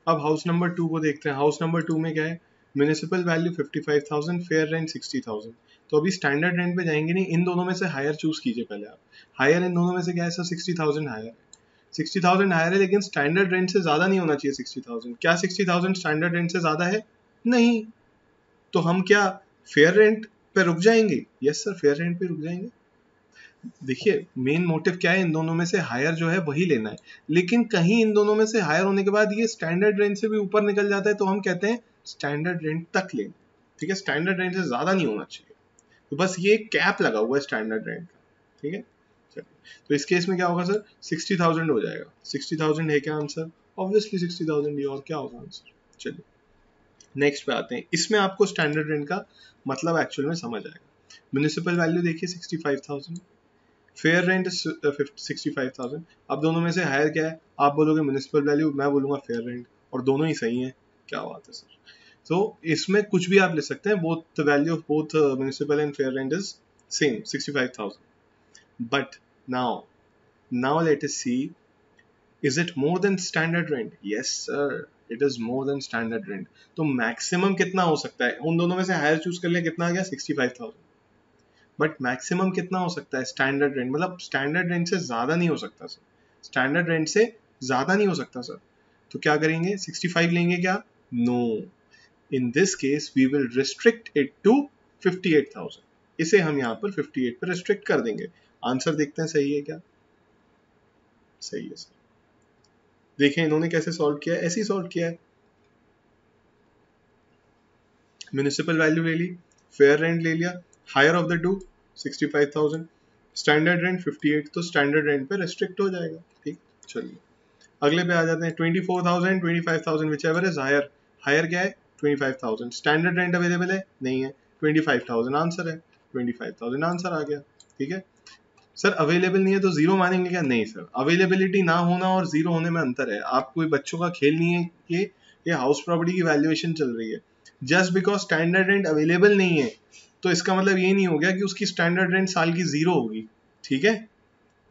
अब हाउस नंबर 2 को देखते हैं। हाउस नंबर 2 में क्या है, म्युनिसिपल वैल्यू 55,000, फेयर रेंट 60,000। तो अभी स्टैंडर्ड रेंट पे जाएंगे नहीं, इन दोनों में से हायर चूज कीजिए पहले आप। हायर इन दोनों में से क्या है सर, 60,000 हायर है। 60,000 हायर है, लेकिन स्टैंडर्ड रेंट से ज्यादा नहीं होना चाहिए 60,000। क्या 60,000 स्टैंडर्ड रेंट से ज्यादा है, नहीं। तो हम क्या फेयर रेंट पे रुक जाएंगे, यस सर फेयर रेंट पे रुक जाएंगे। देखिए मेन मोटिव क्या है, इन दोनों में से हायर जो है वही लेना है, लेकिन कहीं इन दोनों में से हायर होने के बाद ये स्टैंडर्ड रेंज से भी ऊपर निकल जाता है, तो हम कहते हैं स्टैंडर्ड रेंज तक लें, ठीक है। स्टैंडर्ड रेंज से ज्यादा नहीं होना चाहिए, तो बस ये कैप लगा हुआ है स्टैंडर्ड रेंज का, ठीक है। चलिए, तो इस केस में क्या होगा सर, 60,000 हो जाएगा। 60,000 है क्या आंसर, ऑब्वियसली 60,000 ही, और क्या होगा आंसर। चलिए नेक्स्ट पे आते हैं, इसमें आपको स्टैंडर्ड रेंट का मतलब एक्चुअल में समझ आएगा। म्युनिसिपल वैल्यू देखिए 65,000, फेयर रेंट इज 65,000। अब दोनों में से हायर क्या है? आप बोलोगे म्युनिसिपल वैल्यू, मैं बोलूंगा फेयर रेंट, और दोनों ही सही है। क्या बात है सर। तो इसमें कुछ भी आप ले सकते हैं, both value of both municipal and fair rent is same 65,000। But now let us see, is it more than standard rent? Yes sir, it is more than standard rent। तो मैक्सिमम कितना हो सकता है? उन दोनों में से हायर चूज कर लिया, कितना आ गया? 65,000। बट मैक्सिमम कितना हो सकता है? स्टैंडर्ड रेंट, मतलब स्टैंडर्ड रेंट से ज्यादा नहीं हो सकता सर, स्टैंडर्ड रेंट से ज्यादा नहीं हो सकता सर। तो क्या करेंगे? 65 लेंगे क्या? No, in this case we will restrict it to 58,000। इसे हम यहाँ पर 58 पर रिस्ट्रिक्ट कर देंगे। आंसर देखते हैं सही है क्या? सही है सर। देखें इन्होंने कैसे सॉल्व किया है, ऐसे ही सॉल्व किया है। म्युनिसिपल वैल्यू ले ली, फेयर रेंट ले लिया, higher of the two 65,000, standard rent 58, तो स्टैंडर्ड रेंट पे रेस्ट्रिक्ट हो जाएगा। ठीक, चलिए अगले पे आ जाते हैं। 24,000 25,000 whichever is higher. Higher क्या है? 25,000। स्टैंडर्ड रेंट अवेलेबल है? नहीं है। 25,000 आंसर है, 25,000 आंसर आ गया। ठीक है सर, अवेलेबल नहीं है तो जीरो मानेंगे क्या? नहीं सर, अवेलेबिलिटी ना होना और जीरो होने में अंतर है। आप कोई बच्चों का खेल नहीं है ये हाउस प्रॉपर्टी की वैल्यूएशन चल रही है। Just because standard rent available नहीं है तो इसका मतलब ये नहीं हो गया कि उसकी स्टैंडर्ड रेंट साल की जीरो होगी। ठीक है,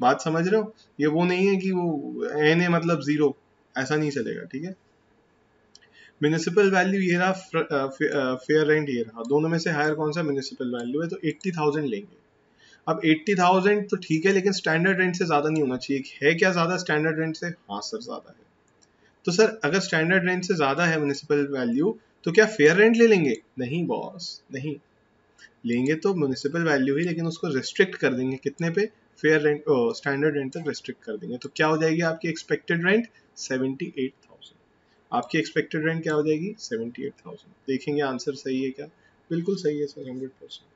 बात समझ रहे हो? ये वो नहीं है कि वो एन है मतलब जीरो, ऐसा नहीं चलेगा। ठीक है, म्युनिसिपल वैल्यू ये रहा, फेयर रेंट ये रहा। दोनों में से हायर कौन सा? म्युनिसिपल वैल्यू है, तो 80,000 लेंगे। अब 80,000 तो ठीक है, लेकिन स्टैंडर्ड रेंट से ज्यादा नहीं होना चाहिए। है क्या ज्यादा स्टैंडर्ड रेंट से? हाँ सर ज्यादा है। तो सर अगर स्टैंडर्ड रेंट से ज्यादा है म्युनिसिपल वैल्यू, तो क्या फेयर रेंट ले लेंगे? नहीं बॉस, नहीं लेंगे तो म्युनिसिपल वैल्यू ही, लेकिन उसको रिस्ट्रिक्ट कर देंगे कितने पे? फेयर रेंट, स्टैंडर्ड रेंट तक रिस्ट्रिक्ट कर देंगे। तो क्या हो जाएगी आपकी एक्सपेक्टेड रेंट? 78,000। आपकी एक्सपेक्टेड रेंट क्या हो जाएगी? 78,000। देखेंगे आंसर सही है क्या? बिल्कुल सही है सर, 100%।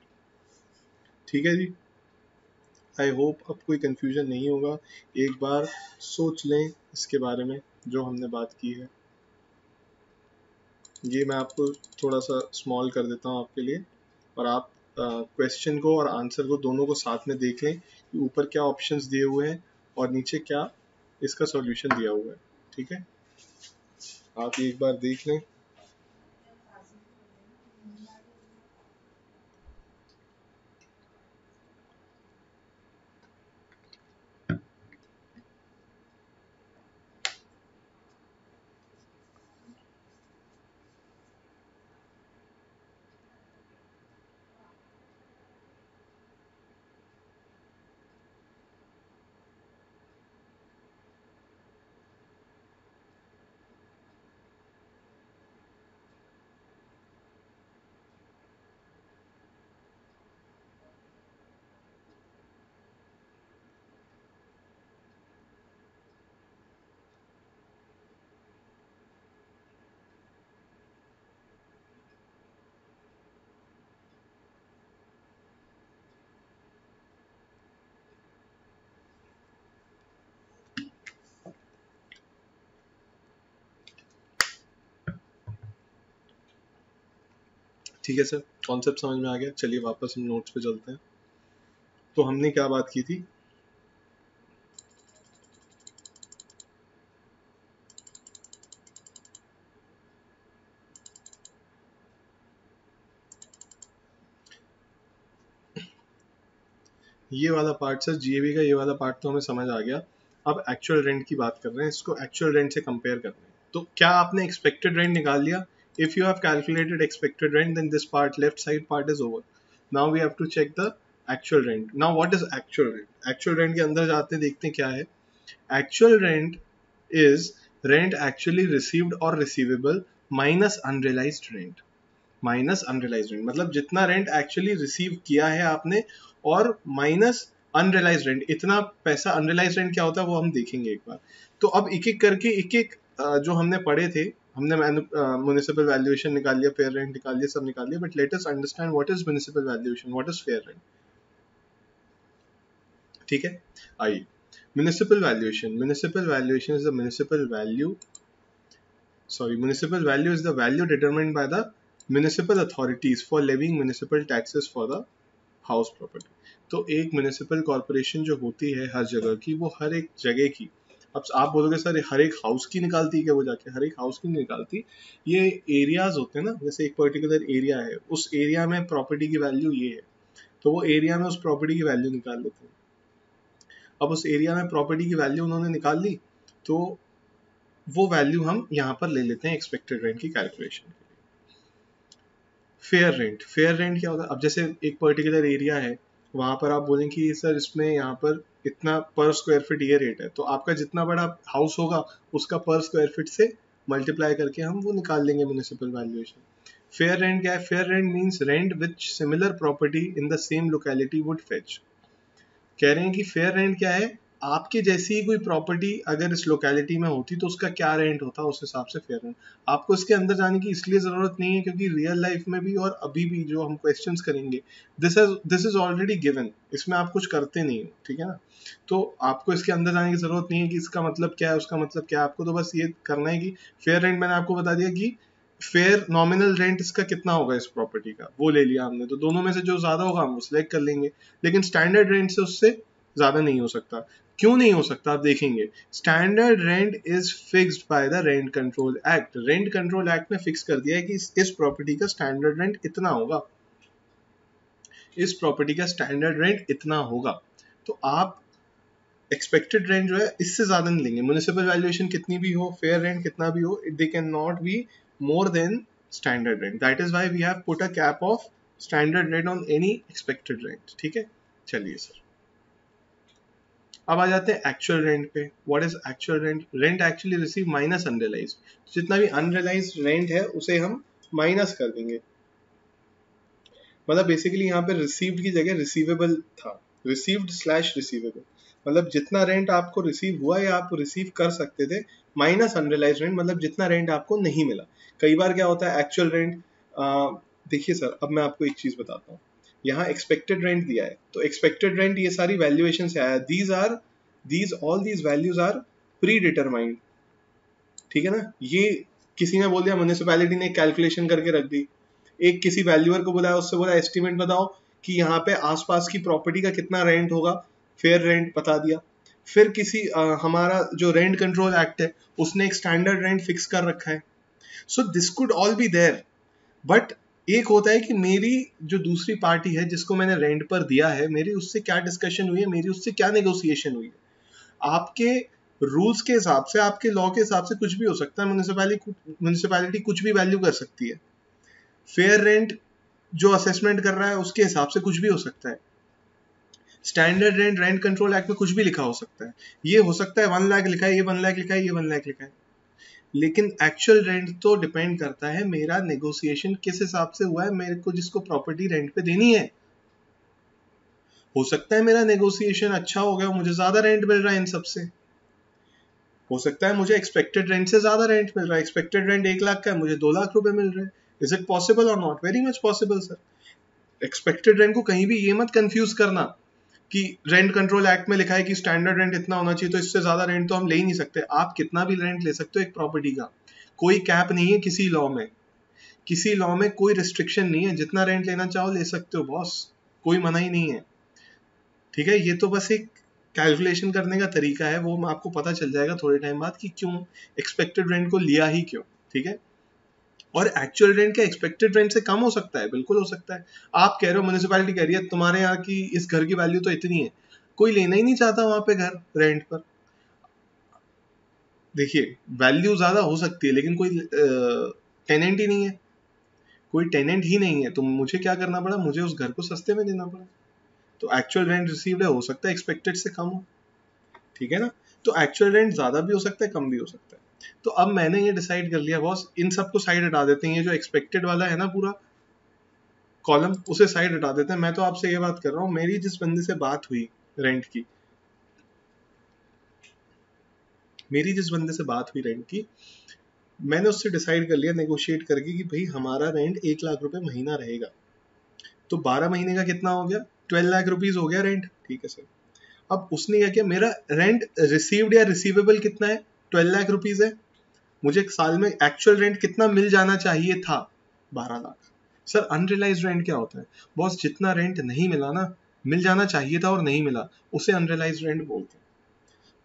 ठीक है जी, आई होप अब कोई कंफ्यूजन नहीं होगा। एक बार सोच लें इसके बारे में जो हमने बात की है। ये मैं आपको थोड़ा सा स्मॉल कर देता हूँ आपके लिए, और आप क्वेश्चन को और आंसर को दोनों को साथ में देख लें कि ऊपर क्या ऑप्शंस दिए हुए हैं और नीचे क्या इसका सॉल्यूशन दिया हुआ है। ठीक है, आप एक बार देख लें। ठीक है सर, कॉन्सेप्ट समझ में आ गया। चलिए वापस हम नोट्स पे चलते हैं। तो हमने क्या बात की थी? ये वाला पार्ट सर, जीएबी का ये वाला पार्ट तो हमें समझ आ गया। अब एक्चुअल रेंट की बात कर रहे हैं, इसको एक्चुअल रेंट से कंपेयर कर रहे हैं। तो क्या आपने एक्सपेक्टेड रेंट निकाल लिया? If you have calculated expected rent, then this part, left side part is over. Now we have to check the actual rent. Now what is actual rent? Actual rent के अंदर जाते हैं, देखते हैं क्या है। Actual rent is rent actually received और receivable minus unrealised rent. Minus unrealised rent मतलब जितना रेंट एक्चुअली रिसीव किया है आपने, और माइनस अनरियलाइज रेंट। इतना पैसा अनरियलाइज रेंट क्या होता है वो हम देखेंगे एक बार। तो अब एक एक करके एक एक जो हमने पढ़े थे, हमने म्युनिसिपल वैल्यूएशन निकाल लिया, फेयर रेंट निकाल लिया, सब निकाल लिया। But let us understand what is municipal valuation, what is fair rent. ठीक है, आइए। Municipal valuation, municipal valuation is the municipal value, municipal value is the value determined by the municipal authorities for levying municipal taxes for the house property. तो एक municipal corporation जो होती है हर जगह की, वो हर एक जगह की, अब आप बोलोगे सर हर एक हाउस की निकालती है क्या वो जाके? हर एक हाउस की नहीं निकालती, ये एरियाज होते हैं ना, जैसे एक पर्टिकुलर एरिया है, उस एरिया में प्रॉपर्टी की वैल्यू ये है, तो वो एरिया में उस प्रॉपर्टी की वैल्यू निकाल लेते हैं। अब उस एरिया में प्रॉपर्टी की वैल्यू उन्होंने निकाल ली, तो वो वैल्यू हम यहाँ पर ले लेते हैं एक्सपेक्टेड रेंट की कैलकुलेशन के लिए। फेयर रेंट, फेयर रेंट क्या होता है? अब जैसे एक पर्टिकुलर एरिया है, वहां पर आप बोलें कि सर इसमें यहाँ पर इतना पर स्क्वायर फीट ये रेट है, तो आपका जितना बड़ा हाउस होगा उसका पर स्क्वायर फीट से मल्टीप्लाई करके हम वो निकाल लेंगे म्युनिसिपल वैल्यूएशन। फेयर रेंट क्या है? Fair rent means rent which similar property in the same locality would fetch. कह रहे हैं कि फेयर रेंट क्या है? आपके जैसी ही कोई प्रॉपर्टी अगर इस लोकेलिटी में होती तो उसका क्या रेंट होता, उस हिसाब से फेयर रेंट। आपको इसके अंदर जाने की इसलिए जरूरत नहीं है क्योंकि रियल लाइफ में भी और अभी भी जो हम क्वेश्चंस करेंगे, दिस इज ऑलरेडी गिवन, इसमें आप कुछ करते नहीं हो, ठीक है ना? तो आपको इसके अंदर जाने की जरूरत नहीं है कि इसका मतलब क्या है, उसका मतलब क्या है। आपको तो बस ये करना है कि फेयर रेंट, मैंने आपको बता दिया कि फेयर नॉमिनल रेंट इसका कितना होगा इस प्रॉपर्टी का, वो ले लिया हमने, तो दोनों में से जो ज्यादा होगा हम वो सिलेक्ट कर लेंगे। लेकिन स्टैंडर्ड रेंट से उससे ज्यादा नहीं हो सकता। क्यों नहीं हो सकता आप देखेंगे। Standard rent is fixed by the rent control act. Rent control act ने फिक्स कर दिया है कि इस प्रॉपर्टी का स्टैंडर्ड रेंट इतना होगा, इस प्रॉपर्टी का स्टैंडर्ड रेंट इतना होगा। तो आप एक्सपेक्टेड रेंट जो है इससे ज्यादा नहीं लेंगे। म्युनिसिपल वैल्यूएशन कितनी भी हो, फेयर रेंट कितना भी हो, they can not be more than standard rent. That is why we have put a cap of standard rent on any expected rent, ठीक है। चलिए सर, अब आ जाते हैं एक्चुअल रेंट पे। What is actual rent? Rent actually receive minus unrealise. जितना भी अनरियलाइज रेंट है उसे हम माइनस कर देंगे। मतलब बेसिकली यहाँ पे रिसीव्ड की जगह रिसीवेबल था, रिसीव्ड स्लैश रिसीवेबल। मतलब जितना रेंट आपको रिसीव हुआ या आप रिसीव कर सकते थे, माइनस अनरियलाइज रेंट, मतलब जितना रेंट आपको नहीं मिला। कई बार क्या होता है एक्चुअल रेंट, देखिए सर अब मैं आपको एक चीज बताता हूँ। यहाँ एक्सपेक्टेड रेंट दिया है, तो एक्सपेक्टेड रेंट ये सारी वैल्यूएशन से आया। These all these values are predetermined, ठीक है ना। ये किसी ने बोल दिया, म्युनिसिपैलिटी ने कैलकुलेशन करके रख दी, एक किसी वैल्यूअर को बुलाया, उससे बोला एस्टिमेट बताओ कि यहाँ पे आसपास की प्रॉपर्टी का कितना रेंट होगा, फेयर रेंट बता दिया। फिर किसी हमारा जो रेंट कंट्रोल एक्ट है उसने एक स्टैंडर्ड रेंट फिक्स कर रखा है। So this could all be there, but एक होता है कि मेरी जो दूसरी पार्टी है जिसको मैंने रेंट पर दिया है, मेरी उससे क्या डिस्कशन हुई है, मेरी उससे क्या नेगोशिएशन हुई है। आपके रूल्स के हिसाब से, आपके लॉ के हिसाब से कुछ भी हो सकता है। म्युनिसिपैलिटी कुछ भी वैल्यू कर सकती है। फेयर रेंट जो असेसमेंट कर रहा है उसके हिसाब से कुछ भी हो सकता है। Standard rent rent control act में कुछ भी लिखा हो सकता है। ये हो सकता है 1 लाख लिखा है, ये 1 लाख लिखा है, ये 1 लाख लिखा है। लेकिन एक्चुअल रेंट तो डिपेंड करता है मेरा नेगोशिएशन किस हिसाब से हुआ है, मेरे को जिसको प्रॉपर्टी रेंट पे देनी है। हो सकता है मेरा नेगोशिएशन अच्छा हो गया, मुझे ज्यादा रेंट मिल रहा है इन सबसे। हो सकता है मुझे एक्सपेक्टेड रेंट से ज्यादा रेंट मिल रहा है, एक्सपेक्टेड रेंट 1 लाख का है, मुझे 2 लाख रुपए मिल रहे हैं। इज इट पॉसिबल और not? Very much possible sir. Expected rent को कहीं भी ये मत कंफ्यूज करना कि रेंट कंट्रोल एक्ट में लिखा है कि स्टैंडर्ड रेंट इतना होना चाहिए, तो इससे ज्यादा रेंट तो हम ले ही नहीं सकते। आप कितना भी रेंट ले सकते हो एक प्रॉपर्टी का, कोई कैप नहीं है किसी लॉ में, किसी लॉ में कोई रिस्ट्रिक्शन नहीं है। जितना रेंट लेना चाहो ले सकते हो बॉस, कोई मना ही नहीं है, ठीक है। ये तो बस एक कैलकुलेशन करने का तरीका है, वो आपको पता चल जाएगा थोड़े टाइम बाद कि क्यों एक्सपेक्टेड रेंट को लिया ही क्यों, ठीक है। और एक्चुअल रेंट क्या एक्सपेक्टेड रेंट से कम हो सकता है? बिल्कुल हो सकता है। आप कह रहे हो, म्युनिसिपैलिटी कह रही है तुम्हारे यहाँ की इस घर की वैल्यू तो इतनी है, कोई लेना ही नहीं चाहता वहां पे घर रेंट पर। देखिए वैल्यू ज्यादा हो सकती है लेकिन कोई टेनेंट ही नहीं है, कोई टेनेंट ही नहीं है, तो मुझे क्या करना पड़ा, मुझे उस घर को सस्ते में देना पड़ा। तो एक्चुअल रेंट रिसीव्ड है, हो सकता है एक्सपेक्टेड से कम हो, ठीक है ना। तो एक्चुअल रेंट ज्यादा भी हो सकता है, कम भी हो सकता है। तो अब मैंने ये डिसाइड कर लिया बॉस, इन सबको साइड हटा देते हैं, ये जो एक्सपेक्टेड वाला है ना पूरा कॉलम, उसे साइड हटा देते हैं। मैं तो आपसे ये बात कर रहा हूँ, मेरी जिस बंदे से बात हुई रेंट की, मेरी जिस बंदे से बात हुई रेंट की, मैंने उससे डिसाइड कर लिया नेगोशिएट करके कि भाई हमारा रेंट 1 लाख रुपए महीना रहेगा। तो 12 महीने का कितना हो गया, 12 लाख रुपीज हो गया रेंट, ठीक है सर। अब उसने क्या किया, मेरा रेंट रिसीव्ड या रिसीवेबल कितना है, 12 लाख रुपीज है। मुझे एक साल में एक्चुअल रेंट कितना मिल जाना चाहिए था, 12 लाख। सर अनरियलाइज्ड रेंट क्या होता है? बॉस जितना रेंट नहीं मिला ना, मिल जाना चाहिए था और नहीं मिला, उसे अनरियलाइज्ड रेंट बोलते हैं।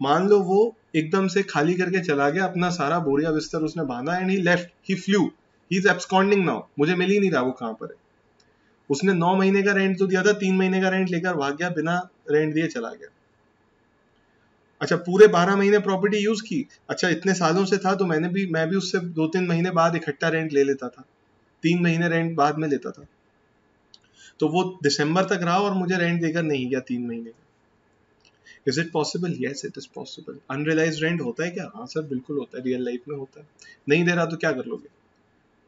मान लो वो एकदम से खाली करके चला गया, अपना सारा बोरिया बिस्तर उसने बांधा and he left, he flu, he is absconding now, मुझे मिल ही नहीं रहा वो कहां पर है। उसने 9 महीने का रेंट तो दिया था, 3 महीने का रेंट लेकर भाग गया, बिना रेंट दिए चला गया। अच्छा पूरे 12 महीने प्रॉपर्टी यूज की, अच्छा इतने सालों से था तो मैं भी उससे 2-3 महीने बाद इकट्ठा रेंट ले लेता था, 3 महीने रेंट बाद में लेता था, तो वो दिसंबर तक रहा और मुझे रेंट देकर नहीं गया 3 महीने। Is it possible? Yes it is possible. Unrealised rent होता है क्या? हाँ सर बिल्कुल होता है, रियल लाइफ में होता है। नहीं दे रहा तो क्या कर लोगे?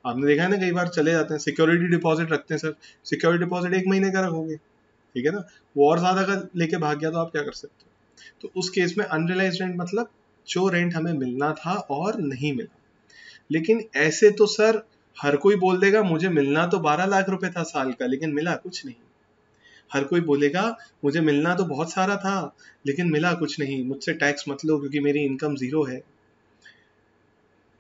आपने देखा है ना, कई बार चले जाते हैं, सिक्योरिटी डिपॉजिट रखते हैं सर, सिक्योरिटी डिपॉजिट 1 महीने का रखोगे, ठीक है ना, वो और ज्यादा का लेके भाग गया तो आप क्या कर सकते हो? तो उस केस में अनरियलाइज्ड रेंट मतलब जो रेंट हमें मिलना था और नहीं मिला। लेकिन ऐसे तो सर हर कोई बोल देगा मुझे मिलना तो 12 लाख रुपए था साल का, लेकिन मिला कुछ नहीं। हर कोई बोलेगा मुझे मिलना तो बहुत सारा था लेकिन मिला कुछ नहीं, मुझसे टैक्स मत लो क्योंकि मेरी इनकम जीरो है,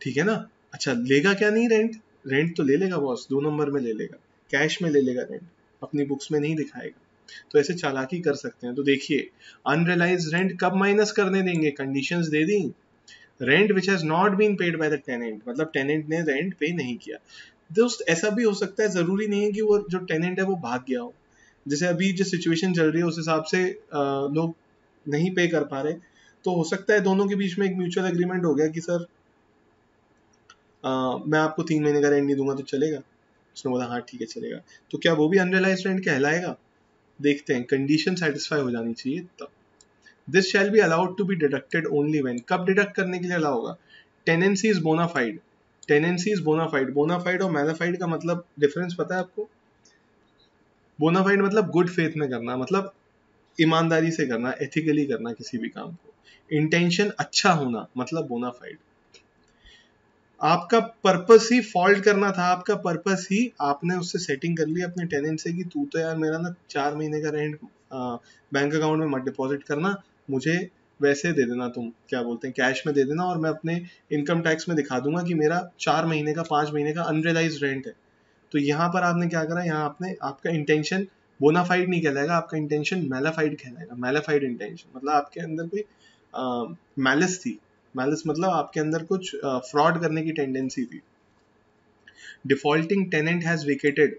ठीक है ना। अच्छा लेगा क्या नहीं रेंट? रेंट तो ले लेगा बॉस, 2 नंबर में ले लेगा, कैश में ले लेगा रेंट, अपनी बुक्स में नहीं दिखाएगा। तो ऐसे चालाकी कर सकते हैं। तो देखिए अनरियलाइज रेंट कब माइनस करने देंगे? कंडीशंस दे दी, rent which has not been paid by the tenant, मतलब टेनेंट ने रेंट पे नहीं किया। दोस्त ऐसा भी हो सकता है, जरूरी नहीं है कि वो जो टेनेंट है वो भाग गया हो, जैसे अभी जो सिचुएशन चल रही है उस हिसाब से लोग नहीं पे कर पा रहे, तो हो सकता है दोनों के बीच में एक म्यूचुअल एग्रीमेंट हो गया कि सर मैं आपको 3 महीने का रेंट नहीं दूंगा तो चलेगा, उसने बोला हाँ ठीक है चलेगा, तो क्या वो भी अनरियलाइज्ड रेंट कहलाएगा? देखते हैं, कंडीशन सेटिस्फाई हो जानी चाहिए तब। This shall be allowed to be deducted only when, कब डिडक्ट करने के लिए अलाउ होगा? Tenancy is bona fide, tenancy is bona fide, bona fide और मैनाफाइड का मतलब डिफरेंस पता है आपको? बोनाफाइड मतलब गुड फेथ में करना, मतलब ईमानदारी से करना, एथिकली करना किसी भी काम को, इंटेंशन अच्छा होना मतलब बोनाफाइड। आपका पर्पस ही फॉल्ट करना था, आपका पर्पस ही आपने उससे सेटिंग कर ली अपने टेनेंट से कि तू तो यार मेरा ना 4 महीने का रेंट बैंक अकाउंट में मत डिपॉजिट करना, मुझे वैसे दे देना, तुम क्या बोलते हैं कैश में दे देना, और मैं अपने इनकम टैक्स में दिखा दूंगा कि मेरा 4 महीने का 5 महीने का अनरियलाइज रेंट है। तो यहाँ पर आपने क्या करा, यहाँ आपने आपका इंटेंशन बोनाफाइड नहीं कहलाएगा, आपका इंटेंशन मैलाफाइड कहलाएगा, मैलाफाइड इंटेंशन मतलब आपके अंदर कोई मैलिस थी, मैलिस मतलब आपके अंदर कुछ फ्रॉड करने की टेंडेंसी थी। डिफॉल्टिंग टेनेंट हैज वेकेटेड,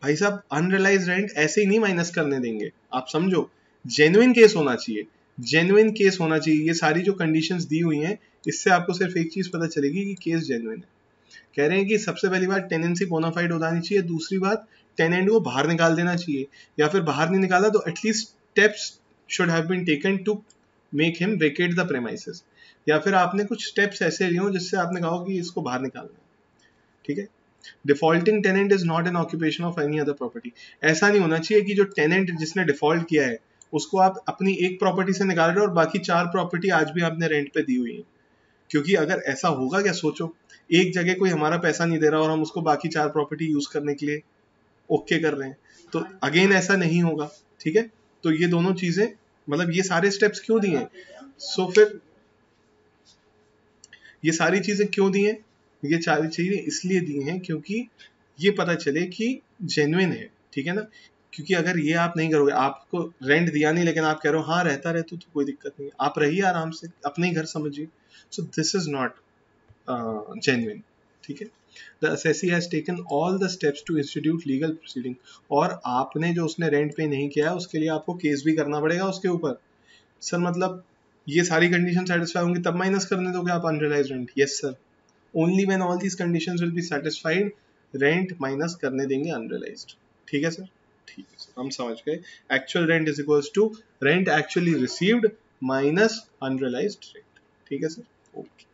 भाई साहब अनरियलाइज रेंट ऐसे ही नहीं माइनस करने देंगे, आप समझो, जेन्युइन केस होना चाहिए, जेन्युइन केस होना चाहिए। ये सारी जो कंडीशंस दी हुई हैं इससे आपको सिर्फ एक चीज पता चलेगी कि केस जेन्युइन है। कह रहे हैं कि सबसे पहली बात टेनेंसी बोनाफाइड हो जानी चाहिए, दूसरी बात टेनेंट को बाहर निकाल देना चाहिए, या फिर बाहर नहीं निकाला तो at least steps should have been taken to make him vacate the premises, या फिर आपने कुछ स्टेप्स ऐसे लिए हो जिससे आपने कहा कि इसको बाहर निकालना है, ठीक है। Defaulting tenant is not an occupation of any other property, ऐसा नहीं होना चाहिए कि जो टेनेंट जिसने डिफॉल्ट किया है उसको आप अपनी एक प्रॉपर्टी से निकाल रहे हो और बाकी 4 प्रॉपर्टी आज भी आपने रेंट पे दी हुई है, क्योंकि अगर ऐसा होगा, क्या सोचो, एक जगह कोई हमारा पैसा नहीं दे रहा और हम उसको बाकी 4 प्रॉपर्टी यूज करने के लिए ओके कर रहे हैं, तो अगेन ऐसा नहीं होगा, ठीक है। तो ये दोनों चीजें, मतलब ये सारे स्टेप्स क्यों दिए? सो फिर ये सारी चीजें क्यों दी हैं? ये सारी चीजें इसलिए दी हैं क्योंकि ये पता चले कि जेन्युइन है, ठीक है ना। क्योंकि अगर ये आप नहीं करोगे, आपको रेंट दिया नहीं लेकिन आप कह रहे हो हाँ रहता रहे तो कोई दिक्कत नहीं, आप रहिए आराम से, अपने ही घर समझिए, so this is not genuine, ठीक है। The assessee has taken all the steps to institute legal proceeding, और आपने जो उसने रेंट पे नहीं किया है उसके लिए आपको केस भी करना पड़ेगा उसके ऊपर। सर मतलब ये सारी कंडीशन सेटिस्फाई होंगी तब माइनस करने दोगे आप unrealised rent? Yes sir, only when all these conditions will be satisfied rent minus करने देंगे अनरियलाइज्ड, ठीक है सर। ठीक है सर, हम समझ गए। Actual rent is equals to rent actually received minus unrealised rent, ठीक है सर। ओके,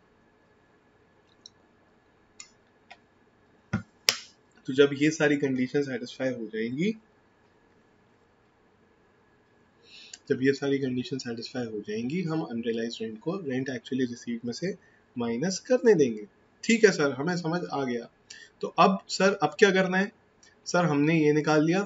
तो जब ये सारी कंडीशन सेटिस्फाई हो जाएंगी, जब ये सारी कंडीशन सेटिस्फाई हो जाएंगी, हम अनरियलाइज्ड रेंट को रेंट एक्चुअली रिसीव में से माइनस करने देंगे। ठीक है सर, हमें समझ आ गया। तो अब सर अब क्या करना है? सर हमने ये निकाल लिया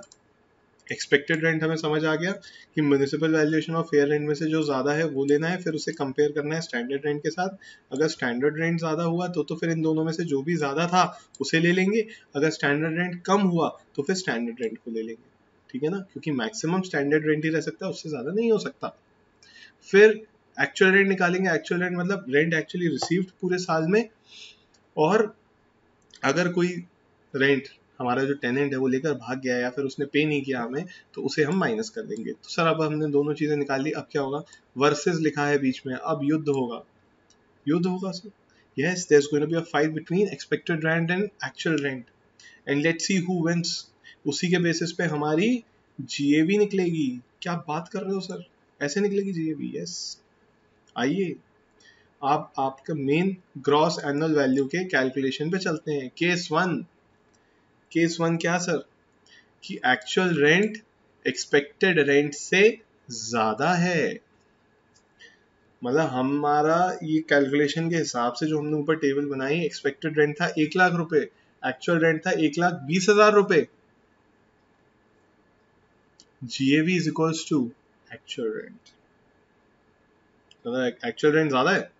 एक्सपेक्टेड रेंट हमें समझ आ गया कि म्युनिसिपल वैल्यूएशन और फेयर रेंट में से जो ज़्यादा है वो लेना है, फिर उसे कंपेयर करना है स्टैंडर्ड रेंट के साथ। अगर स्टैंडर्ड रेंट ज़्यादा हुआ तो फिर इन दोनों में से जो भी ज़्यादा था उसे ले लेंगे, अगर स्टैंडर्ड रेंट कम हुआ तो फिर स्टैंडर्ड रेंट को ले लेंगे, ठीक है ना, क्योंकि मैक्सिमम स्टैंडर्ड रेंट ही रह सकता है, उससे ज़्यादा नहीं हो सकता। फिर एक्चुअल रेंट निकालेंगे, एक्चुअल रेंट मतलब रेंट एक्चुअली रिसीव्ड पूरे साल में, और अगर कोई रेंट हमारा जो टेनेंट है वो लेकर भाग गया या फिर उसने पे नहीं किया हमें, तो उसे हम माइनस कर देंगे। तो सर अब हमने दोनों चीजें निकाल ली, अब क्या होगा, वर्सेस लिखा है बीच में, अब युद्ध होगा, युद्ध होगा sir. Yes, there is going to be a fight between expected rent and actual rent, and let's see who wins. उसी के बेसिस पे हमारी जीएबी निकलेगी। क्या बात कर रहे हो सर, ऐसे निकलेगी जीएबी? यस। आइए आप आपका मेन ग्रॉस एनुअल वैल्यू के कैलकुलेशन पे चलते हैं। केस वन क्या सर, कि एक्चुअल रेंट एक्सपेक्टेड रेंट से ज्यादा है। मतलब हमारा ये कैलकुलेशन के हिसाब से जो हमने ऊपर टेबल बनाई, एक्सपेक्टेड रेंट था 1,00,000 रुपए, एक्चुअल रेंट था 1,20,000 रुपए। GAV is equals to actual rent, मतलब एक्चुअल रेंट ज्यादा है।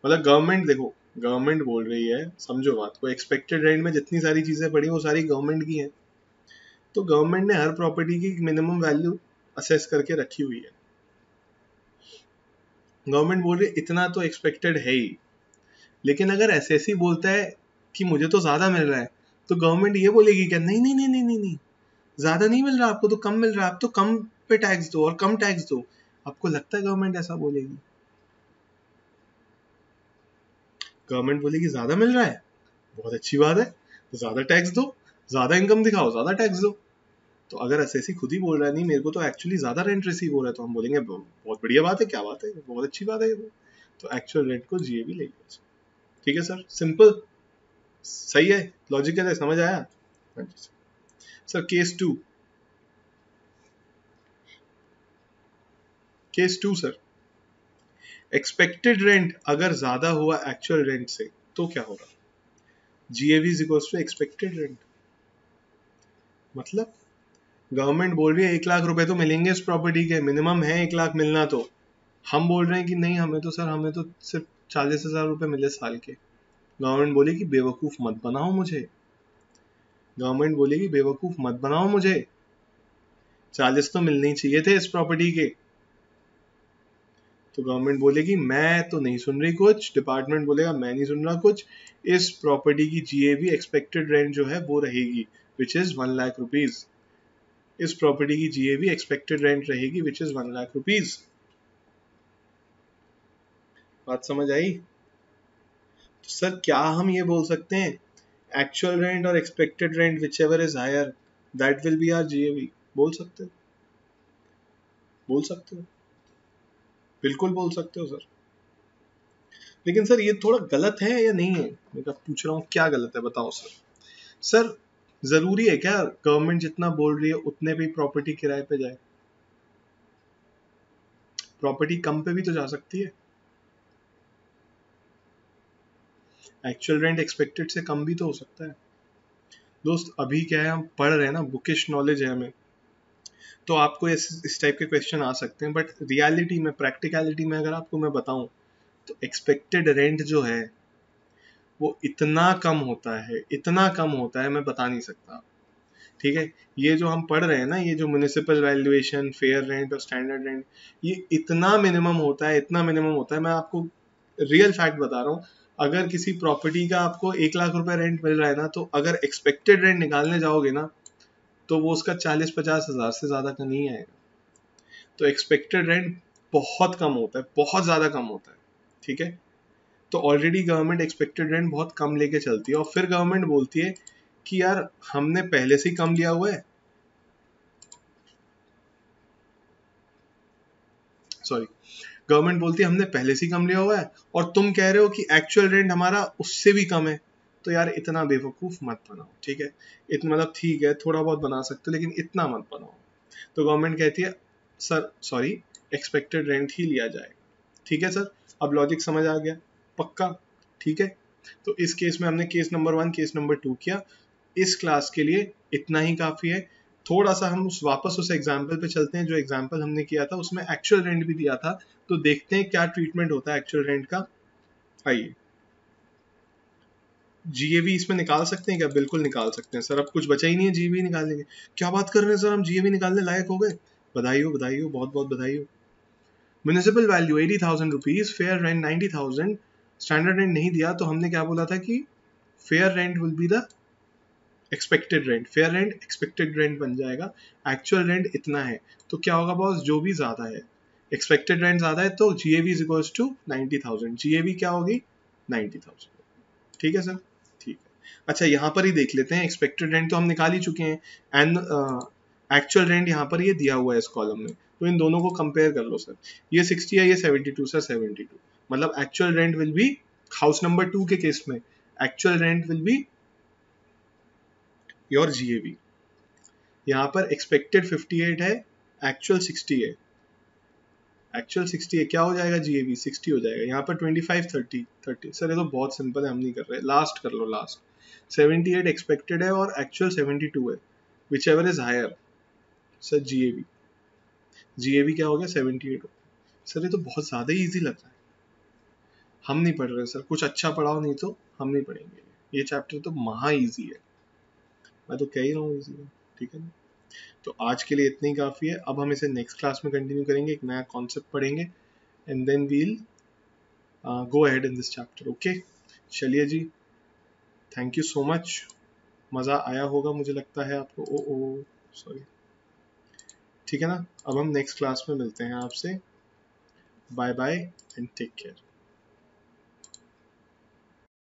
मतलब गवर्नमेंट, देखो गवर्नमेंट बोल रही है, समझो बात को, एक्सपेक्टेड रेंट में जितनी सारी चीजें पड़ी वो सारी गवर्नमेंट की हैं। तो गवर्नमेंट ने हर प्रॉपर्टी की मिनिमम वैल्यू असेस करके रखी हुई है। गवर्नमेंट बोल रही है इतना तो एक्सपेक्टेड है ही, लेकिन अगर एसएससी बोलता है कि मुझे तो ज्यादा मिल रहा है, तो गवर्नमेंट ये बोलेगी क्या, नहीं नहीं नहीं नहीं नहीं नहीं, ज्यादा नहीं मिल रहा आपको, तो कम मिल रहा है, आप तो कम पे टैक्स दो और कम टैक्स दो। आपको लगता है गवर्नमेंट ऐसा बोलेगी? गवर्नमेंट बोलेगी ज्यादा मिल रहा है, बहुत अच्छी बात है, तो ज्यादा टैक्स दो, ज्यादा इनकम दिखाओ, ज्यादा टैक्स दो। तो अगर एसएससी खुद ही बोल रहा है नहीं मेरे को तो एक्चुअली ज्यादा रेंट रिसीव हो रहा है, तो हम बोलेंगे बहुत बढ़िया बात है, क्या बात है, बहुत अच्छी बात है ये तो एक्चुअल रेंट को जीएबी ले लिया। ठीक है सर, सिंपल, सही है, लॉजिकल है, समझ आया? हाँ जी sir. Case two sir, expected rent अगर ज्यादा हुआ एक्चुअल रेंट से तो क्या होगा? GAV is equals to expected rent. मतलब गवर्नमेंट बोल रही है 1,00,000 रुपए तो मिलेंगे इस प्रॉपर्टी के, मिनिमम है 1,00,000 मिलना, तो हम बोल रहे हैं कि नहीं हमें तो सर, हमें तो सिर्फ 40,000 रुपए मिले साल के। गवर्नमेंट बोलेगी बेवकूफ मत बनाओ मुझे, गवर्नमेंट बोलेगी बेवकूफ मत बनाओ मुझे, 40 तो मिलने ही चाहिए थे इस प्रॉपर्टी के। तो गवर्नमेंट बोलेगी मैं तो नहीं सुन रही कुछ, डिपार्टमेंट बोलेगा मैं नहीं सुन रहा कुछ, इस प्रॉपर्टी की जीएबी एक्सपेक्टेड रेंट जो है वो रहेगी विच इज 1,00,000 रुपीज। इस प्रॉपर्टी की जीएबी एक्सपेक्टेड रेंट रहेगी विच इज 1,00,000 रुपीज। बात समझ आई? तो सर क्या हम ये बोल सकते हैं एक्चुअल रेंट और expected rent whichever is higher that will be our GAV? बोल सकते हो, बोल सकते हो, बिल्कुल बोल सकते हो सर। लेकिन सर ये थोड़ा गलत है या नहीं है, मैं क्या पूछ रहा हूँ, क्या गलत है बताओ सर। सर जरूरी है क्या गवर्नमेंट जितना बोल रही है उतने पे प्रॉपर्टी किराए पे जाए? प्रॉपर्टी कम पे भी तो जा सकती है, एक्चुअल रेंट एक्सपेक्टेड से कम भी तो हो सकता है। दोस्त अभी क्या है, हम पढ़ रहे हैं ना, बुकिश नॉलेज है हमें, तो आपको इस टाइप के क्वेश्चन आ सकते हैं, बट रियलिटी में, प्रैक्टिकलिटी में अगर आपको मैं बताऊं तो एक्सपेक्टेड रेंट जो है वो इतना कम होता है, इतना कम होता है, मैं बता नहीं सकता। ठीक है, ये जो हम पढ़ रहे हैं ना, ये जो म्युनिसिपल वैल्यूएशन, फेयर रेंट और स्टैंडर्ड रेंट, ये इतना मिनिमम होता है, इतना मिनिमम होता है, मैं आपको रियल फैक्ट बता रहा हूँ। अगर किसी प्रॉपर्टी का आपको 1,00,000 रुपए रेंट मिल रहा है ना, तो अगर एक्सपेक्टेड रेंट निकालने जाओगे ना, तो वो उसका 40-50 हजार से ज्यादा का नहीं आएगा। तो एक्सपेक्टेड रेंट बहुत कम होता है, बहुत ज्यादा कम होता है। ठीक है, तो ऑलरेडी गवर्नमेंट एक्सपेक्टेड रेंट बहुत कम लेके चलती है, और फिर गवर्नमेंट बोलती है कि यार हमने पहले से ही कम लिया हुआ है, सॉरी, गवर्नमेंट बोलती है हमने पहले से ही कम लिया हुआ है, और तुम कह रहे हो कि एक्चुअल रेंट हमारा उससे भी कम है, तो यार इतना बेवकूफ मत बनाओ। ठीक है, इतना मतलब ठीक है थोड़ा बहुत बना सकते हो, लेकिन इतना मत बनाओ। तो गवर्नमेंट कहती है सर सॉरी, एक्सपेक्टेड रेंट ही लिया जाएगा। ठीक है सर, अब लॉजिक समझ आ गया पक्का? ठीक है, तो इस केस में हमने केस नंबर 1 केस नंबर 2 किया, इस क्लास के लिए इतना ही काफी है। थोड़ा सा हम वापस उस एग्जाम्पल पे चलते हैं, जो एग्जाम्पल हमने किया था उसमें एक्चुअल रेंट भी दिया था, तो देखते हैं क्या ट्रीटमेंट होता है एक्चुअल रेंट का। आइए, जीएवी इसमें निकाल सकते हैं क्या? बिल्कुल निकाल सकते हैं सर, अब कुछ बचा ही नहीं है जीएवी निकालने के। क्या बात कर रहे हैं सर, हम जीएवी निकालने लायक हो गए, बधाई हो बधाई हो, बहुत बहुत बधाई हो। Municipal value 80,000 rupees, fair rent 90,000, standard rent नहीं दिया, तो हमने क्या बोला था कि fair rent will be the expected rent, fair rent expected rent बन जाएगा। एक्चुअल रेंट इतना है, तो क्या होगा बॉस, जो भी ज्यादा है, एक्सपेक्टेड रेंट ज्यादा है, तो GAV is equals to 90,000, GAV क्या होगी 90,000। ठीक है सर, ठीक है। अच्छा यहाँ पर ही देख लेते हैं, एक्सपेक्टेड रेंट तो हम निकाल ही चुके हैं, एंड एक्चुअल रेंट यहाँ पर ये दिया हुआ है इस कॉलम में, तो इन दोनों को कंपेयर कर लो सर। ये 60 है, ये 72 सर, 72, मतलब actual rent will B, house number 2 के केस में actual rent will be your GAV. यहाँ पर एक्सपेक्टेड 58 है, एक्चुअल 60 है, एक्चुअल 60 है, क्या हो जाएगा जीएवी 60 हो जाएगा। यहाँ पर 25 30 30, सर ये तो बहुत सिंपल है, हम नहीं कर रहे, लास्ट कर लो लास्ट। 78 एक्सपेक्टेड है और एक्चुअल 72 है, whichever is higher sir GAV, GAV क्या हो गया 78 हो। सर ये तो बहुत ज्यादा ही ईजी लग रहा है, हम नहीं पढ़ रहे सर, कुछ अच्छा पढ़ाओ, नहीं तो हम नहीं पढ़ेंगे, ये चैप्टर तो महा ईजी है, मैं तो कह ही रहा हूँ ईजी है। ठीक है ना, तो आज के लिए इतना ही काफी है, अब हम इसे नेक्स्ट क्लास में कंटिन्यू करेंगे, एक नया कॉन्सेप्ट पढ़ेंगे, and then we'll go ahead in this chapter. Okay, चलिए जी, थैंक यू सो मच, मज़ा आया होगा मुझे लगता है आपको। ओ ओ सॉरी, ठीक है ना, अब हम नेक्स्ट क्लास में मिलते हैं आपसे, bye bye and take care.